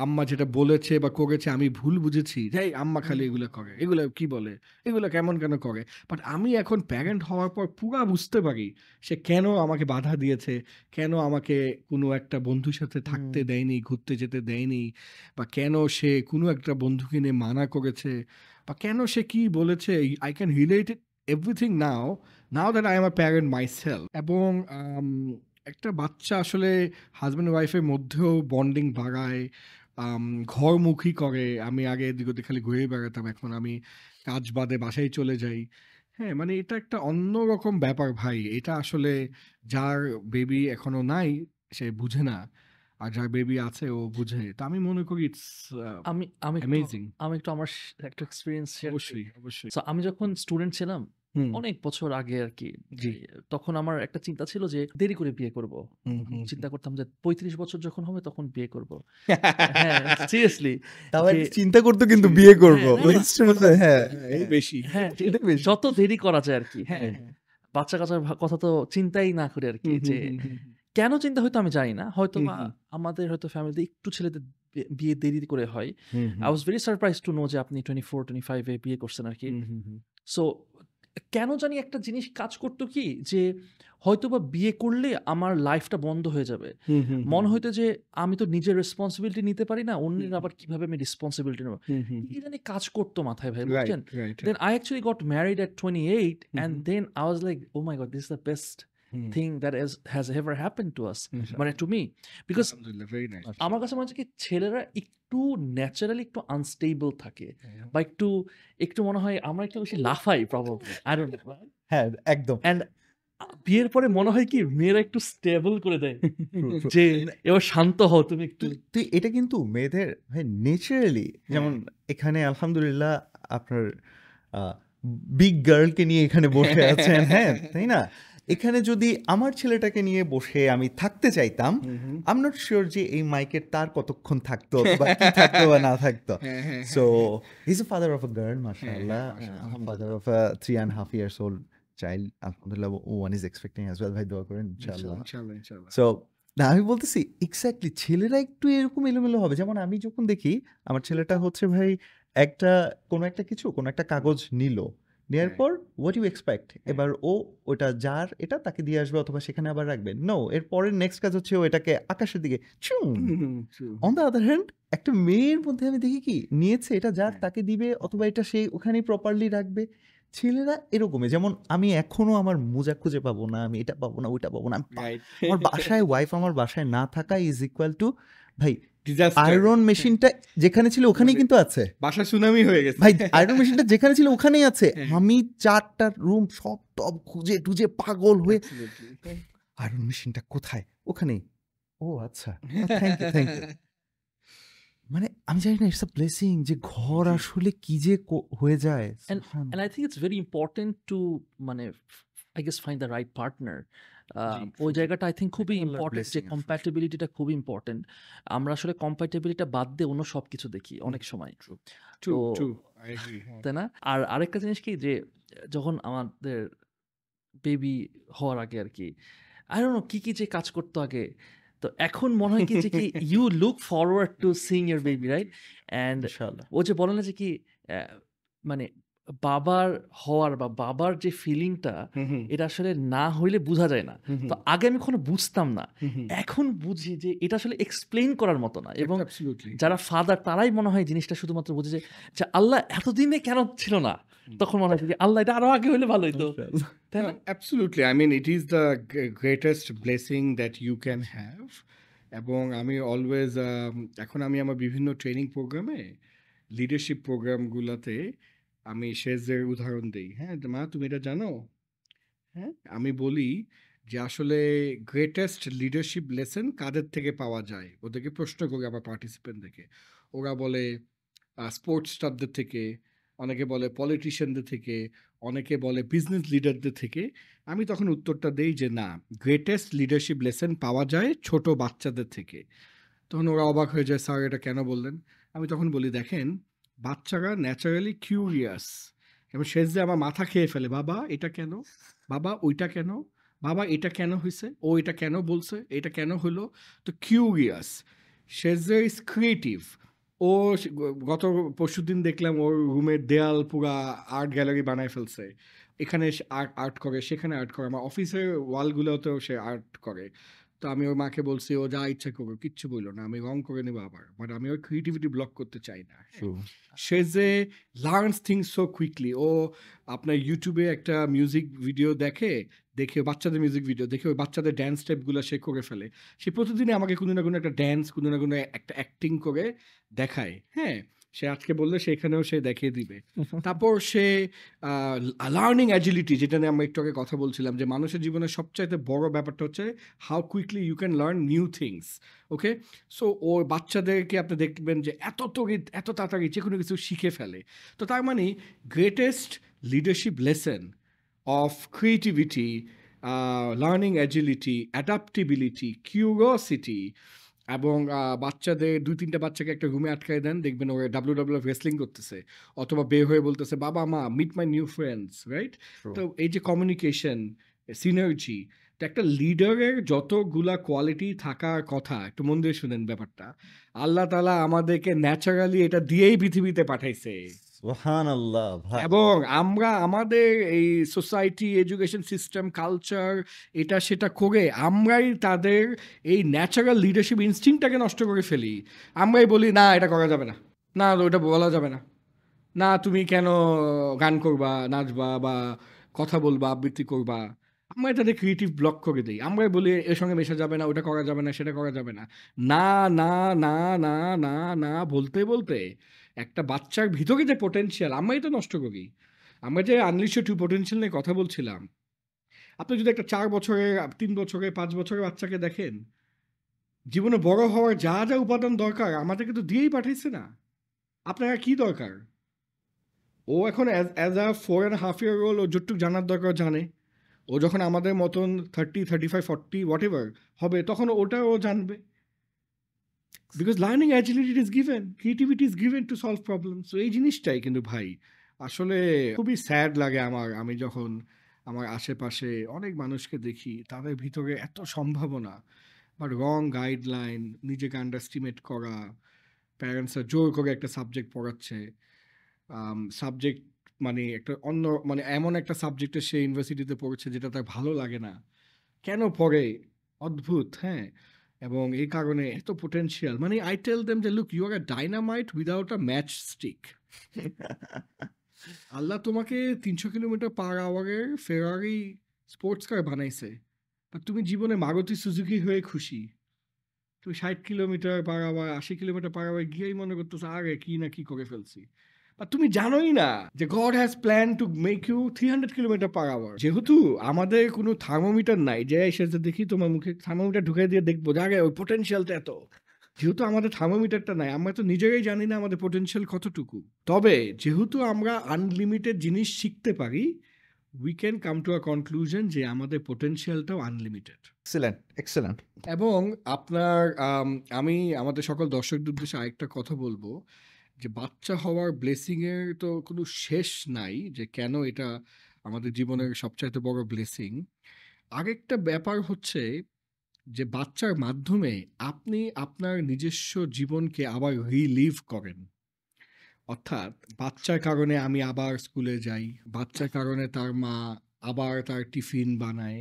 আম্মা যেটা বলেছে বা করেছে আমি ভুল বুঝেছি, এই আম্মা খালি এগুলো করে, এগুলো কি বলে, এগুলো কেমন কেন করে। বাট আমি এখন প্যারেন্ট হওয়ার পর পুরা বুঝতে পারি সে কেন আমাকে বাধা দিয়েছে, কেন আমাকে কোনো একটা বন্ধুর সাথে থাকতে দেয়নি, ঘুরতে যেতে দেয়নি, বা কেন সে কোনো একটা বন্ধুকে নিয়ে মানা করেছে, বা কেন সে কি বলেছে। I can relate everything now that I am a parent myself. এবং একটা বাচ্চা আসলে হাজব্যান্ড ওয়াইফের মধ্যেও বন্ডিং বাড়ায়, ঘরমুখী করে। আমি আগে এদিক ওদিক খালি ঘুরে বেড়াতাম, এখন আমি কাজ বাদে বাসায় চলে যাই। হ্যাঁ, মানে এটা একটা অন্যরকম ব্যাপার ভাই। এটা আসলে যার বেবি এখনো নাই সে বুঝে না, আর যার বেবি আছে ও বুঝে। তো আমি মনে করি ইটস আমি আমি একটু অ্যামেজিং। আমি একটু আমার একটা এক্সপিরিয়েন্স শেয়ার করি। অবশ্যই, অবশ্যই। So, আমি যখন স্টুডেন্ট ছিলাম হুম, অনেক বছর আগে আর কি, জি। তখন আমার একটা চিন্তা ছিল যে দেরি করে বিয়ে করব। হুম, হুম, চিন্তা করতাম যে 35 বছর যখন হবে তখন বিয়ে করব। হ্যাঁ, সিরিয়াসলি। তাও যে একটা চিন্তা করতো কিন্তু বিয়ে করবো। হ্যাঁ, না, না, হ্যাঁ, এই বেশি। হ্যাঁ, এটা বেশি। যত দেরি করা যায় আর কি। হ্যাঁ, হ্যাঁ। বাচ্চা কাচ্চার কথা তো চিন্তাই না করে আর কি, হুম, যে হুম, হুম, হুম, কেন চিন্তা হয়তো আমি জানি না, হয়তো হুম, বা হুম, আমাদের হয়তো ফ্যামিলিতে একটু ছেলেদের বিয়ে দেরি করে হয়। Hmm, I was very surprise to know যে আপনি 24-25 এ বিয়ে করছেন আর কি। হুম, হুম, হুম, সো কেন জানি একটা জিনিস কাজ করতো কি, যে হয়তোবা বিয়ে করলে আমার লাইফটা বন্ধ হয়ে যাবে। হুম, হুম, মনে হইতো যে আমি তো নিজের রেসপন্সিবিলিটি নিতে পারি না, অন্যের আবার কিভাবে আমি রেসপন্সিবিলিটি নেব। হুম, হুম, কি জানি কাজ করতো মাথায় ভাই, রাইট, বুঝছেন? Right, then I actually got married at 28 and hmm, then I was like, oh my God, this is the best hmm, thing that has ever happened to us, hmm, মানে to me. Because আলহামদুলিল্লাহ, very nice. আমার কাছে মনে হচ্ছে কি ছেলেরা একটু naturally একটু আনস্টেবল থাকে, বা একটু একটু মনে হয় আমরা একটু বেশি লাফাই প্রবাবলি, আই ডোন্ট নো। হ্যাঁ, একদম। অ্যান্ড বিয়ের পরে মনে হয় কি মেয়েরা একটু স্টেবল করে দেয় True, true. যে এবার শান্ত হও তুমি একটু। তুই এটা কিন্তু মেয়েদের ভাই ন্যাচারালি, যেমন এখানে আলহামদুলিল্লাহ আপনার বিগ গার্লকে নিয়ে এখানে বসে আছেন, হ্যাঁ তাই না? এখানে যদি আমার ছেলেটাকে নিয়ে বসে আমি থাকতে চাইতাম, আই এম নট শিওর যে এই মাইকের তার কতক্ষণ থাকতো বা কি থাকতো বা না থাকতো। So he is a father of a girl, মাশাআল্লাহ, father of a 3.5 years old child, আলহামদুলিল্লাহ। One is expecting as well, ভাই দোয়া করেন ইনশাআল্লাহ। সো না, আমি বলতেছি এক্স্যাক্টলি ছেলেরা একটু এরকম এলোমেলো হবে। যেমন আমি যখন দেখি আমার ছেলেটা হচ্ছে ভাই কোনো একটা কাগজ নিল, নেওয়ার পর হোয়াট ইউ এক্সপেক্ট, এবার ও ওটা যার এটা তাকে দিয়ে আসবে অথবা সেখানে আবার রাখবে। নো, এর পরের নেক্সট কাজ হচ্ছে ও এটাকে আকাশের দিকে অন দ্য আদার হ্যান্ড একটা মেয়ের মধ্যে আমি দেখি কি নিয়েছে এটা যার তাকে দিবে অথবা এটা সে ওখানেই প্রপারলি রাখবে। ছেলেরা এরকমই, যেমন আমি এখনো আমার মোজা খুঁজে পাবো না, আমি এটা পাবো না, ওইটা পাবো না। আমার বাসায় ওয়াইফ আমার বাসায় না থাকা ইজ ইকুয়াল টু ভাই আয়রন মেশিনটা যেখানে ছিল ওখানেই কিন্তু আছে, বাসা সুনামি হয়ে গেছে ভাই আয়রন মেশিনটা যেখানে ছিল ওখানেই আছে। আমি 4টা রুম সব টব খুঁজে টুজে পাগল হয়ে আয়রন মেশিনটা কোথায়, ওখানেই। ও আচ্ছা, থ্যাংক ইউ। মানে আমি জানি না, ইটস আ ব্লেসিং যে ঘর আসলে কি যে হয়ে যায়। And I think it's very important to মানে I guess find the right partner. ওই জায়গাটা আই থিঙ্ক খুবই ইম্পর্টেন্ট, যে কম্প্যাটেবিলিটিটা খুবই ইম্পর্টেন্ট। আমরা আসলে কম্প্যাটেবিলিটিটা বাদ দিয়ে অন্য সব কিছু দেখি অনেক সময়, তাই না? আর আরেকটা জিনিস কি, যে যখন আমাদের বেবি হওয়ার আগে আর কি আই ডোন্ট নো কি যে কাজ করতো আগে, তো এখন মনে হয় কি যে কি you look forward to seeing your baby, right? And ও যে বলে না যে কি মানে বাবার হওয়ার বা বাবার যে ফিলিংটা, এটা আসলে না হইলে বোঝা যায় না। তো আগে আমি কখনো বুঝতাম না, এখন বুঝি যে এটা আসলে এক্সপ্লেইন করার মতো না। এবং যারা ফাদার তারাই মনে হয় জিনিসটা শুধুমাত্র বুঝে যে আল্লাহ এতদিনে কেন ছিল না, তখন মনে হয় যে আল্লাহ এটা আরো আগে হইলে ভালো হইতো, তাই না? Absolutely. I mean, it is the greatest blessing that you can have. এবং আমি অলওয়েজ এখন আমি আমার বিভিন্ন ট্রেনিং প্রোগ্রামে, লিডারশিপ প্রোগ্রামগুলোতে আমি শেষের উদাহরণ দিই। হ্যাঁ মা, তুমি এটা জানো? হ্যাঁ, আমি বলি যে আসলে গ্রেটেস্ট লিডারশিপ লেসন কাদের থেকে পাওয়া যায়, ওদেরকে প্রশ্ন করি আমার পার্টিসিপেন্টদেরকে। ওরা বলে স্পোর্টস স্টাফদের থেকে, অনেকে বলে পলিটিশিয়ানদের থেকে, অনেকে বলে বিজনেস লিডারদের থেকে। আমি তখন উত্তরটা দেই যে না, গ্রেটেস্ট লিডারশিপ লেসন পাওয়া যায় ছোট বাচ্চাদের থেকে। তখন ওরা অবাক হয়ে যায়, স্যার এটা কেন বললেন? আমি তখন বলি দেখেন, বাচ্চারা ন্যাচারালি কিউরিয়াস, এবং শেষ যে আমার মাথা খেয়ে ফেলে, বাবা এটা কেন, বাবা ওইটা কেন, বাবা এটা কেন হয়েছে, ও এটা কেন বলছে, এটা কেন হলো। তো কিউরিয়াস। শেষ যে ইজ ক্রিয়েটিভ। ও গত পরশুদিন দেখলাম ওর রুমের দেয়াল পুরা আর্ট গ্যালারি বানায় ফেলছে। এখানে আর্ট করে, সেখানে আর্ট করে, আমার অফিসের ওয়ালগুলোতেও সে আর্ট করে। তো আমি ওর মাকে বলছি ও যা ইচ্ছা করবে, কিচ্ছু বললো না, আমি রং করে নেবো আবার, বাট আমি ওর ক্রিয়েটিভিটি ব্লক করতে চাই না। সে যে লার্নস থিংস সো কুইকলি। ও আপনার ইউটিউবে একটা মিউজিক ভিডিও দেখে বাচ্চাদের মিউজিক ভিডিও দেখে ওই বাচ্চাদের ড্যান্স স্টেপগুলো সে করে ফেলে। সে প্রতিদিনই আমাকে কোনো না কোনো একটা ড্যান্স, কোনো না কোনো একটা অ্যাক্টিং করে দেখায়। হ্যাঁ, সে আজকে বললে সেখানেও সে দেখিয়ে দিবে। তারপর সে লার্নিং অ্যাজিলিটি, যেটা নিয়ে আমরা একটু আগে কথা বলছিলাম, যে মানুষের জীবনের সবচাইতে বড় ব্যাপারটা হচ্ছে how quickly you can learn new things. Okay, so ও বাচ্চাদেরকে আপনি দেখবেন যে এত তাড়াতাড়ি যে কোনো কিছু শিখে ফেলে। তো তার মানে greatest leadership lesson of creativity, learning agility, adaptability, curiosity, এবং বাচ্চাদের 2-3টা বাচ্চাকে একটা রুমে আটকায় দেন, দেখবেন ওরা WWF রেসলিং করতেছে, অথবা বের হয়ে বলতেছে বাবা মা meet my new friends, right? তো এই যে কমিউনিকেশন, সিনার্জি, তো একটা লিডারের যতগুলা কোয়ালিটি থাকার কথা, একটু মন দিয়ে শুনেন ব্যাপারটা, আল্লাহ তাআলা আমাদেরকে ন্যাচারালি এটা দিয়েই পৃথিবীতে পাঠাইছে। সুবহানাল্লাহ। এবং আমরা আমাদের এই সোসাইটি, এডুকেশন সিস্টেম, কালচার, এটা সেটা করে আমরাই তাদের এই ন্যাচারাল লিডারশিপ ইনস্টিংক্টটাকে নষ্ট করে ফেলি। আমরাই বলি না এটা করা যাবে না, না ওটা বলা যাবে না, না তুমি কেন গান করবা, নাচবা বা কথা বলবা, আবৃত্তি করবা। আমরা তাদের ক্রিয়েটিভ ব্লক করে দিই। আমরাই বলি এর সঙ্গে মেশা যাবে না, ওটা করা যাবে না, সেটা করা যাবে না, না না না না না না বলতে বলতে একটা বাচ্চার ভিতরে যে পোটেনশিয়াল আমরাই তো নষ্ট করি। আমরা যে আনলিশ টু পোটেনশিয়াল নিয়ে কথা বলছিলাম, আপনি যদি একটা 4 বছরের, 3 বছরের, 5 বছরের বাচ্চাকে দেখেন, জীবনে বড় হওয়ার যা যা উপাদান দরকার আমাদেরকে তো দিয়েই পাঠাইছে না। আপনার আর কি দরকার? ও এখন অ্যাজ আ 4.5 year old ও যতটুকু জানার দরকার জানে। ও যখন আমাদের মতন 30, 35, 40 হোয়াট এভার হবে, তখন ওটা ও জানবে। Because learning agility is given, creativity is given to solve problem. So এই জিনিসটাই কিন্তু ভাই আসলে খুবই স্যাড লাগে আমার, আমি যখন আমার আশেপাশে অনেক মানুষকে দেখি, তাদের ভিতরে এত সম্ভাবনা, বাট রং গাইডলাইন, নিজেকে আন্ডারস্টিমেট করা, প্যারেন্টসরা জোর করে একটা সাবজেক্ট পড়াচ্ছে, সাবজেক্ট মানে একটা অন্য মানে এমন একটা সাবজেক্টে সে ইউনিভার্সিটিতে পড়ছে যেটা তার ভালো লাগে না, কেন পড়ে? অদ্ভুত, হ্যাঁ। এবং এই কারণে এত পোটেনশিয়াল, মানে আই টেল দেম যে look, you are a dynamite without a match stick. আল্লাহ তোমাকে 300 কিলোমিটার পার আওয়ারের ফেরারি স্পোর্টস কার বানাইছে, আর তুমি জীবনে মারুতি সুজুকি হয়ে খুশি। তুমি 60 kilometre per hour, 80 kilometre per hour গিয়েই মনে করতেছো আরে কি না কি করে ফেলছি। আর তুমি জানোই না যে God has plan to make you 300 kilometre per hour. যেহেতু আমাদের কোনো থার্মোমিটার নাই যে এসে যে দেখি তোমার মুখে থার্মোমিটার ঢুকে দিয়ে দেখবো যে আরে ওই পোটেনশিয়ালটা এত, যেহেতু আমাদের থার্মোমিটারটা নাই, আমরা তো নিজেরাই জানি না আমাদের পোটেনশিয়াল কতটুকু। তবে যেহেতু আমরা আনলিমিটেড জিনিস শিখতে পারি, we can come to a conclusion যে আমাদের পোটেনশিয়ালটাও আনলিমিটেড। Excellent, excellent. এবং আপনার আমি আমাদের সকল দর্শকদের উদ্দেশ্যে আরেকটা কথা বলবো যে বাচ্চা হওয়ার ব্লেসিংয়ের তো কোনো শেষ নাই, যে কেন এটা আমাদের জীবনের সবচাইতে বড় ব্লেসিং। আরেকটা ব্যাপার হচ্ছে যে বাচ্চার মাধ্যমে আপনি আপনার নিজস্ব জীবনকে আবার রিলিভ করেন। অর্থাৎ বাচ্চার কারণে আমি আবার স্কুলে যাই, বাচ্চার কারণে তার মা আবার তার টিফিন বানায়,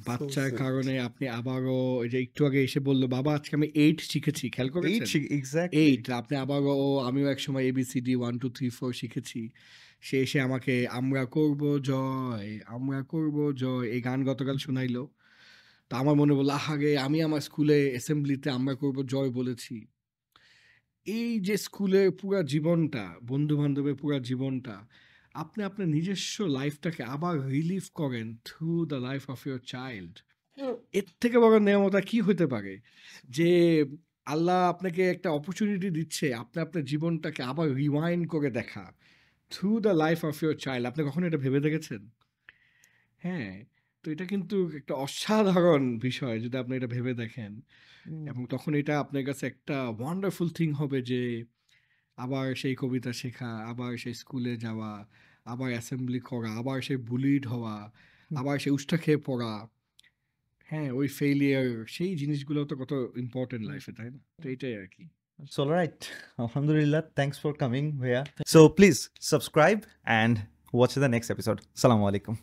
বাচ্চার কারণে আপনি আবারও ওই যে একটু আগে এসে বললো বাবা আজকে আমি 8 শিখেছি, খেয়াল করেছেন? 8 আপনি আবারও, আমিও এক সময় ABCD 1 2 3 4 শিখেছি। সে এসে আমাকে আমরা করব জয়, আমরা করব জয় এই গান গতকাল শোনাইলো। তো আমার মনে বললো আহারে, আমি আমার স্কুলে অ্যাসেম্বলিতে আমরা করব জয় বলেছি। এই যে স্কুলের পুরা জীবনটা, বন্ধু বান্ধবের পুরা জীবনটা, আপনি আপনার নিজস্ব লাইফটাকে আবার রিলিভ করেন through the life of your child. এর থেকে বড় নেয়ামত কি হতে পারে যে আল্লাহ আপনাকে একটা অপরচুনিটি দিচ্ছে আপনি আপনার জীবনটাকে আবার রিওয়াইন্ড করে দেখা through the life of your child. আপনি কখনো এটা ভেবে দেখেছেন? হ্যাঁ, তো এটা কিন্তু একটা অসাধারণ বিষয় যদি আপনি এটা ভেবে দেখেন, এবং তখন এটা আপনার কাছে একটা ওয়ান্ডারফুল থিং হবে যে আবার সেই কবিতা শেখা, আবার সেই স্কুলে যাওয়া, আবার অ্যাসেম্বলি করা, আবার সেই বুলিড হওয়া, আবার সেই উষ্টা খেয়ে পড়া, হ্যাঁ ওই ফেইলিয়ার, সেই জিনিসগুলো তো কত ইম্পর্টেন্ট লাইফে, তাই না? তো এটাই আর কি। So, all right. Alhamdulillah. Thanks for coming, Bhaiya. So, please subscribe and watch the next episode. Assalamu alaikum.